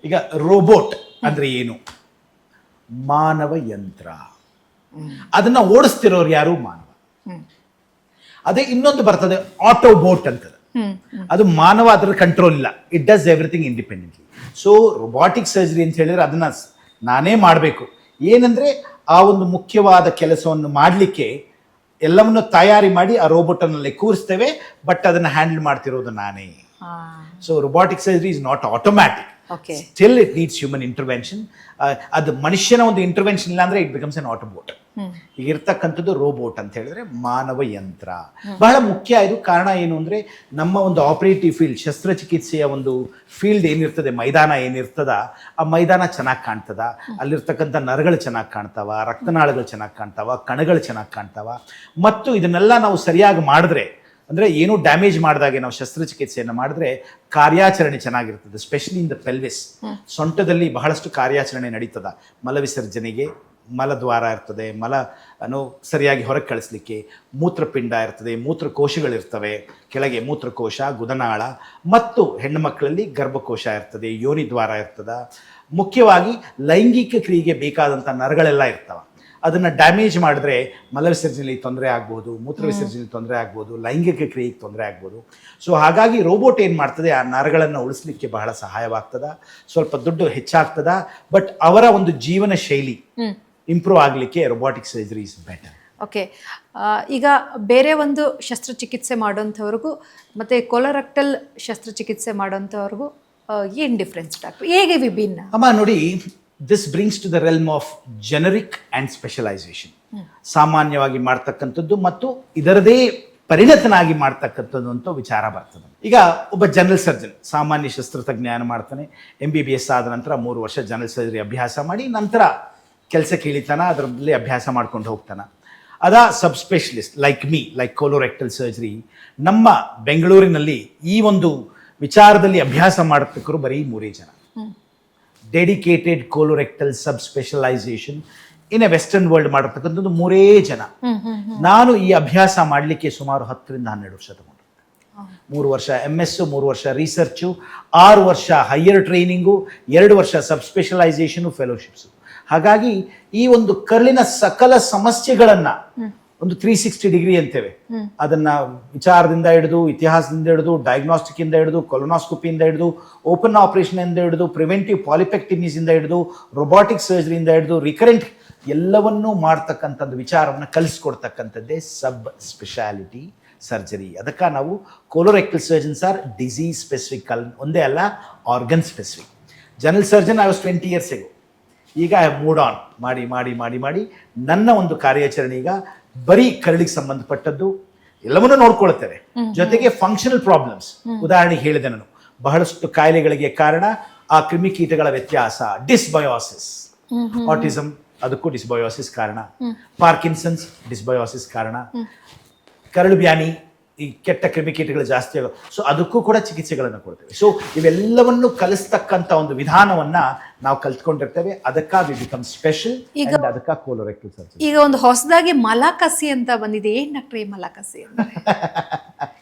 Speaker 2: ಈಗ ರೋಬೋಟ್ ಅಂದ್ರೆ ಏನು? ಮಾನವ ಯಂತ್ರ. ಅದನ್ನ ಓಡಿಸ್ತಿರೋರು ಯಾರು? ಮಾನವ. ಅದೇ ಇನ್ನೊಂದು ಬರ್ತದೆ ಆಟೋಬೋಟ್ ಅಂತ. ಅದು ಮಾನವ, ಅದರ ಕಂಟ್ರೋಲ್ ಇಲ್ಲ. It does everything independently. So robotic surgery ಅಂತ ಹೇಳಿದ್ರೆ ಅದನ್ನ ನಾನೇ ಮಾಡಬೇಕು. ಏನಂದ್ರೆ ಆ ಒಂದು ಮುಖ್ಯವಾದ ಕೆಲಸವನ್ನು ಮಾಡಲಿಕ್ಕೆ ಎಲ್ಲವನ್ನು ತಯಾರಿ ಮಾಡಿ ಆ ರೋಬೋಟ್ ಅನ್ನಲ್ಲಿ ಕೂರಿಸ್ತೇವೆ, ಬಟ್ ಅದನ್ನ ಹ್ಯಾಂಡಲ್ ಮಾಡ್ತಿರೋದು ನಾನೇ. So robotic surgery is not automatic. Still it needs human intervention. ಅದು ಮನುಷ್ಯನ ಒಂದು ಇಂಟರ್ವೆನ್ಷನ್ ಇಲ್ಲ ಅಂದ್ರೆ ಇಟ್ ಬಿಕಮ್ಸ್ ಎನ್ ಆಟೋಬೋಟ್. ಈಗ ಇರ್ತಕ್ಕಂಥದ್ದು ರೋಬೋಟ್ ಅಂತ ಹೇಳಿದ್ರೆ ಮಾನವ ಯಂತ್ರ. ಬಹಳ ಮುಖ್ಯ ಇದು. ಕಾರಣ ಏನು ಅಂದ್ರೆ ನಮ್ಮ ಒಂದು ಆಪರೇಟಿವ್ ಫೀಲ್ಡ್, ಶಸ್ತ್ರಚಿಕಿತ್ಸೆಯ ಒಂದು ಫೀಲ್ಡ್ ಏನಿರ್ತದೆ, ಮೈದಾನ ಏನಿರ್ತದ, ಆ ಮೈದಾನ ಚೆನ್ನಾಗಿ ಕಾಣ್ತದ, ಅಲ್ಲಿರ್ತಕ್ಕಂಥ ನರಗಳು ಚೆನ್ನಾಗಿ ಕಾಣ್ತಾವ, ರಕ್ತನಾಳಗಳು ಚೆನ್ನಾಗಿ ಕಾಣ್ತಾವ, ಕಣಗಳು ಚೆನ್ನಾಗಿ ಕಾಣ್ತಾವ. ಮತ್ತು ಇದನ್ನೆಲ್ಲ ನಾವು ಸರಿಯಾಗಿ ಮಾಡಿದ್ರೆ, ಅಂದರೆ ಏನೂ ಡ್ಯಾಮೇಜ್ ಮಾಡಿದಾಗೆ ನಾವು ಶಸ್ತ್ರಚಿಕಿತ್ಸೆಯನ್ನು ಮಾಡಿದ್ರೆ ಕಾರ್ಯಾಚರಣೆ ಚೆನ್ನಾಗಿರ್ತದೆ. ಸ್ಪೆಷಲಿ ಇನ್ ದ ಪೆಲ್ವಿಸ್, ಸೊಂಟದಲ್ಲಿ ಬಹಳಷ್ಟು ಕಾರ್ಯಾಚರಣೆ ನಡೀತದ. ಮಲವಿಸರ್ಜನೆಗೆ ಮಲದ್ವಾರ ಇರ್ತದೆ, ಮಲನು ಸರಿಯಾಗಿ ಹೊರಗೆ ಕಳಿಸ್ಲಿಕ್ಕೆ ಮೂತ್ರಪಿಂಡ ಇರ್ತದೆ, ಮೂತ್ರಕೋಶಗಳಿರ್ತವೆ, ಕೆಳಗೆ ಮೂತ್ರಕೋಶ, ಗುದನಾಳ, ಮತ್ತು ಹೆಣ್ಣು ಮಕ್ಕಳಲ್ಲಿ ಗರ್ಭಕೋಶ ಇರ್ತದೆ, ಯೋನಿ ದ್ವಾರ ಇರ್ತದ. ಮುಖ್ಯವಾಗಿ ಲೈಂಗಿಕ ಕ್ರಿಯೆಗೆ ಬೇಕಾದಂಥ ನರಗಳೆಲ್ಲ ಇರ್ತವೆ. ಅದನ್ನು ಡ್ಯಾಮೇಜ್ ಮಾಡಿದ್ರೆ ಮಲವಿಸರ್ಜನೆಯಲ್ಲಿ ತೊಂದರೆ ಆಗ್ಬೋದು, ಮೂತ್ರ ವಿಸರ್ಜನೆಯಲ್ಲಿ ತೊಂದರೆ ಆಗ್ಬೋದು, ಲೈಂಗಿಕ ಕ್ರಿಯೆಗೆ ತೊಂದರೆ ಆಗ್ಬೋದು. ಸೊ ಹಾಗಾಗಿ ರೋಬೋಟ್ ಏನು ಮಾಡ್ತದೆ, ಆ ನರಗಳನ್ನು ಉಳಿಸ್ಲಿಕ್ಕೆ ಬಹಳ ಸಹಾಯವಾಗ್ತದ. ಸ್ವಲ್ಪ ದುಡ್ಡು ಹೆಚ್ಚಾಗ್ತದ, ಬಟ್ ಅವರ ಒಂದು ಜೀವನ ಶೈಲಿ ಇಂಪ್ರೂವ್ ಆಗಲಿಕ್ಕೆ robotic surgery is better.
Speaker 1: Okay, ಈಗ ಬೇರೆ ಒಂದು ಶಸ್ತ್ರಚಿಕಿತ್ಸೆ ಮಾಡೋಂಥವ್ರಿಗೂ ಮತ್ತು ಕೊಲೊರೆಕ್ಟಲ್ ಶಸ್ತ್ರಚಿಕಿತ್ಸೆ ಮಾಡೋಂಥವ್ರಿಗೂ ಏನು ಡಿಫ್ರೆನ್ಸ್ ಡಾಕ್ಟರ್? ಹೇಗೆ ವಿಭಿನ್ನ?
Speaker 2: ಅಮ್ಮ ನೋಡಿ, this brings to the realm of generic and specialisation. ಸಾಮಾನ್ಯವಾಗಿ ಮಾಡ್ತಕ್ಕಂಥದ್ದು ಮತ್ತು ಇದರದೇ ಪರಿಣತನಾಗಿ ಮಾಡ್ತಕ್ಕಂಥದ್ದು ಅಂತ ವಿಚಾರ ಬರ್ತದೆ. ಈಗ ಒಬ್ಬ ಜನರಲ್ ಸರ್ಜನ್ ಸಾಮಾನ್ಯ ಶಸ್ತ್ರತಜ್ಞ ಮಾಡ್ತಾನೆ, MBBS ಆದ ನಂತರ 3 ವರ್ಷ ಜನರಲ್ ಸರ್ಜರಿ ಅಭ್ಯಾಸ ಮಾಡಿ ನಂತರ ಕೆಲಸಕ್ಕೆ ಇಳಿತಾನ, ಅದರಲ್ಲಿ ಅಭ್ಯಾಸ ಮಾಡ್ಕೊಂಡು ಹೋಗ್ತಾನೆ. ಅದ sub specialist like me, like colorectal surgery, ನಮ್ಮ ಬೆಂಗಳೂರಿನಲ್ಲಿ ಈ ಒಂದು ವಿಚಾರದಲ್ಲಿ ಅಭ್ಯಾಸ ಮಾಡತಕ್ಕರು ಬರೀ 3 ಜನ. Dedicated colorectal sub specialisation in a western world ಮಾಡಿರ್ತಕ್ಕಂಥದ್ದು 3 ಜನ. ನಾನು ಈ ಅಭ್ಯಾಸ ಮಾಡಲಿಕ್ಕೆ ಸುಮಾರು 10 ರಿಂದ 12 ವರ್ಷ ತಗೊಂಡು, 3 ವರ್ಷ MS, 3 ವರ್ಷ ರಿಸರ್ಚು, 6 ವರ್ಷ ಹೈಯರ್ ಟ್ರೈನಿಂಗು, 2 ವರ್ಷ ಸಬ್ ಸ್ಪೆಷಲೈಸೇಷನು, ಫೆಲೋಶಿಪ್ಸು. ಹಾಗಾಗಿ ಈ ಒಂದು ಕರುಳಿನ ಸಕಲ ಸಮಸ್ಯೆಗಳನ್ನ ಒಂದು 360 ಡಿಗ್ರಿ ಅಂತೇವೆ, ಅದನ್ನ ವಿಚಾರದಿಂದ ಹಿಡಿದು, ಇತಿಹಾಸದಿಂದ ಹಿಡಿದು, ಡಯಾಗ್ನಾಸ್ಟಿಕ್ ಇಂದ ಹಿಡಿದು, ಕೊಲೊನಾಸ್ಕೋಪಿಯಿಂದ ಹಿಡಿದು, ಓಪನ್ ಆಪರೇಷನ್ ಇಂದ ಹಿಡಿದು, ಪ್ರಿವೆಂಟಿವ್ ಪಾಲಿಪೆಕ್ಟಿಮೀಸ್ ಇಂದ ಹಿಡಿದು, ರೊಬೋಟಿಕ್ ಸರ್ಜರಿಯಿಂದ ಹಿಡಿದು, ರಿಕರೆಂಟ್ ಎಲ್ಲವನ್ನೂ ಮಾಡ್ತಕ್ಕಂಥದ್ದು ವಿಚಾರವನ್ನು ಕಲಿಸ್ಕೊಡ್ತಕ್ಕಂಥದ್ದೇ ಸಬ್ ಸ್ಪೆಷಾಲಿಟಿ ಸರ್ಜರಿ. ಅದಕ್ಕೆ ನಾವು colorectal surgeons are disease specific, ಒಂದೇ ಅಲ್ಲ organ specific. General surgeon I was 20 years ago. ಈಗ ಐ ಹ್ಯಾವ್ ಮೂಡ್ ಆನ್ ಮಾಡಿ ಮಾಡಿ ಮಾಡಿ ಮಾಡಿ ನನ್ನ ಒಂದು ಕಾರ್ಯಾಚರಣೆ ಈಗ ಬರೀ ಕರಳಿಗೆ ಸಂಬಂಧಪಟ್ಟದ್ದು ಎಲ್ಲವನ್ನೂ ನೋಡ್ಕೊಳ್ತೇವೆ, ಜೊತೆಗೆ ಫಂಕ್ಷನಲ್ ಪ್ರಾಬ್ಲಮ್ಸ್. ಉದಾಹರಣೆಗೆ ಹೇಳಿದೆ ನಾನು, ಬಹಳಷ್ಟು ಕಾಯಿಲೆಗಳಿಗೆ ಕಾರಣ ಆ ಕ್ರಿಮಿಕೀಟಗಳ ವ್ಯತ್ಯಾಸ. ಡಿಸ್ಬಯೋಸಿಸ್, ಆಟಿಸಮ್, ಅದಕ್ಕೂ ಡಿಸ್ಬಯೋಸಿಸ್ ಕಾರಣ. ಪಾರ್ಕಿನ್ಸನ್ಸ್, ಡಿಸ್ಬಯೋಸಿಸ್ ಕಾರಣ. ಕರಳು ಬ್ಯಾನಿ, ಈ ಕೆಟ್ಟ ಕ್ರಿಮಿಕೀಟಗಳು ಜಾಸ್ತಿ ಆಗೋ, ಸೊ ಅದಕ್ಕೂ ಕೂಡ ಚಿಕಿತ್ಸೆಗಳನ್ನು ಕೊಡ್ತೇವೆ. ಸೊ ಇವೆಲ್ಲವನ್ನು ಕಲಿಸ್ತಕ್ಕಂಥ ಒಂದು ವಿಧಾನವನ್ನ ನಾವು ಕಲ್ತ್ಕೊಂಡಿರ್ತೇವೆ. ಅದಕ್ಕಾಗಿ ಬಿಕಮ್ ಸ್ಪೆಷಲ್. ಈಗ ಅದಕ್ಕೆ ಕೊಲೊರೆಕ್ಟಲ್ ಸರ್ಜರಿ.
Speaker 1: ಈಗ ಒಂದು ಹೊಸದಾಗಿ ಮಲಕಸಿ ಅಂತ ಬಂದಿದೆ, ಏನ್ ಡಾಕ್ಟರ್ ಈ ಮಲಕಸಿ ಅಂದ್ರೆ?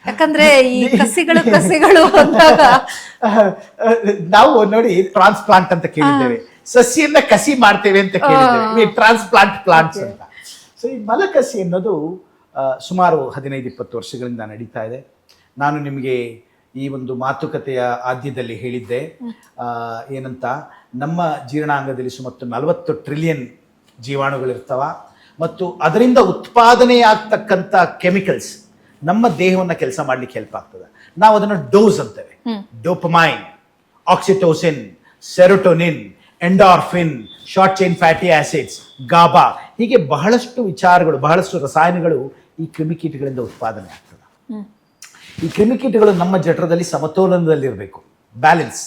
Speaker 1: ಯಾಕಂದ್ರೆ ಈ ಕಸಿಗಳು ಅಂದಾಗ
Speaker 2: ನಾವು ನೋಡಿ ಟ್ರಾನ್ಸ್ಪ್ಲಾಂಟ್ ಅಂತ ಕೇಳಿದ್ದೇವೆ, ಸಸಿಯನ್ನ ಕಸಿ ಮಾಡ್ತೇವೆ ಅಂತ ಕೇಳಿದ್ದೇವೆ, ಟ್ರಾನ್ಸ್ಪ್ಲಾಂಟ್ ಪ್ಲಾಂಟ್ಸ್ ಅಂತ. ಸೊ ಈ ಮಲಕಸಿ ಅನ್ನೋದು ಸುಮಾರು 15-20 ವರ್ಷಗಳಿಂದ ನಡೀತಾ ಇದೆ. ನಾನು ನಿಮಗೆ ಈ ಒಂದು ಮಾತುಕತೆಯ ಆದ್ಯದಲ್ಲಿ ಹೇಳಿದ್ದೆ ಏನಂತ, ನಮ್ಮ ಜೀರ್ಣಾಂಗದಲ್ಲಿ ಸುಮಾರು 40 ಟ್ರಿಲಿಯನ್ ಜೀವಾಣುಗಳಿರ್ತಾವ ಮತ್ತು ಅದರಿಂದ ಉತ್ಪಾದನೆಯಾಗ್ತಕ್ಕಂಥ ಕೆಮಿಕಲ್ಸ್ ನಮ್ಮ ದೇಹವನ್ನು ಕೆಲಸ ಮಾಡ್ಲಿಕ್ಕೆ ಹೆಲ್ಪ್ ಆಗ್ತದೆ. ನಾವು ಅದನ್ನು ಡೋಸ್ ಅಂತೇವೆ. Dopamine, oxytocin, serotonin, endorphin, short chain fatty acids, GABA, ಹೀಗೆ ಬಹಳಷ್ಟು ವಿಚಾರಗಳು, ಬಹಳಷ್ಟು ರಸಾಯನಗಳು ಈ ಕ್ರಿಮಿಕೀಟಗಳಿಂದ ಉತ್ಪಾದನೆ ಆಗ್ತದೆ. ಈ ಕ್ರಿಮಿಕೀಟಗಳು ನಮ್ಮ ಜಠರದಲ್ಲಿ ಸಮತೋಲನದಲ್ಲಿರಬೇಕು, ಬ್ಯಾಲೆನ್ಸ್,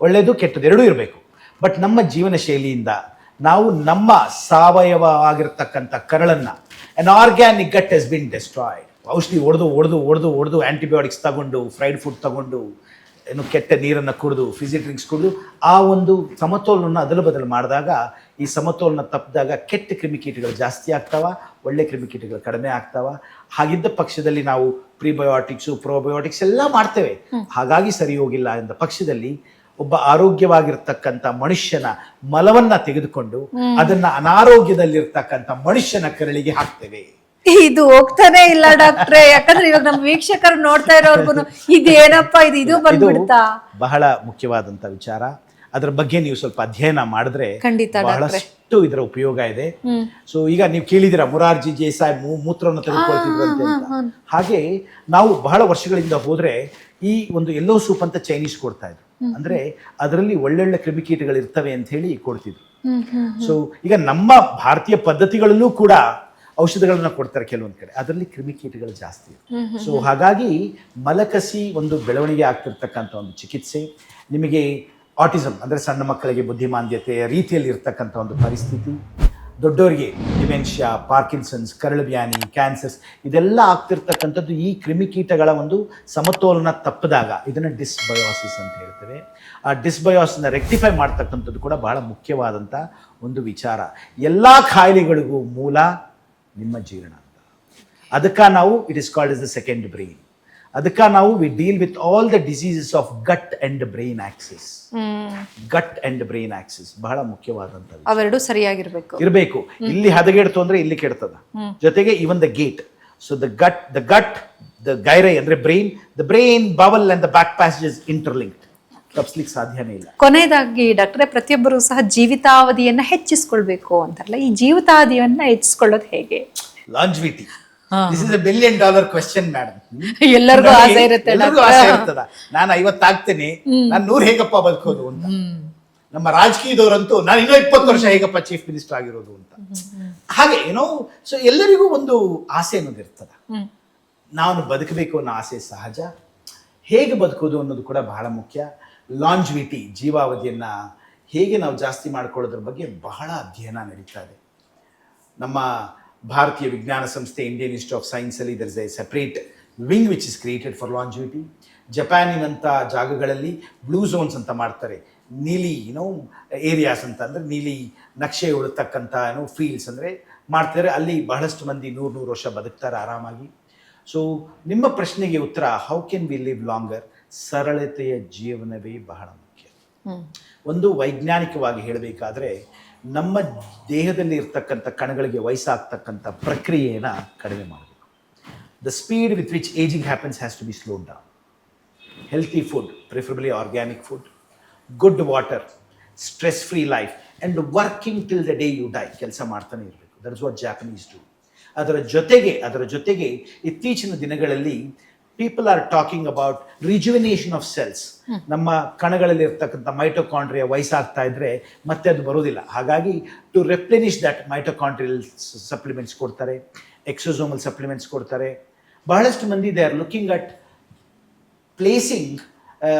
Speaker 2: ಒಳ್ಳೆಯದು ಕೆಟ್ಟದ್ದು ಎರಡೂ ಇರಬೇಕು. ಬಟ್ ನಮ್ಮ ಜೀವನ ಶೈಲಿಯಿಂದ ನಾವು ನಮ್ಮ ಸಾವಯವ ಆಗಿರ್ತಕ್ಕಂಥ ಕರಳನ್ನು, ಅನ್ organic gut has been destroyed. ಔಷಧಿ ಹೊಡೆದು ಆಂಟಿಬಯೋಟಿಕ್ಸ್ ತಗೊಂಡು, ಫ್ರೈಡ್ ಫುಡ್ ತಗೊಂಡು, ಏನು ಕೆಟ್ಟ ನೀರನ್ನು ಕುಡಿದು, ಫಿಸಿ ಡ್ರಿಂಕ್ಸ್ ಕುಡಿದು ಆ ಒಂದು ಸಮತೋಲನ ಅದಲು ಬದಲು ಮಾಡಿದಾಗ, ಈ ಸಮತೋಲನ ತಪ್ಪಿದಾಗ ಕೆಟ್ಟ ಕ್ರಿಮಿಕೀಟಗಳು ಜಾಸ್ತಿ ಆಗ್ತಾವ, ಒಳ್ಳೆ ಕ್ರಿಮಿಕೀಟಗಳು ಕಡಿಮೆ ಆಗ್ತಾವ. ಹಾಗಿದ್ದ ಪಕ್ಷದಲ್ಲಿ ನಾವು ಪ್ರಿಬಯೋಟಿಕ್ಸು, ಪ್ರೋಬಯೋಟಿಕ್ಸ್ ಎಲ್ಲ ಮಾಡ್ತೇವೆ, ಹಾಗಾಗಿ ಸರಿ ಹೋಗಿಲ್ಲ ಎಂದ ಪಕ್ಷದಲ್ಲಿ ಒಬ್ಬ ಆರೋಗ್ಯವಾಗಿರ್ತಕ್ಕಂಥ ಮನುಷ್ಯನ ಮಲವನ್ನ ತೆಗೆದುಕೊಂಡು ಅದನ್ನ ಅನಾರೋಗ್ಯದಲ್ಲಿರ್ತಕ್ಕಂಥ ಮನುಷ್ಯನ ಕರಳಿಗೆ ಹಾಕ್ತೇವೆ.
Speaker 1: ಇದು ಹೋಗ್ತಾನೆ ಇಲ್ಲ ಡಾಕ್ಟ್ರೆ, ಯಾಕಂದ್ರೆ ಇವಾಗ ನಮ್ಮ ವೀಕ್ಷಕರು ನೋಡ್ತಾ ಇರೋರ್ಗು ಇದೇನಪ್ಪ ಇದು ಬಂದ್ಬಿಡ್ತಾ.
Speaker 2: ಬಹಳ ಮುಖ್ಯವಾದಂತ ವಿಚಾರ. ಅದ್ರ ಬಗ್ಗೆ ನೀವು ಸ್ವಲ್ಪ ಅಧ್ಯಯನ ಮಾಡಿದ್ರೆ ಬಹಳಷ್ಟು ಇದರ ಉಪಯೋಗ ಇದೆ. ಸೊ ಈಗ ನೀವು ಕೇಳಿದಿರ ಮೊರಾರ್ಜಿ ದೇಸಾಯಿ ಮೂತ್ರವನ್ನು ತೆಗೆದುಕೊಳ್ತಿದ್ರಂತೆ ಅಂತ. ಹಾಗೆ ನಾವು ಬಹಳ ವರ್ಷಗಳಿಂದ ಹೋದ್ರೆ ಈ ಒಂದು ಎಲ್ಲೋ ಸೂಪ್ ಅಂತ ಚೈನೀಸ್ ಕೊಡ್ತಾ ಇದ್ರು. ಅಂದ್ರೆ ಅದರಲ್ಲಿ ಒಳ್ಳೊಳ್ಳೆ ಕ್ರಿಮಿಕೀಟಗಳು ಇರ್ತವೆ ಅಂತ ಹೇಳಿ ಕೊಡ್ತಿದ್ರು. ಸೊ ಈಗ ನಮ್ಮ ಭಾರತೀಯ ಪದ್ಧತಿಗಳಲ್ಲೂ ಕೂಡ ಔಷಧಗಳನ್ನ ಕೊಡ್ತಾರೆ ಕೆಲವೊಂದು ಕಡೆ, ಅದರಲ್ಲಿ ಕ್ರಿಮಿಕೀಟಗಳು ಜಾಸ್ತಿ. ಸೊ ಹಾಗಾಗಿ ಮಲಕಸಿ ಒಂದು ಬೆಳವಣಿಗೆ ಆಗ್ತಿರ್ತಕ್ಕಂಥ ಒಂದು ಚಿಕಿತ್ಸೆ. ನಿಮಗೆ ಆಟಿಸಮ್ ಅಂದರೆ ಸಣ್ಣ ಮಕ್ಕಳಿಗೆ ಬುದ್ಧಿಮಾಂದ್ಯತೆಯ ರೀತಿಯಲ್ಲಿ ಇರ್ತಕ್ಕಂಥ ಒಂದು ಪರಿಸ್ಥಿತಿ, ದೊಡ್ಡವರಿಗೆ ಡಿಮೆನ್ಷಿಯಾ, ಪಾರ್ಕಿನ್ಸನ್ಸ್, ಕರಳುಬ್ಯಾನಿ, ಕ್ಯಾನ್ಸರ್ಸ್, ಇದೆಲ್ಲ ಆಗ್ತಿರ್ತಕ್ಕಂಥದ್ದು ಈ ಕ್ರಿಮಿಕೀಟಗಳ ಒಂದು ಸಮತೋಲನ ತಪ್ಪಿದಾಗ ಇದನ್ನು ಡಿಸ್ಬಯೋಸಿಸ್ ಅಂತ ಹೇಳ್ತೇವೆ. ಆ ಡಿಸ್ಬಯೋಸಿಸ್ನ ರೆಕ್ಟಿಫೈ ಮಾಡ್ತಕ್ಕಂಥದ್ದು ಕೂಡ ಬಹಳ ಮುಖ್ಯವಾದಂಥ ಒಂದು ವಿಚಾರ. ಎಲ್ಲ ಕಾಯಿಲೆಗಳಿಗೂ ಮೂಲ ನಿಮ್ಮ ಜೀರ್ಣಾಂಗ. ಅದಕ್ಕೆ ನಾವು it is called is the second brain. ಅದಕ್ಕೆ ನಾವು we deal with all the diseases of gut and brain axis. Gut and brain axis ಬಹಳ ಮುಖ್ಯವಾದಂಥದ್ದು.
Speaker 1: ಅವೆರಡು ಸರಿಯಾಗಿರ್ಬೇಕು
Speaker 2: ಇರಬೇಕು. ಇಲ್ಲಿ ಹದಗೆಡ್ತು ಅಂದ್ರೆ ಇಲ್ಲಿ ಕೆಡ್ತದ. ಜೊತೆಗೆ even the gut. So the gut the gyri ಅಂದ್ರೆ brain, the brain bowel and the back passage interlinked. ತಪ್ಪಿಸ್ಲಿಕ್ಕೆ ಸಾಧ್ಯನೇ ಇಲ್ಲ.
Speaker 1: ಕೊನೆಯದಾಗಿ ಡಾಕ್ಟ್ರೆ, ಪ್ರತಿಯೊಬ್ಬರು ಸಹ ಜೀವಿತಾವಧಿಯನ್ನ ಹೆಚ್ಚಿಸ್ಕೊಳ್ಬೇಕು ಅಂತಾರಲ್ಲ, ಈ ಜೀವಿತಾವಧಿಯನ್ನ ಹೆಚ್ಚಿಸ್ಕೊಳ್ಳೋದು ಹೇಗೆ?
Speaker 2: Longevity. This is $1 billion question, madam.
Speaker 1: ಎಲ್ಲರಿಗೂ ಆಸೆ ಇರುತ್ತೆ.
Speaker 2: ಎಲ್ಲರಿಗೂ ಆಸೆ ಇರ್ತದ, ನಾನು 50 ಆಗ್ತೇನೆ, ನಾನು 100 ಹೇಗಪ್ಪ ಬದುಕೋದು ಅಂತ. ನಮ್ಮ ರಾಜಕೀಯದವರಂತೂ ನಾನು ಇನ್ನೂ 20 ವರ್ಷ ಹೇಗಪ್ಪ ಚೀಫ್ ಮಿನಿಸ್ಟರ್ ಆಗಿರೋದು ಅಂತ. ಹಾಗೆ ಏನೋ, ಸೊ ಎಲ್ಲರಿಗೂ ಒಂದು ಆಸೆ ಅನ್ನೋದು ಇರ್ತದ. ನಾನು ಬದುಕಬೇಕು ಅನ್ನೋ ಆಸೆ ಸಹಜ. ಹೇಗೆ ಬದುಕೋದು ಅನ್ನೋದು ಕೂಡ ಬಹಳ ಮುಖ್ಯ. ಲಾಂಜಿವಿಟಿ, ಜೀವಾವಧಿಯನ್ನ ಹೇಗೆ ನಾವು ಜಾಸ್ತಿ ಮಾಡ್ಕೊಳ್ಳೋದ್ರ ಬಗ್ಗೆ ಬಹಳ ಅಧ್ಯಯನ ನಡೀತಾ ಇದೆ. ನಮ್ಮ ಭಾರತೀಯ ವಿಜ್ಞಾನ ಸಂಸ್ಥೆ ಇಂಡಿಯನ್ ಇನ್ಸ್ಟಿಟ್ಯೂಟ್ ಆಫ್ ಸೈನ್ಸಲ್ಲಿ there is a separate wing which is created for longevity. ಜಪಾನಿನಂಥ ಜಾಗಗಳಲ್ಲಿ ಬ್ಲೂ ಝೋನ್ಸ್ ಅಂತ ಮಾಡ್ತಾರೆ, ನೀಲಿ ಏರಿಯಾಸ್ ಅಂತ, ಅಂದರೆ ನೀಲಿ ನಕ್ಷೆ ಉಳಿತಕ್ಕಂಥ ಫೀಲ್ಡ್ಸ್ ಅಂದರೆ ಮಾಡ್ತಾರೆ. ಅಲ್ಲಿ ಬಹಳಷ್ಟು ಮಂದಿ 100 ವರ್ಷ ಬದುಕ್ತಾರೆ ಆರಾಮಾಗಿ. ಸೊ ನಿಮ್ಮ ಪ್ರಶ್ನೆಗೆ ಉತ್ತರ, how can we live longer? ಸರಳತೆಯ ಜೀವನವೇ ಬಹಳ ಮುಖ್ಯ. ಒಂದು ವೈಜ್ಞಾನಿಕವಾಗಿ ಹೇಳಬೇಕಾದ್ರೆ ನಮ್ಮ ದೇಹದಲ್ಲಿ ಇರ್ತಕ್ಕಂಥ ಕಣಗಳಿಗೆ ವಯಸ್ಸಾಗ್ತಕ್ಕಂಥ ಪ್ರಕ್ರಿಯೆಯನ್ನು ಕಡಿಮೆ ಮಾಡಬೇಕು. The speed with which ageing happens has to be slowed down. Healthy food, preferably organic food, good water, stress free life and working till the day you die. ಕೆಲಸ ಮಾಡ್ತಾನೆ ಇರಬೇಕು. That is what Japanese do. ಅದರ ಜೊತೆಗೆ ಇತ್ತೀಚಿನ ದಿನಗಳಲ್ಲಿ people are talking about rejuvenation of cells. ನಮ್ಮ ಕಣಗಳಲ್ಲಿ ಇರ್ತಕ್ಕಂಥ ಮೈಟೊಕಾಂಡ್ರಿಯಾ ವಯಸ್ಸಾಗ್ತಾ ಇದ್ರೆ ಮತ್ತೆ ಅದು ಬರೋದಿಲ್ಲ. ಹಾಗಾಗಿ ಟು ರೆಪ್ಲೆನಿಶ್ ದಟ್ ಮೈಟೊಕಾಂಡ್ರಿಯಲ್ ಸಪ್ಲಿಮೆಂಟ್ಸ್ ಕೊಡ್ತಾರೆ, ಎಕ್ಸೋಸೋಮಲ್ ಸಪ್ಲಿಮೆಂಟ್ಸ್ ಕೊಡ್ತಾರೆ. ಬಹಳಷ್ಟು ಮಂದಿ they are looking at placing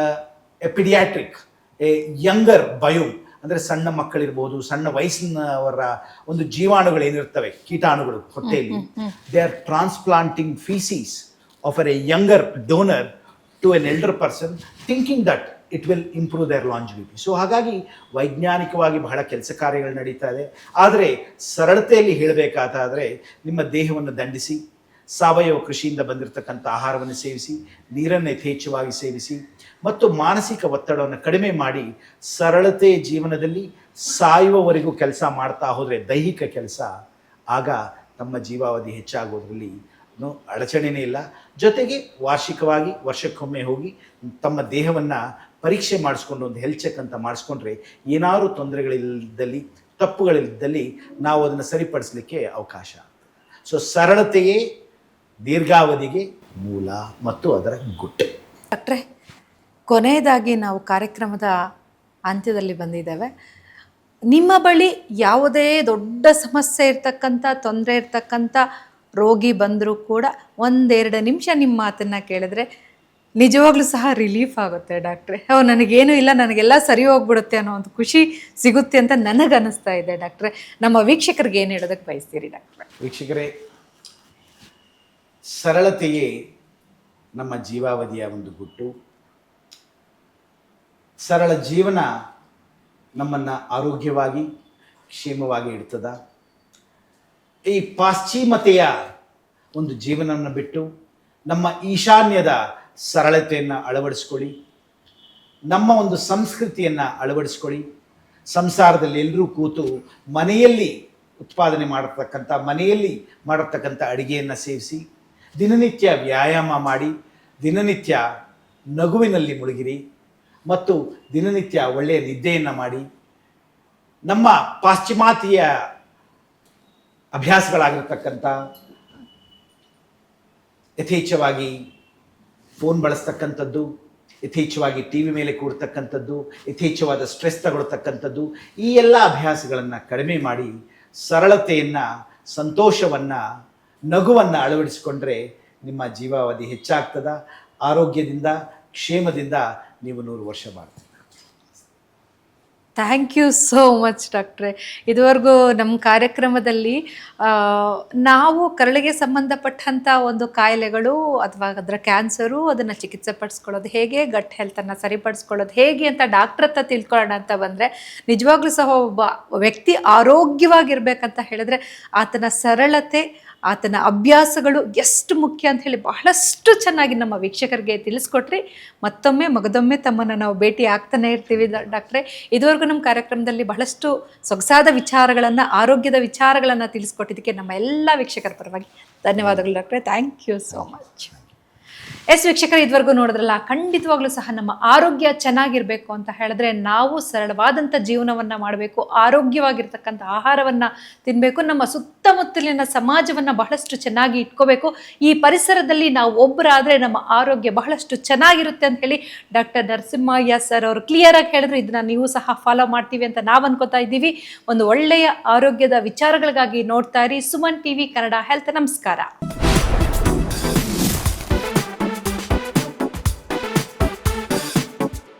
Speaker 2: A paediatric, A younger biome, ಅಂದರೆ ಸಣ್ಣ ಮಕ್ಕಳಿರ್ಬೋದು, ಸಣ್ಣ ವಯಸ್ಸಿನವರ ಒಂದು ಜೀವಾಣುಗಳು ಏನಿರ್ತವೆ, ಕೀಟಾಣುಗಳು ಹೊಟ್ಟೆಯಲ್ಲಿ, they are transplanting faeces of a younger donor to an elder person, thinking that it will improve their longevity. So ಹಾಗಾಗಿ ವೈಜ್ಞಾನಿಕವಾಗಿ ಬಹಳ ಕೆಲಸ ಕಾರ್ಯಗಳು ನಡೀತಾ ಇದೆ. ಆದರೆ ಸರಳತೆಯಲ್ಲಿ ಹೇಳಬೇಕಾದ್ರೆ ನಿಮ್ಮ ದೇಹವನ್ನು ದಂಡಿಸಿ, ಸಾವಯವ ಕೃಷಿಯಿಂದ ಬಂದಿರತಕ್ಕಂಥ ಆಹಾರವನ್ನು ಸೇವಿಸಿ, ನೀರನ್ನು ಯಥೇಚ್ಛವಾಗಿ ಸೇವಿಸಿ ಮತ್ತು ಮಾನಸಿಕ ಒತ್ತಡವನ್ನು ಕಡಿಮೆ ಮಾಡಿ ಸರಳತೆ ಜೀವನದಲ್ಲಿ ಸಾಯುವವರೆಗೂ ಕೆಲಸ ಮಾಡ್ತಾ ಹೋದರೆ, ದೈಹಿಕ ಕೆಲಸ, ಆಗ ತಮ್ಮ ಜೀವಾವಧಿ ಹೆಚ್ಚಾಗೋದ್ರಲ್ಲಿ ಅಡಚಣೆನೇ ಇಲ್ಲ. ಜೊತೆಗೆ ವಾರ್ಷಿಕವಾಗಿ ವರ್ಷಕ್ಕೊಮ್ಮೆ ಹೋಗಿ ತಮ್ಮ ದೇಹವನ್ನು ಪರೀಕ್ಷೆ ಮಾಡಿಸ್ಕೊಂಡು ಒಂದು ಹೆಲ್ತ್ ಚೆಕ್ ಅಂತ ಮಾಡಿಸ್ಕೊಂಡ್ರೆ ಏನಾದರೂ ತೊಂದರೆಗಳಿದ್ದಲ್ಲಿ, ತಪ್ಪುಗಳಿದ್ದಲ್ಲಿ ನಾವು ಅದನ್ನು ಸರಿಪಡಿಸಲಿಕ್ಕೆ ಅವಕಾಶ. ಸೊ ಸರಳತೆಯೇ ದೀರ್ಘಾವಧಿಗೆ ಮೂಲ ಮತ್ತು ಅದರ ಗುಟ್ಟು.
Speaker 1: ಡಾಕ್ಟ್ರೆ, ಕೊನೆಯದಾಗಿ ನಾವು ಕಾರ್ಯಕ್ರಮದ ಅಂತ್ಯದಲ್ಲಿ ಬಂದಿದ್ದೇವೆ. ನಿಮ್ಮ ಬಳಿ ಯಾವುದೇ ದೊಡ್ಡ ಸಮಸ್ಯೆ ಇರ್ತಕ್ಕಂಥ, ತೊಂದರೆ ಇರ್ತಕ್ಕಂಥ ರೋಗಿ ಬಂದರೂ ಕೂಡ 1-2 ನಿಮಿಷ ನಿಮ್ಮ ಮಾತನ್ನು ಕೇಳಿದ್ರೆ ನಿಜವಾಗ್ಲೂ ಸಹ ರಿಲೀಫ್ ಆಗುತ್ತೆ ಡಾಕ್ಟ್ರೆ. ನನಗೇನು ಇಲ್ಲ, ನನಗೆಲ್ಲ ಸರಿ ಹೋಗ್ಬಿಡುತ್ತೆ ಅನ್ನೋ ಒಂದು ಖುಷಿ ಸಿಗುತ್ತೆ ಅಂತ ನನಗನ್ನಿಸ್ತಾ ಇದೆ ಡಾಕ್ಟ್ರೆ. ನಮ್ಮ ವೀಕ್ಷಕರಿಗೆ ಏನು ಹೇಳೋದಕ್ಕೆ ಬಯಸ್ತೀರಿ ಡಾಕ್ಟ್ರೆ?
Speaker 2: ವೀಕ್ಷಕರೇ, ಸರಳತೆಯೇ ನಮ್ಮ ಜೀವಾವಧಿಯ ಒಂದು ಗುಟ್ಟು. ಸರಳ ಜೀವನ ನಮ್ಮನ್ನು ಆರೋಗ್ಯವಾಗಿ, ಕ್ಷೇಮವಾಗಿ ಇಡ್ತದ. ಈ ಪಾಶ್ಚಿಮತೆಯ ಒಂದು ಜೀವನವನ್ನು ಬಿಟ್ಟು ನಮ್ಮ ಈಶಾನ್ಯದ ಸರಳತೆಯನ್ನು ಅಳವಡಿಸ್ಕೊಳ್ಳಿ, ನಮ್ಮ ಒಂದು ಸಂಸ್ಕೃತಿಯನ್ನು ಅಳವಡಿಸ್ಕೊಳ್ಳಿ. ಸಂಸಾರದಲ್ಲಿ ಎಲ್ಲರೂ ಕೂತು ಮನೆಯಲ್ಲಿ ಉತ್ಪಾದನೆ ಮಾಡತಕ್ಕಂಥ, ಮನೆಯಲ್ಲಿ ಮಾಡತಕ್ಕಂಥ ಅಡುಗೆಯನ್ನು ಸೇವಿಸಿ, ದಿನನಿತ್ಯ ವ್ಯಾಯಾಮ ಮಾಡಿ, ದಿನನಿತ್ಯ ನಗುವಿನಲ್ಲಿ ಮುಳುಗಿರಿ ಮತ್ತು ದಿನನಿತ್ಯ ಒಳ್ಳೆಯ ನಿದ್ದೆಯನ್ನು ಮಾಡಿ. ನಮ್ಮ ಪಾಶ್ಚಿಮಾತ್ಯ ಅಭ್ಯಾಸಗಳಾಗಿರ್ತಕ್ಕಂಥ ಯಥೇಚ್ಛವಾಗಿ ಫೋನ್ ಬಳಸ್ತಕ್ಕಂಥದ್ದು, ಯಥೇಚ್ಛವಾಗಿ ಟಿ ವಿ ಮೇಲೆ ಕೂಡ್ತಕ್ಕಂಥದ್ದು, ಯಥೇಚ್ಛವಾದ ಸ್ಟ್ರೆಸ್ ತಗೊಳ್ತಕ್ಕಂಥದ್ದು, ಈ ಎಲ್ಲ ಅಭ್ಯಾಸಗಳನ್ನು ಕಡಿಮೆ ಮಾಡಿ ಸರಳತೆಯನ್ನು, ಸಂತೋಷವನ್ನು, ನಗುವನ್ನು ಅಳವಡಿಸಿಕೊಂಡ್ರೆ ನಿಮ್ಮ ಜೀವಾವಧಿ ಹೆಚ್ಚಾಗ್ತದ. ಆರೋಗ್ಯದಿಂದ, ಕ್ಷೇಮದಿಂದ ನೀವು 100 ವರ್ಷ ಮಾಡ್ತೀರಿ.
Speaker 1: ಥ್ಯಾಂಕ್ ಯು ಸೋ ಮಚ್ ಡಾಕ್ಟ್ರೆ. ಇದುವರೆಗೂ ನಮ್ಮ ಕಾರ್ಯಕ್ರಮದಲ್ಲಿ ನಾವು ಕರಳಿಗೆ ಸಂಬಂಧಪಟ್ಟಂಥ ಒಂದು ಕಾಯಿಲೆಗಳು ಅಥವಾ ಅದರ ಕ್ಯಾನ್ಸರು, ಅದನ್ನು ಚಿಕಿತ್ಸೆ ಪಡಿಸ್ಕೊಳ್ಳೋದು ಹೇಗೆ, ಗಟ್ ಹೆಲ್ತನ್ನು ಸರಿಪಡಿಸ್ಕೊಳ್ಳೋದು ಹೇಗೆ ಅಂತ ಡಾಕ್ಟ್ರ್ ಹತ್ರ ತಿಳ್ಕೊಳ್ಳೋಣ ಅಂತ ಬಂದರೆ, ನಿಜವಾಗ್ಲೂ ಸಹ ಒಬ್ಬ ವ್ಯಕ್ತಿ ಆರೋಗ್ಯವಾಗಿರ್ಬೇಕಂತ ಹೇಳಿದ್ರೆ ಆತನ ಸರಳತೆ, ಆತನ ಅಭ್ಯಾಸಗಳು ಎಷ್ಟು ಮುಖ್ಯ ಅಂತ ಹೇಳಿ ಬಹಳಷ್ಟು ಚೆನ್ನಾಗಿ ನಮ್ಮ ವೀಕ್ಷಕರಿಗೆ ತಿಳಿಸ್ಕೊಟ್ರಿ. ಮತ್ತೊಮ್ಮೆ ಮಗದೊಮ್ಮೆ ತಮ್ಮನ್ನು ನಾವು ಭೇಟಿ ಆಗ್ತಾನೆ ಇರ್ತೀವಿ ಡಾಕ್ಟ್ರೆ. ಇದುವರೆಗೂ ನಮ್ಮ ಕಾರ್ಯಕ್ರಮದಲ್ಲಿ ಬಹಳಷ್ಟು ಸೊಗಸಾದ ವಿಚಾರಗಳನ್ನು, ಆರೋಗ್ಯದ ವಿಚಾರಗಳನ್ನು ತಿಳಿಸ್ಕೊಟ್ಟಿದ್ದಕ್ಕೆ ನಮ್ಮ ಎಲ್ಲ ವೀಕ್ಷಕರ ಪರವಾಗಿ ಧನ್ಯವಾದಗಳು ಡಾಕ್ಟ್ರೆ. Thank you so much. Yes ವೀಕ್ಷಕರು, ಇದುವರೆಗೂ ನೋಡಿದ್ರಲ್ಲ, ಖಂಡಿತವಾಗ್ಲೂ ಸಹ ನಮ್ಮ ಆರೋಗ್ಯ ಚೆನ್ನಾಗಿರಬೇಕು ಅಂತ ಹೇಳಿದ್ರೆ ನಾವು ಸರಳವಾದಂಥ ಜೀವನವನ್ನು ಮಾಡಬೇಕು, ಆರೋಗ್ಯವಾಗಿರ್ತಕ್ಕಂಥ ಆಹಾರವನ್ನು ತಿನ್ನಬೇಕು, ನಮ್ಮ ಸುತ್ತಮುತ್ತಲಿನ ಸಮಾಜವನ್ನು ಬಹಳಷ್ಟು ಚೆನ್ನಾಗಿ ಇಟ್ಕೋಬೇಕು. ಈ ಪರಿಸರದಲ್ಲಿ ನಾವು ಒಬ್ಬರಾದರೆ ನಮ್ಮ ಆರೋಗ್ಯ ಬಹಳಷ್ಟು ಚೆನ್ನಾಗಿರುತ್ತೆ ಅಂತ ಹೇಳಿ ಡಾಕ್ಟರ್ ನರಸಿಂಹಯ್ಯ ಸರ್ ಅವರು ಕ್ಲಿಯರಾಗಿ ಹೇಳಿದ್ರು. ಇದನ್ನು ನೀವು ಸಹ ಫಾಲೋ ಮಾಡ್ತೀವಿ ಅಂತ ನಾವು ಅನ್ಕೋತಾ ಇದ್ದೀವಿ. ಒಂದು ಒಳ್ಳೆಯ ಆರೋಗ್ಯದ ವಿಚಾರಗಳಿಗಾಗಿ ನೋಡ್ತಾ ಇರಿ ಸುಮನ್ ಟಿವಿ ಕನ್ನಡ ಹೆಲ್ತ್. ನಮಸ್ಕಾರ.